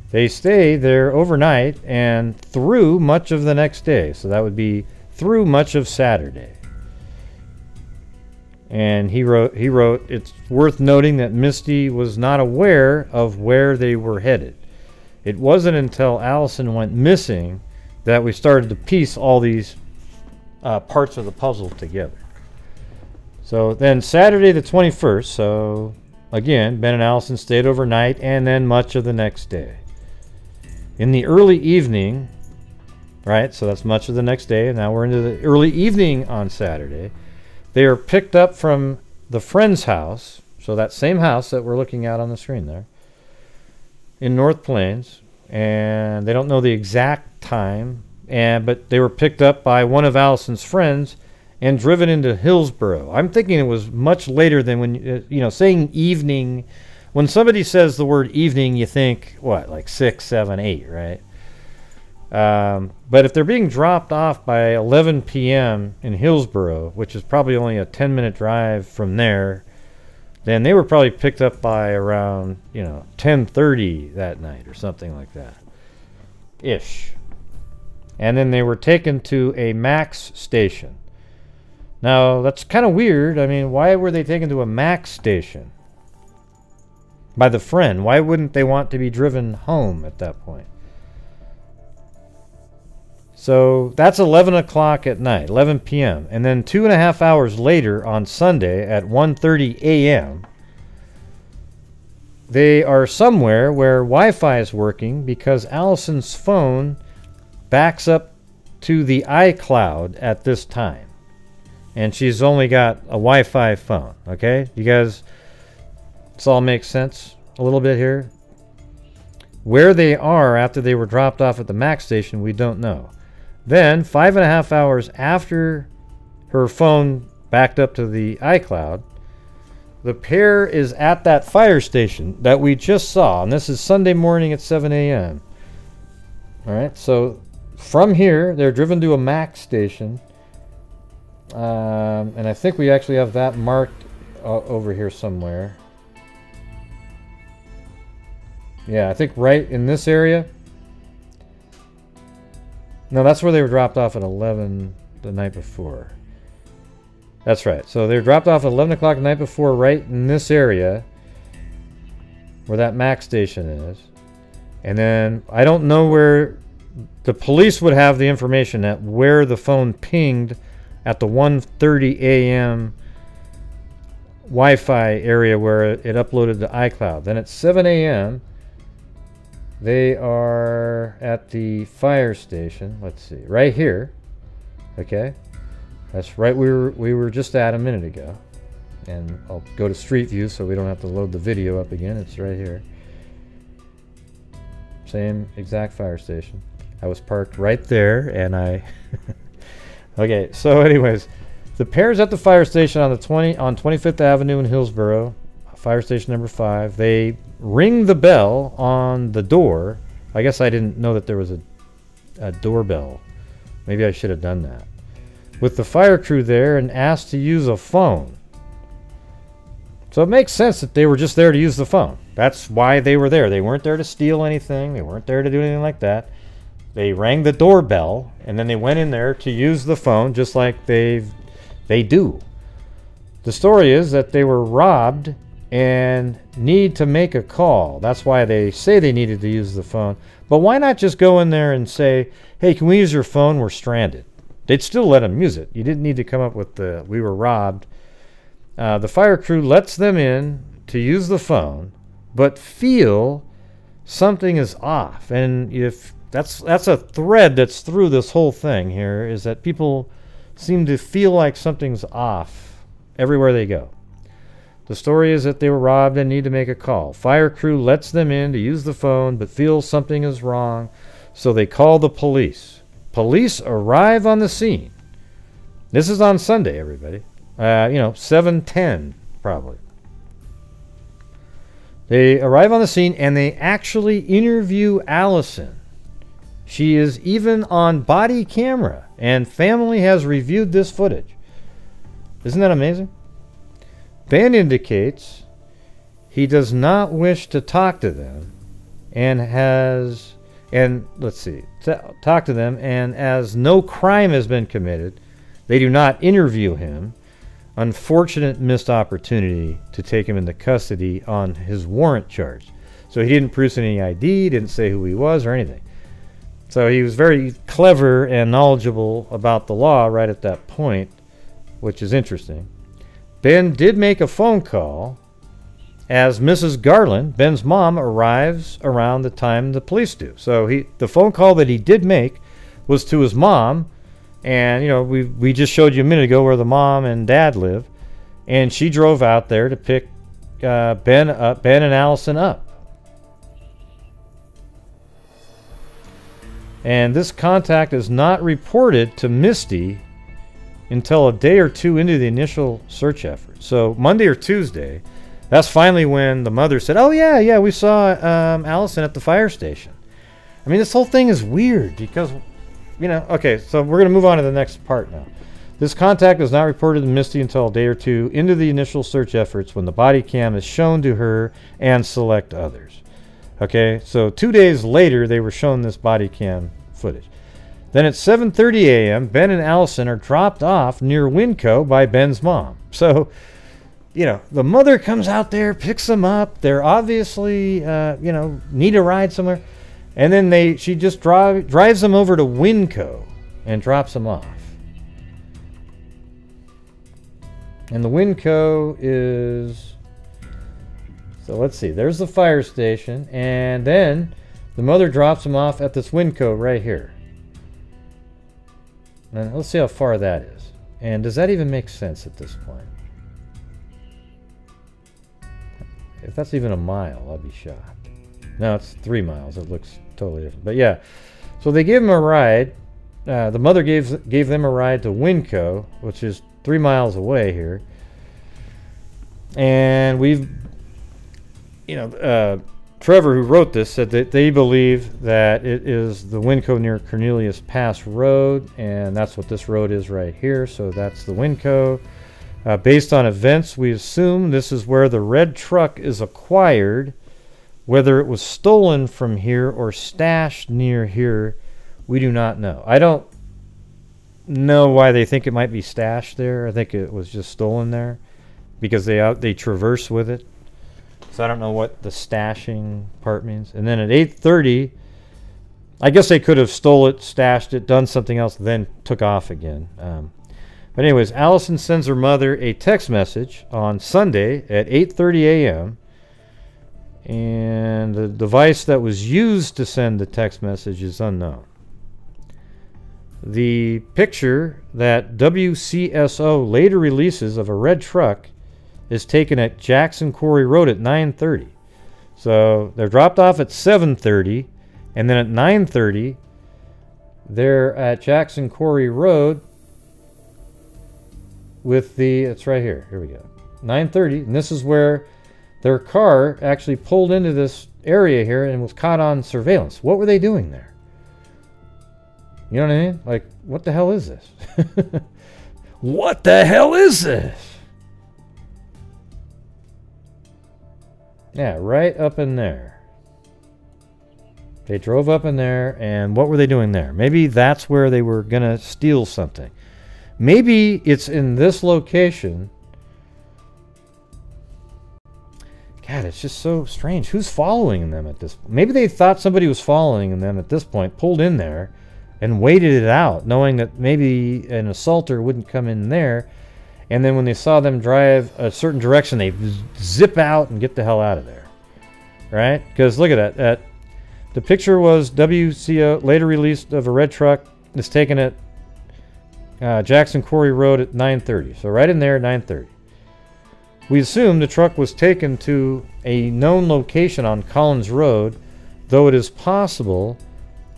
They stay there overnight and through much of the next day. So that would be through much of Saturday. And he wrote, it's worth noting that Misty was not aware of where they were headed. It wasn't until Allyson went missing that we started to piece all these parts of the puzzle together. So then Saturday the 21st, so again, Ben and Allyson stayed overnight and then much of the next day. In the early evening, right, so that's much of the next day, and now we're into the early evening on Saturday. They are picked up from the friend's house, so that same house that we're looking at on the screen there, in North Plains, and they don't know the exact time, but they were picked up by one of Allyson's friends and driven into Hillsboro. I'm thinking it was much later than when, you know, saying evening. When somebody says the word evening, you think, what, like 6, 7, 8, right? But if they're being dropped off by 11 p.m. in Hillsboro, which is probably only a 10-minute drive from there, then they were probably picked up by around, you know, 10:30 that night or something like that. Ish. And then they were taken to a Max station. Now, that's kind of weird. I mean, why were they taken to a Max station? By the friend. Why wouldn't they want to be driven home at that point? So that's 11 o'clock at night, 11 p.m. And then 2.5 hours later on Sunday at 1:30 a.m., they are somewhere where Wi-Fi is working because Allyson's phone backs up to the iCloud at this time. And she's only got a Wi-Fi phone, okay? You guys, this all makes sense a little bit here? Where they are after they were dropped off at the Max station, we don't know. Then, 5.5 hours after her phone backed up to the iCloud, the pair is at that fire station that we just saw. And this is Sunday morning at 7 a.m. Alright, so from here, they're driven to a Max station. And I think we actually have that marked over here somewhere. Yeah, I think right in this area. No, that's where they were dropped off at 11 the night before. That's right. So they were dropped off at 11 o'clock the night before, right in this area where that Max station is. And then I don't know where the police would have the information at where the phone pinged at the 1:30 a.m. Wi-Fi area where it uploaded to iCloud. Then at 7 a.m. they are at the fire station. Let's see, right here. Okay, that's right. We were just at a minute ago, and I'll go to Street View so we don't have to load the video up again. It's right here. Same exact fire station. I was parked right there, and I. Okay, so anyways, the pair's at the fire station on 25th Avenue in Hillsborough, fire station number 5. They ring the bell on the door. I guess I didn't know that there was a doorbell. Maybe I should have done that. With the fire crew there and asked to use a phone. So it makes sense that they were just there to use the phone. That's why they were there. They weren't there to steal anything. They weren't there to do anything like that. They rang the doorbell, and then they went in there to use the phone just like they do. The story is that they were robbed and need to make a call. That's why they say they needed to use the phone. But why not just go in there and say, hey, can we use your phone? We're stranded. They'd still let them use it. You didn't need to come up with the, we were robbed. The fire crew lets them in to use the phone, but feel something is off. And if that's a thread that's through this whole thing here, is that people seem to feel like something's off everywhere they go. The story is that they were robbed and need to make a call. Fire crew lets them in to use the phone, but feels something is wrong, so they call the police. Police arrive on the scene. This is on Sunday, everybody. 7:10 probably. They arrive on the scene and they actually interview Allyson. She is even on body camera, and family has reviewed this footage. Isn't that amazing? Ben indicates he does not wish to talk to them talk to them, and as no crime has been committed, they do not interview him. Unfortunate missed opportunity to take him into custody on his warrant charge. So he didn't produce any ID, didn't say who he was or anything. So he was very clever and knowledgeable about the law right at that point, which is interesting. Ben did make a phone call as Mrs. Garland, Ben's mom, arrives around the time the police do. So the phone call that he did make was to his mom, and we just showed you a minute ago where the mom and dad live, and she drove out there to pick Ben and Allyson up. And this contact is not reported to Misty until a day or two into the initial search effort. So Monday or Tuesday, that's finally when the mother said, oh yeah, we saw Allyson at the fire station. I mean, this whole thing is weird because, okay, so we're going to move on to the next part now. This contact is not reported to Misty until a day or two into the initial search efforts when the body cam is shown to her and select others. Okay, so 2 days later, they were shown this body cam footage. Then at 7:30 a.m., Ben and Allyson are dropped off near Winco by Ben's mom. So, the mother comes out there, picks them up. They're obviously, need a ride somewhere. And then she just drives them over to Winco and drops them off. And the Winco is... So let's see, there's the fire station, and then the mother drops him off at this Winco right here. And let's see how far that is. And does that even make sense at this point? If that's even a mile, I'll be shocked. No, it's 3 miles. It looks totally different. But yeah, so they gave him a ride. The mother gave them a ride to Winco, which is 3 miles away here. And we've... Trevor, who wrote this, said that they believe that it is the Winco near Cornelius Pass Road, and that's what this road is right here. So that's the Winco. Based on events, we assume this is where the red truck is acquired. Whether it was stolen from here or stashed near here, we do not know. I don't know why they think it might be stashed there. I think it was just stolen there because they traverse with it. So I don't know what the stashing part means. And then at 8:30, I guess they could have stole it, stashed it, done something else, then took off again. But anyways, Allyson sends her mother a text message on Sunday at 8:30 a.m. And the device that was used to send the text message is unknown. The picture that WCSO later releases of a red truck is taken at Jackson Quarry Road at 9:30. So they're dropped off at 7:30, and then at 9:30 they're at Jackson Quarry Road with the, it's right here, here we go, 9:30, and this is where their car actually pulled into this area here and was caught on surveillance. What were they doing there? You know what I mean? Like, what the hell is this? What the hell is this? Yeah, right up in there. They drove up in there, and what were they doing there? Maybe that's where they were going to steal something. Maybe it's in this location. God, it's just so strange. Who's following them at this point? Maybe they thought somebody was following them at this point, pulled in there, and waited it out, knowing that maybe an assaulter wouldn't come in there. And then when they saw them drive a certain direction, they zip out and get the hell out of there. Right? Because look at that. The picture was WCO, later released of a red truck. It's taken at Jackson Quarry Road at 9:30. So right in there at 9:30. We assume the truck was taken to a known location on Collins Road, though it is possible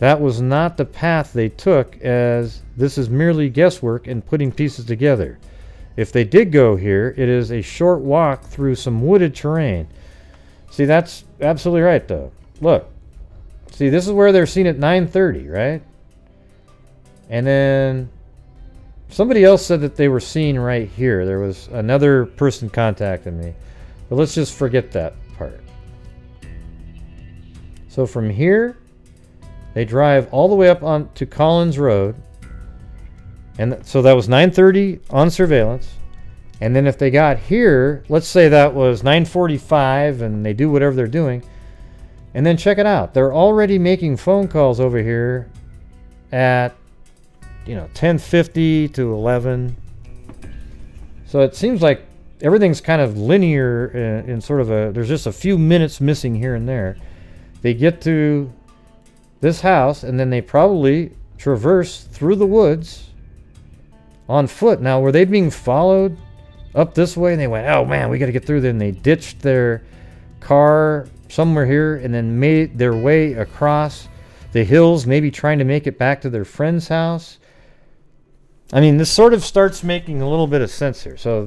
that was not the path they took, as this is merely guesswork and putting pieces together. If they did go here, it is a short walk through some wooded terrain. See, that's absolutely right, though. Look. See, this is where they're seen at 9:30, right? And then somebody else said that they were seen right here. There was another person contacted me. But let's just forget that part. So from here, they drive all the way up on to Collins Road. And so that was 9:30 on surveillance. And then if they got here, let's say that was 9:45 and they do whatever they're doing. And then check it out. They're already making phone calls over here at, 10:50 to 11. So it seems like everything's kind of linear in sort of a, there's just a few minutes missing here and there. They get to this house and then they probably traverse through the woods on foot. Now, were they being followed up this way? And they went, oh man, we got to get through there. And they ditched their car somewhere here and then made their way across the hills, maybe trying to make it back to their friend's house. I mean, this sort of starts making a little bit of sense here. So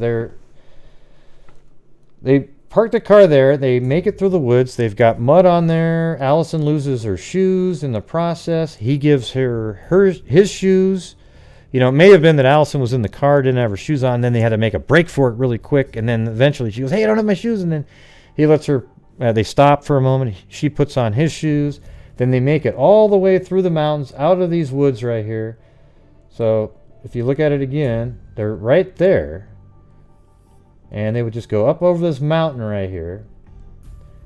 they park the car there. They make it through the woods. They've got mud on there. Allyson loses her shoes in the process. He gives her his shoes. It may have been that Allyson was in the car, didn't have her shoes on. Then they had to make a break for it really quick. And then eventually she goes, hey, I don't have my shoes. And then he lets her, they stop for a moment. She puts on his shoes. Then they make it all the way through the mountains, out of these woods right here. So if you look at it again, they're right there. And they would just go up over this mountain right here.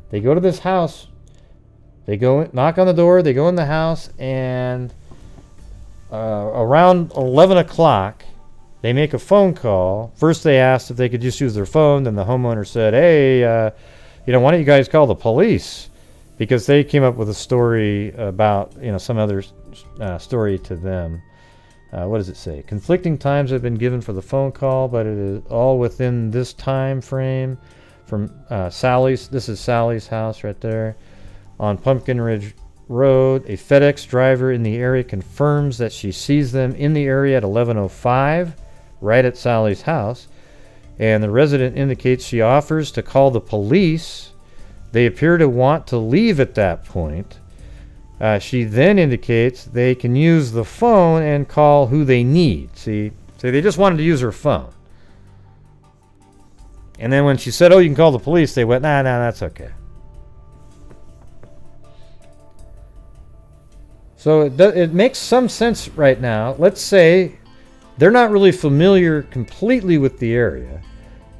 They go to this house. They go knock on the door. They go in the house. And around 11 o'clock, they make a phone call. First they asked if they could just use their phone. Then the homeowner said, hey, why don't you guys call the police? Because they came up with a story about, some other story to them. What does it say? Conflicting times have been given for the phone call, but it is all within this time frame from Sally's. This is Sally's house right there on Pumpkin Ridge Road. A FedEx driver in the area confirms that she sees them in the area at 11:05, right at Sally's house. And the resident indicates she offers to call the police. They appear to want to leave at that point. She then indicates they can use the phone and call who they need. See, so they just wanted to use her phone. And then when she said, oh, you can call the police, they went, nah, that's okay. So it makes some sense right now. Let's say they're not really familiar completely with the area,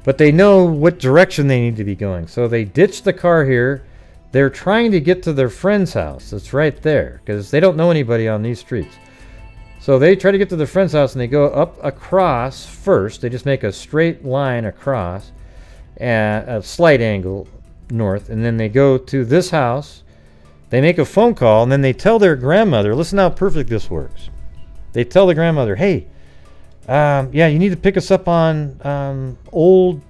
but they know what direction they need to be going. So they ditch the car here. They're trying to get to their friend's house. It's right there because they don't know anybody on these streets. So they try to get to their friend's house and they go up across first. They just make a straight line across at a slight angle north. And then they go to this house. They make a phone call and then they tell their grandmother, listen how perfect this works. They tell the grandmother, hey, yeah, you need to pick us up on Old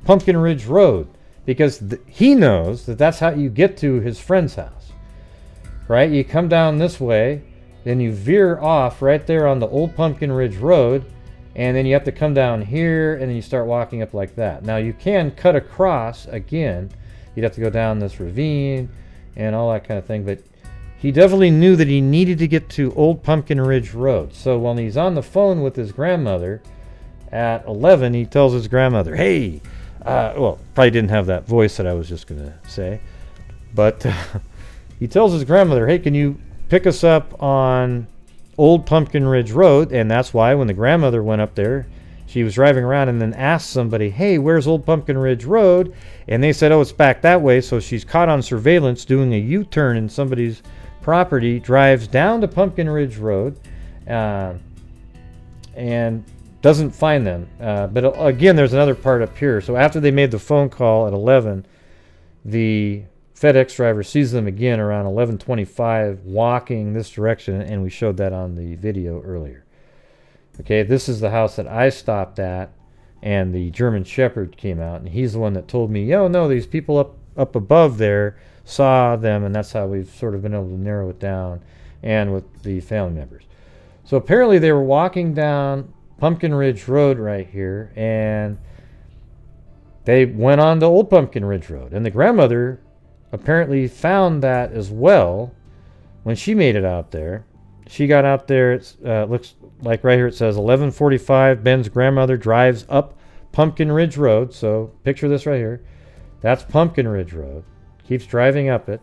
Pumpkin Ridge Road. Because he knows that that's how you get to his friend's house, right? You come down this way, then you veer off right there on the Old Pumpkin Ridge Road, and then you have to come down here, and then you start walking up like that. Now, you can cut across again. You'd have to go down this ravine and all that kind of thing, but he definitely knew that he needed to get to Old Pumpkin Ridge Road. So when he's on the phone with his grandmother at 11, he tells his grandmother, hey, well, probably didn't have that voice that I was just going to say. But he tells his grandmother, hey, can you pick us up on Old Pumpkin Ridge Road? And that's why when the grandmother went up there, she was driving around and then asked somebody, hey, where's Old Pumpkin Ridge Road? And they said, oh, it's back that way. So she's caught on surveillance doing a U-turn in somebody's property, drives down to Pumpkin Ridge Road, and doesn't find them. But again, there's another part up here. So after they made the phone call at 11, the FedEx driver sees them again around 11:25 walking this direction, and we showed that on the video earlier. Okay, this is the house that I stopped at, and the German Shepherd came out, and he's the one that told me, yo, no, these people up above there saw them, and that's how we've sort of been able to narrow it down, and with the family members. So apparently they were walking down Pumpkin Ridge Road right here, and they went on to Old Pumpkin Ridge Road, and the grandmother apparently found that as well when she made it out there. She got out there, it looks like right here it says 11:45, Ben's grandmother drives up Pumpkin Ridge Road. So picture this right here. That's Pumpkin Ridge Road. Keeps driving up it.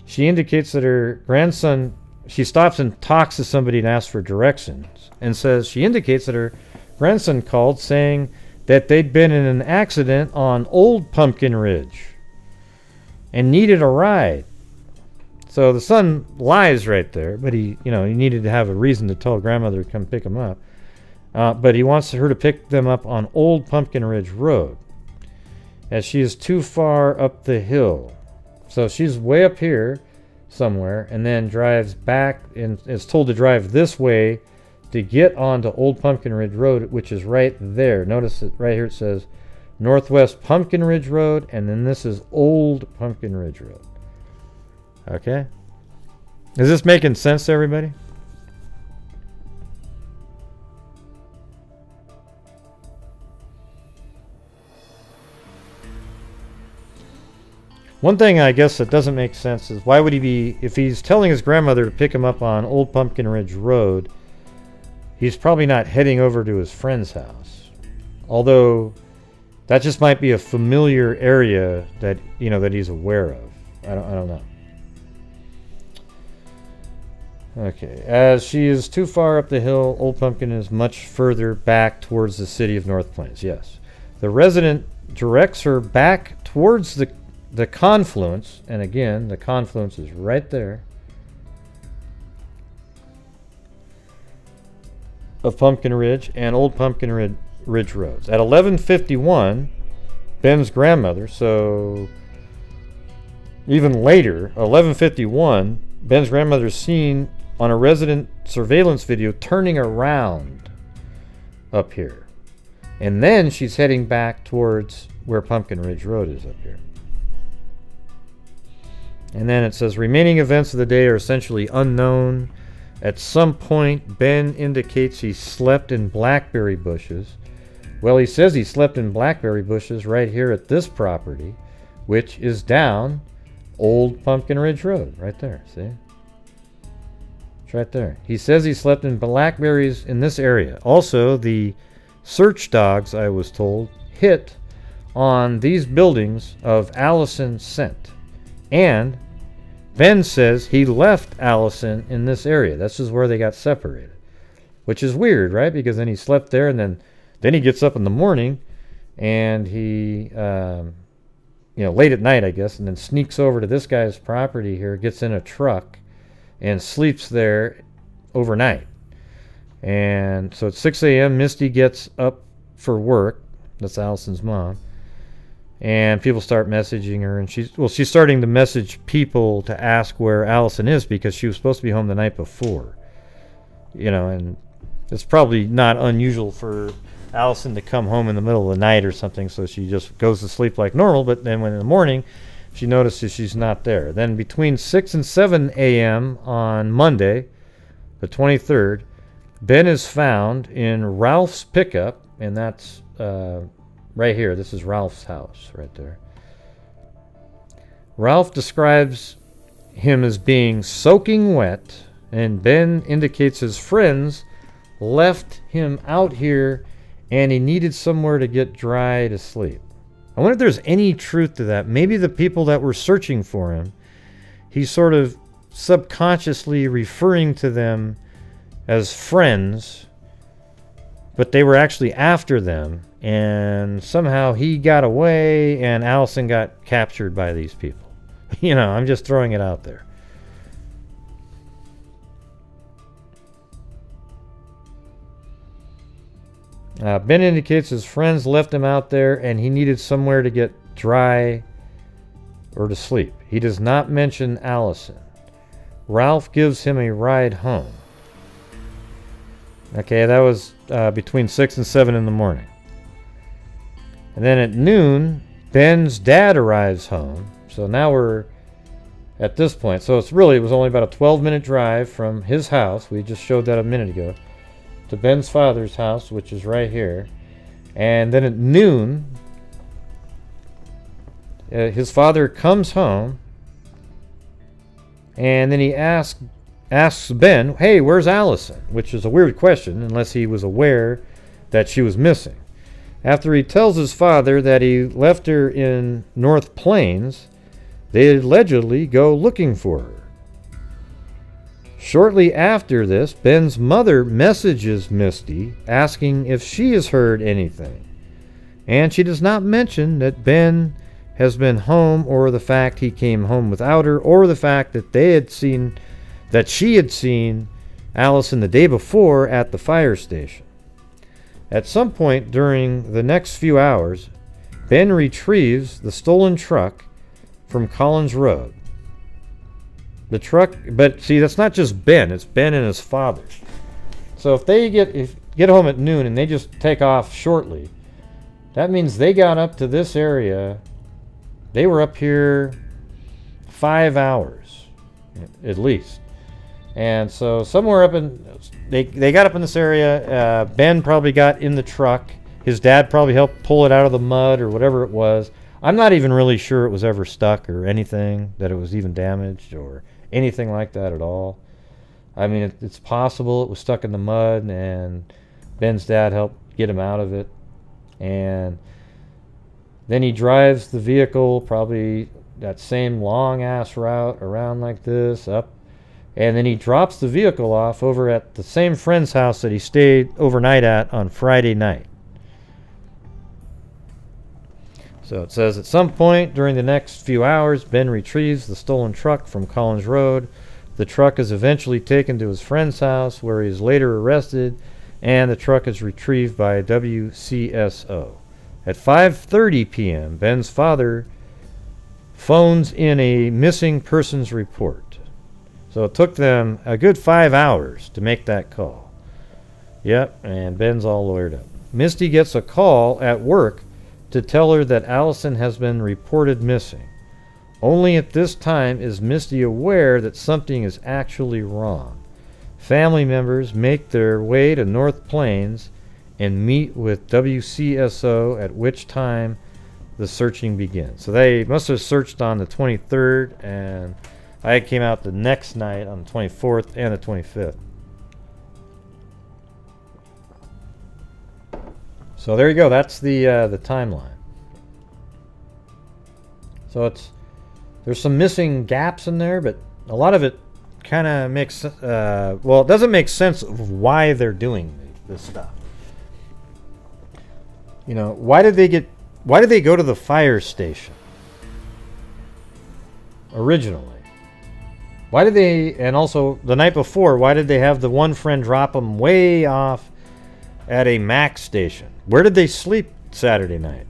She indicates that her grandson, she stops and talks to somebody and asks for directions, and says she indicates that her grandson called saying that they'd been in an accident on Old Pumpkin Ridge and needed a ride. So the son lies right there, but he needed to have a reason to tell grandmother to come pick him up. But he wants her to pick them up on Old Pumpkin Ridge Road, as she is too far up the hill. So she's way up here somewhere, and then drives back and is told to drive this way to get onto Old Pumpkin Ridge Road, which is right there. Notice it right here, it says Northwest Pumpkin Ridge Road, and then this is Old Pumpkin Ridge Road. Okay? Is this making sense to everybody? One thing I guess that doesn't make sense is why would he be, if he's telling his grandmother to pick him up on Old Pumpkin Ridge Road, he's probably not heading over to his friend's house. Although that just might be a familiar area that, that he's aware of. I don't know. Okay, as she is too far up the hill, Old Pumpkin is much further back towards the city of North Plains. Yes. The resident directs her back towards the confluence, and again, the confluence is right there, of Pumpkin Ridge and Old Pumpkin Ridge Roads. At 11:51, Ben's grandmother, so even later, 11:51, Ben's grandmother is seen on a resident surveillance video turning around up here. And then she's heading back towards where Pumpkin Ridge Road is up here. And then it says, remaining events of the day are essentially unknown. At some point, Ben indicates he slept in blackberry bushes. Well, he says he slept in blackberry bushes right here at this property, which is down Old Pumpkin Ridge Road, right there, see? It's right there. He says he slept in blackberries in this area. Also, the search dogs, I was told, hit on these buildings of Allyson scent. And Ben says he left Allyson in this area. This is where they got separated. Which is weird, right? Because then he slept there, and then he gets up in the morning and he you know, late at night, I guess, and then sneaks over to this guy's property here, gets in a truck, and sleeps there overnight. And so at 6 a.m., Misty gets up for work. That's Allison's mom. And people start messaging her, and she's starting to message people to ask where Allison is, because she was supposed to be home the night before. You know, and it's probably not unusual for Allison to come home in the middle of the night or something, so she just goes to sleep like normal. But then when in the morning, she notices she's not there. Then between 6 and 7 a.m. on Monday, the 23rd, Ben is found in Ralph's pickup, and that's right here. This is Ralph's house right there. Ralph describes him as being soaking wet, and Ben indicates his friends left him out here and he needed somewhere to get dry to sleep. I wonder if there's any truth to that. Maybe the people that were searching for him, he's sort of subconsciously referring to them as friends, but they were actually after them, and somehow he got away and Allison got captured by these people. You know, I'm just throwing it out there. Ben indicates his friends left him out there and he needed somewhere to get dry or to sleep. He does not mention Allison. Ralph gives him a ride home. Okay, that was between 6 and 7 in the morning. And then at noon, Ben's dad arrives home. So now we're at this point. So it was only about a 12-minute drive from his house. We just showed that a minute ago. To Ben's father's house, which is right here. And then at noon, his father comes home, and then he asks Ben, hey, where's Allison? Which is a weird question, unless he was aware that she was missing. After he tells his father that he left her in North Plains, they allegedly go looking for her. Shortly after this, Ben's mother messages Misty asking if she has heard anything. And she does not mention that Ben has been home, or the fact he came home without her, or the fact that she had seen Allison the day before at the fire station. At some point during the next few hours, Ben retrieves the stolen truck from Collins Road. The truck, but see, that's not just Ben, it's Ben and his father. So if they get home at noon and they just take off shortly, that means they got up to this area. They were up here 5 hours at least. And so somewhere up in, they got up in this area. Ben probably got in the truck. His dad probably helped pull it out of the mud or whatever it was. I'm not even really sure it was ever stuck or anything, that it was even damaged or anything like that at all. I mean, it's possible it was stuck in the mud and Ben's dad helped get him out of it. And then he drives the vehicle probably that same long ass route around like this up, and then he drops the vehicle off over at the same friend's house that he stayed overnight at on Friday night. So it says, at some point during the next few hours, Ben retrieves the stolen truck from Collins Road. The truck is eventually taken to his friend's house, where he is later arrested, and the truck is retrieved by WCSO. At 5:30 p.m., Ben's father phones in a missing persons report. So it took them a good 5 hours to make that call. Yep, and Ben's all lawyered up. Misty gets a call at work to tell her that Allison has been reported missing. Only at this time is Misty aware that something is actually wrong. Family members make their way to North Plains and meet with WCSO, at which time the searching begins. So they must have searched on the 23rd, and I came out the next night on the 24th and the 25th. So there you go. That's the timeline. So there's some missing gaps in there, but a lot of it kind of makes well, it doesn't make sense of why they're doing this stuff. You know, why did they go to the fire station? originally? Why did they, and also the night before, why did they have the one friend drop them way off at a Mac station? Where did they sleep Saturday night?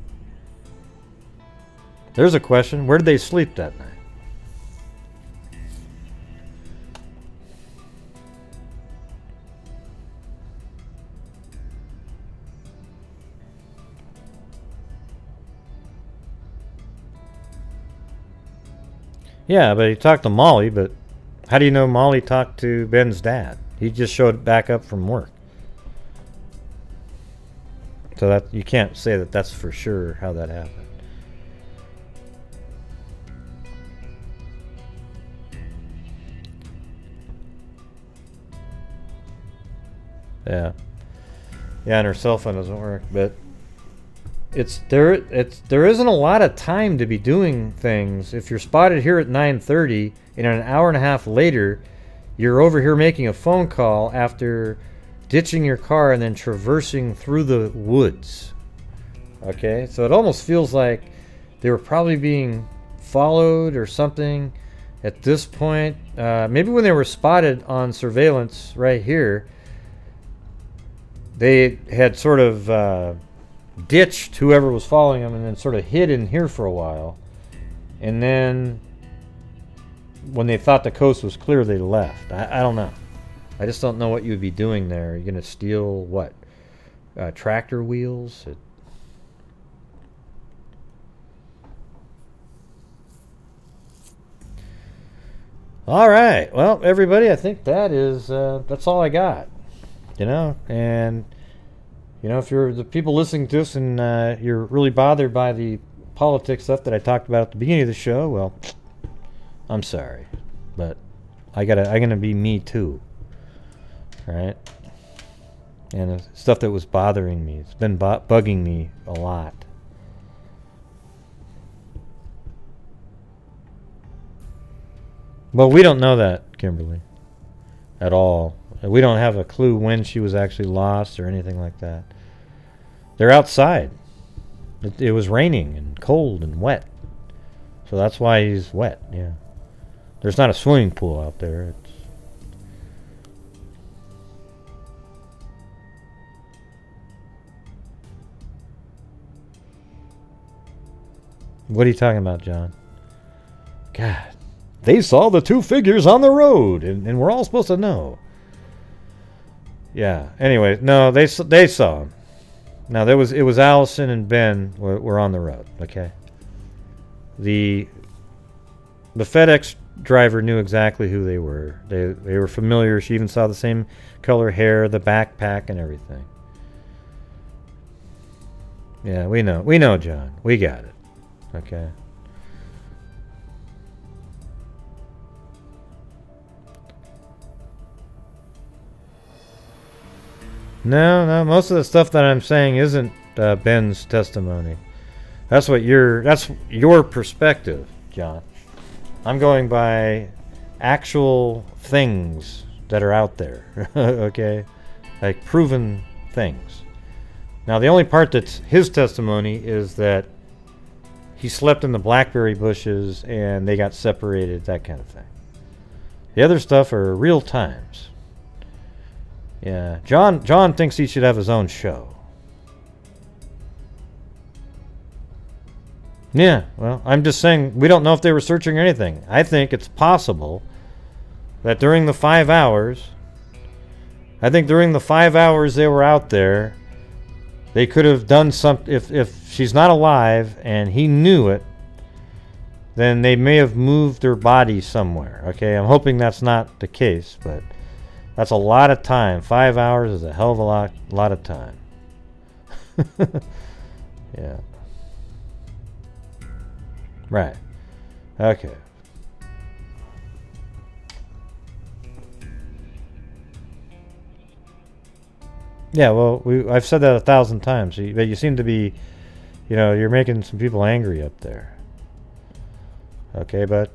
There's a question. Where did they sleep that night? Yeah, but he talked to Molly, but how do you know Molly talked to Ben's dad? He just showed back up from work. So that you can't say that that's for sure how that happened. Yeah. Yeah, and her cell phone doesn't work, but there isn't a lot of time to be doing things. If you're spotted here at 9:30 and an hour and a half later you're over here making a phone call after ditching your car and then traversing through the woods. Okay, so it almost feels like they were probably being followed or something at this point. Maybe when they were spotted on surveillance right here, they had sort of ditched whoever was following them and then sort of hid in here for a while. And then when they thought the coast was clear, they left. I don't know. I just don't know what you would be doing there. You're going to steal what? Tractor wheels? All right. Well, everybody, I think that is that's all I got. You know, and you know, if you're the people listening to this and you're really bothered by the politics stuff that I talked about at the beginning of the show, well, I'm sorry, but I'm gonna be me too. Right? And stuff that was bothering me. It's been bugging me a lot. Well, we don't know that, Kimberly, at all. We don't have a clue when she was actually lost or anything like that. They're outside. It was raining and cold and wet. So that's why he's wet, yeah. There's not a swimming pool out there. What are you talking about, John? God. They saw the two figures on the road, and we're all supposed to know. Yeah. Anyway, no, they saw him. Now it was Allyson and Ben were on the road. Okay. The FedEx driver knew exactly who they were. They were familiar. She even saw the same color hair, the backpack, and everything. Yeah, we know, John. We got it. Okay. No, most of the stuff that I'm saying isn't Ben's testimony. That's your perspective, John. I'm going by actual things that are out there, okay? Like proven things. Now, the only part that's his testimony is that he slept in the blackberry bushes and they got separated, that kind of thing. The other stuff are real times. Yeah, John thinks he should have his own show. Yeah, well, I'm just saying we don't know if they were searching or anything. I think it's possible that during the 5 hours, they were out there, they could have done something. If she's not alive and he knew it, then they may have moved her body somewhere. Okay, I'm hoping that's not the case, but that's a lot of time. 5 hours is a hell of a lot of time. Yeah. Right. Okay. Yeah, well, I've said that 1,000 times. But you seem to be, you're making some people angry up there. Okay, but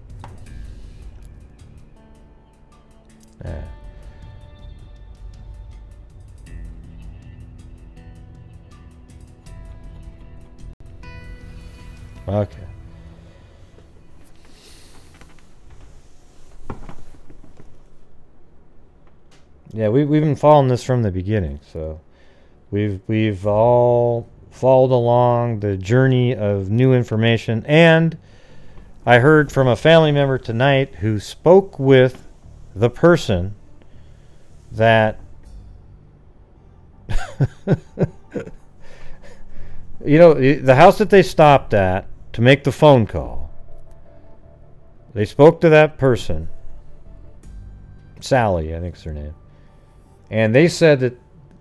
yeah. Okay. Yeah, we've been following this from the beginning, so we've all followed along the journey of new information. And I heard from a family member tonight who spoke with the person that you know, the house that they stopped at to make the phone call. They spoke to that person, Sally, I think is her name, and they said that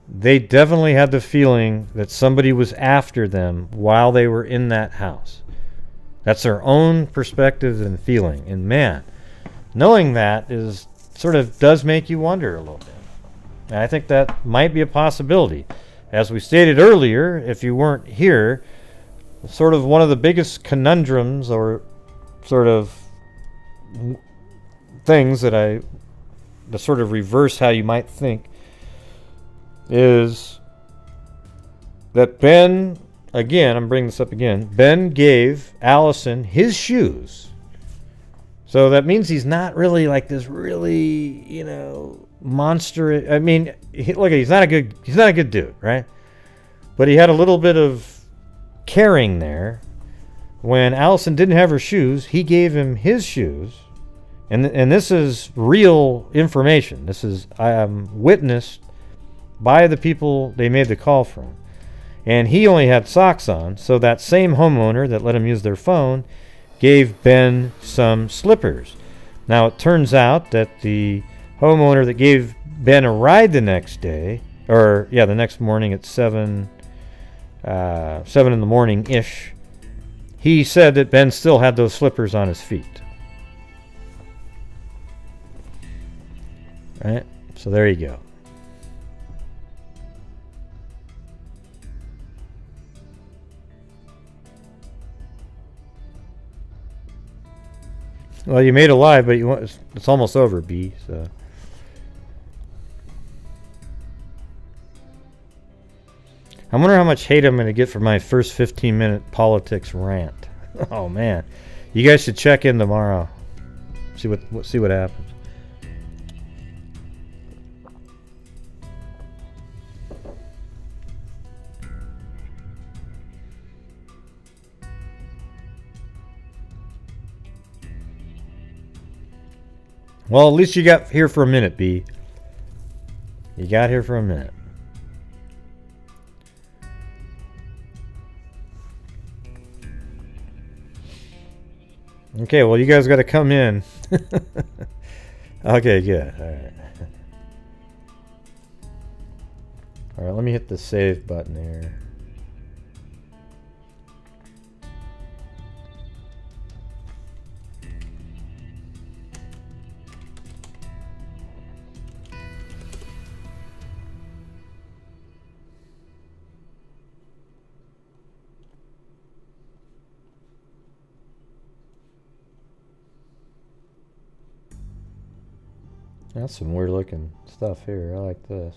they definitely had the feeling that somebody was after them while they were in that house. That's their own perspective and feeling. And man, knowing that is sort of does make you wonder a little bit. And I think that might be a possibility. As we stated earlier, if you weren't here, sort of one of the biggest conundrums or sort of things that sort of reverse how you might think is that Ben, again, I'm bringing this up again, Ben gave Allyson his shoes. So that means he's not really like this really, you know, monster. I mean, look, he's not a good dude, right? But he had a little bit of caring there. When Allyson didn't have her shoes, he gave him his shoes. And this is real information. This is witnessed by the people they made the call from. And he only had socks on, so that same homeowner that let him use their phone gave Ben some slippers. Now it turns out that the homeowner that gave Ben a ride the next day, or yeah, the next morning at 7 in the morning-ish, he said that Ben still had those slippers on his feet. Right? So there you go. Well, you made a live, but it's almost over, B. So I wonder how much hate I'm going to get for my first 15-minute politics rant. Oh man, you guys should check in tomorrow. See what happens. Well, at least you got here for a minute, B. You got here for a minute. Okay, well, you guys got to come in. Okay, good. All right. All right, let me hit the save button here. That's some weird looking stuff here. I like this.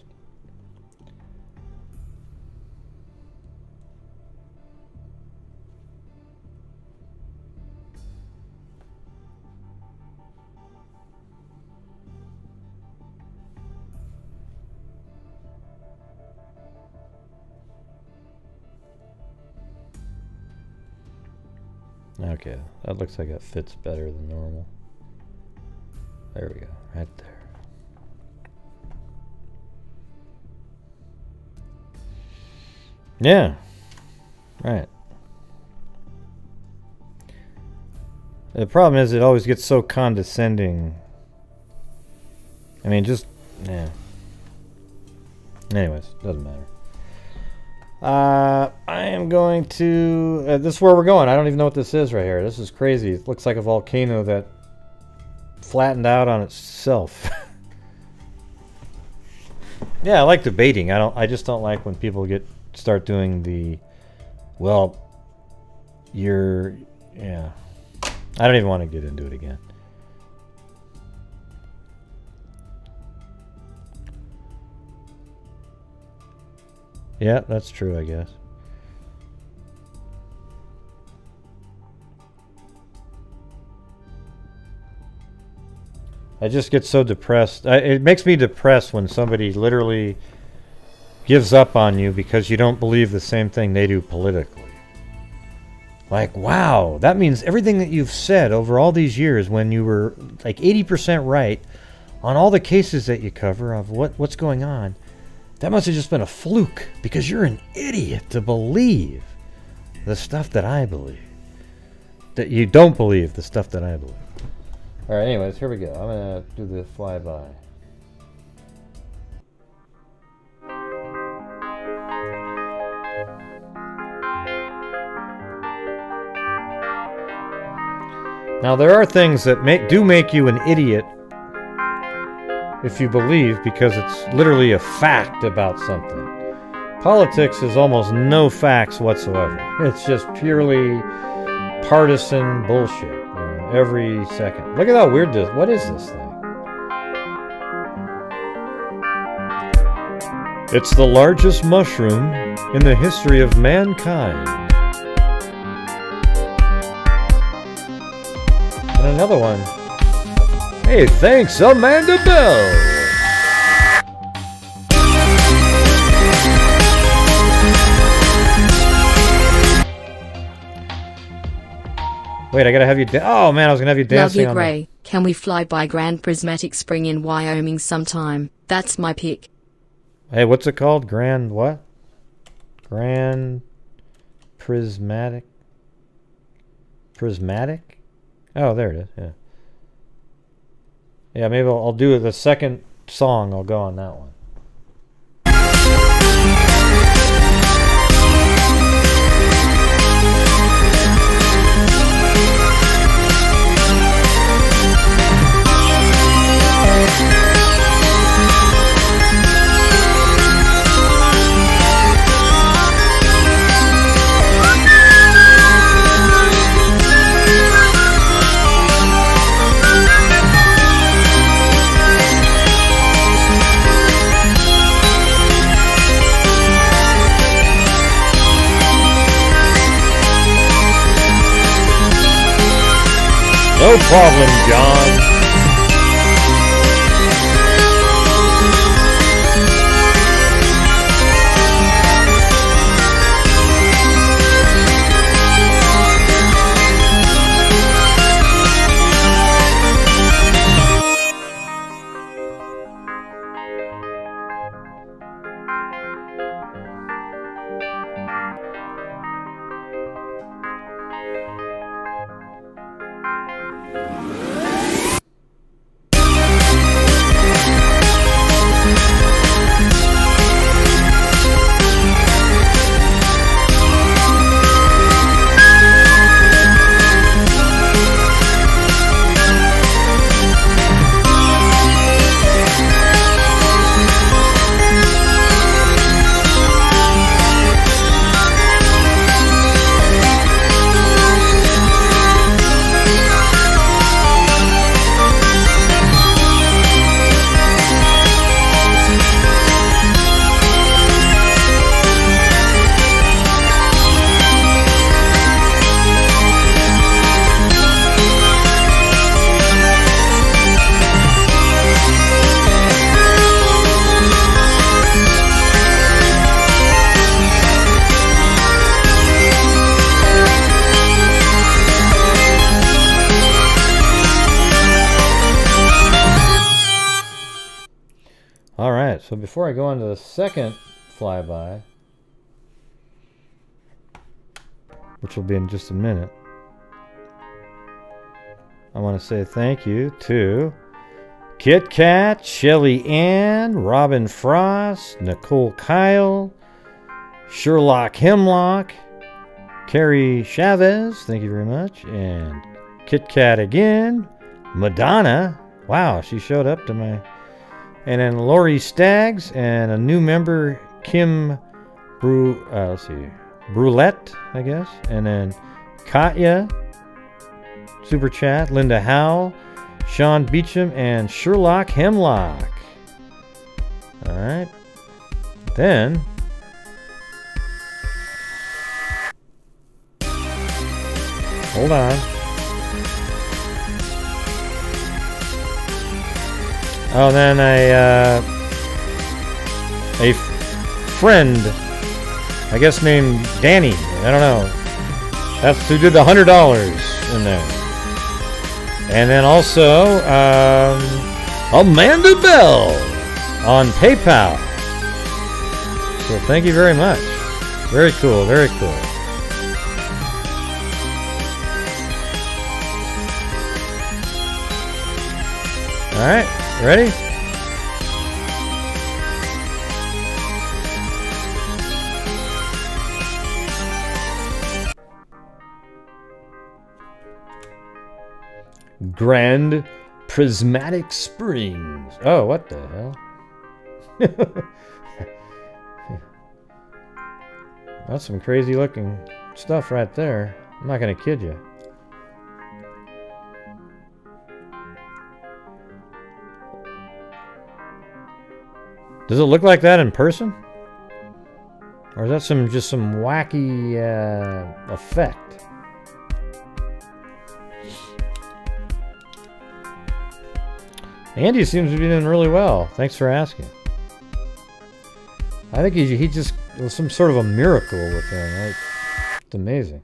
Okay, that looks like it fits better than normal. There we go, right there. Yeah, right. The problem is it always gets so condescending. I mean, just, yeah. Anyways, doesn't matter. I am going to, this is where we're going. I don't even know what this is right here. This is crazy. It looks like a volcano that flattened out on itself. Yeah, I like debating. I just don't like when people start doing the, well, yeah. I don't even want to get into it again. Yeah, that's true, I guess. I just get so depressed. It makes me depressed when somebody literally gives up on you because you don't believe the same thing they do politically. Like, wow, that means everything that you've said over all these years when you were like 80% right on all the cases that you cover of what's going on, that must have just been a fluke because you're an idiot to believe the stuff that I believe. That you don't believe the stuff that I believe. All right, anyways, here we go. I'm going to do the flyby. Now, there are things that do make you an idiot if you believe, because it's literally a fact about something. Politics is almost no facts whatsoever. It's just purely partisan bullshit, you know, every second. Look at how weird this. What is this thing? It's the largest mushroom in the history of mankind. And another one. Hey, thanks, Amanda Bell. Wait, I gotta have you. Oh man, I was gonna have you dancing. Love you, Gray. Can we fly by Grand Prismatic Spring in Wyoming sometime? That's my pick. Hey, what's it called? Grand what? Grand Prismatic. Prismatic? Oh, there it is. Yeah. Yeah, maybe I'll do the second song. I'll go on that one. No problem, John. So before I go on to the second flyby, which will be in just a minute, I want to say thank you to Kit Kat, Shelly Ann, Robin Frost, Nicole Kyle, Sherlock Hemlock, Carrie Chavez, thank you very much, and Kit Kat again, Madonna, wow, she showed up to my... And then Lori Staggs and a new member, Kim Brulette, I guess. And then Katya, Super Chat, Linda Howell, Sean Beecham, and Sherlock Hemlock. Alright. Then... hold on. Oh, and then a friend, I guess named Danny. I don't know. That's who did the $100 in there. And then also Amanda Bell on PayPal. So thank you very much. Very cool. Very cool. All right, ready? Grand Prismatic Springs. Oh, what the hell? That's some crazy looking stuff right there. I'm not gonna kid you. Does it look like that in person? Or is that just some wacky effect? Andy seems to be doing really well. Thanks for asking. I think he just, it was some sort of a miracle with him. Right? It's amazing.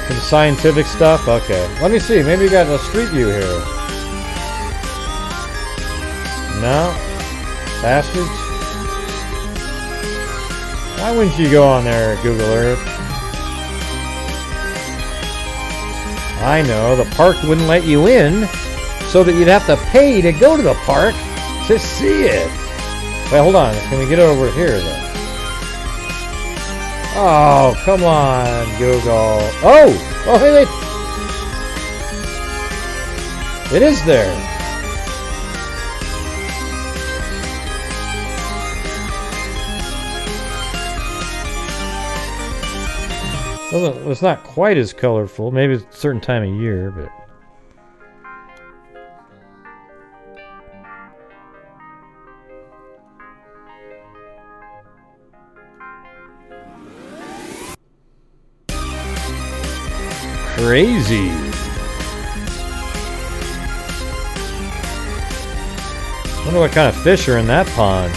Some scientific stuff? Okay. Let me see. Maybe you got a street view here. No? Bastards? Why wouldn't you go on there, Google Earth? I know. The park wouldn't let you in, so that you'd have to pay to go to the park to see it. Wait, hold on. Can we get over here, though? Oh, come on, Google. Oh! Oh, hey, wait. It is there. It's not quite as colorful. Maybe it's a certain time of year, but... Crazy. Wonder what kind of fish are in that pond.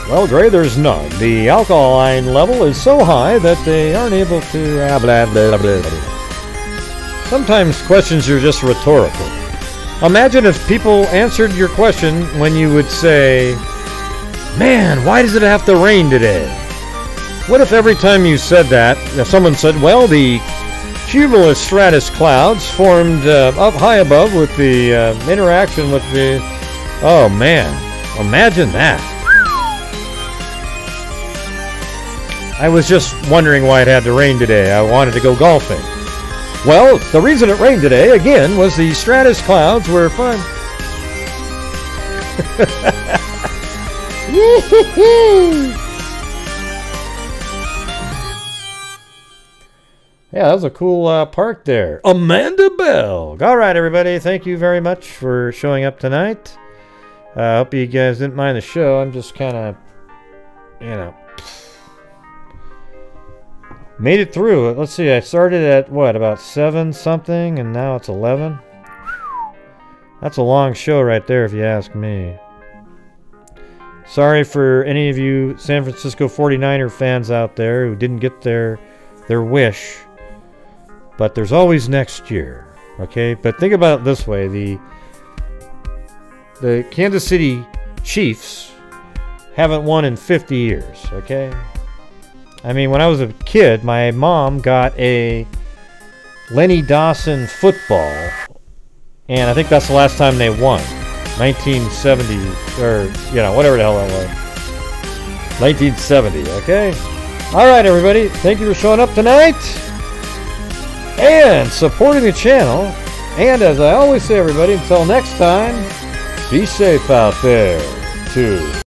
Well, Gray, there's none. The alkaline level is so high that they aren't able to... blah, blah, blah, blah. Sometimes questions are just rhetorical. Imagine if people answered your question when you would say, "Man, why does it have to rain today?" What if every time you said that, if someone said, "Well, the cumulus stratus clouds formed up high above with the interaction with the..." Oh, man. Imagine that. I was just wondering why it had to rain today. I wanted to go golfing. Well, the reason it rained today, again, was the stratus clouds were fun. Yeah, that was a cool park there. Amanda Bell. All right, everybody. Thank you very much for showing up tonight. I hope you guys didn't mind the show. I'm just kind of, you know, made it through it. Let's see. I started at, what, about 7 something, and now it's 11. That's a long show right there, if you ask me. Sorry for any of you San Francisco 49er fans out there who didn't get their wish. But there's always next year, okay? But think about it this way. The Kansas City Chiefs haven't won in 50 years, okay? I mean, when I was a kid, my mom got a Lenny Dawson football, and I think that's the last time they won. 1970, or, you know, whatever the hell that was. 1970, okay? All right, everybody. Thank you for showing up tonight and supporting the channel. And as I always say, everybody, until next time, be safe out there, too.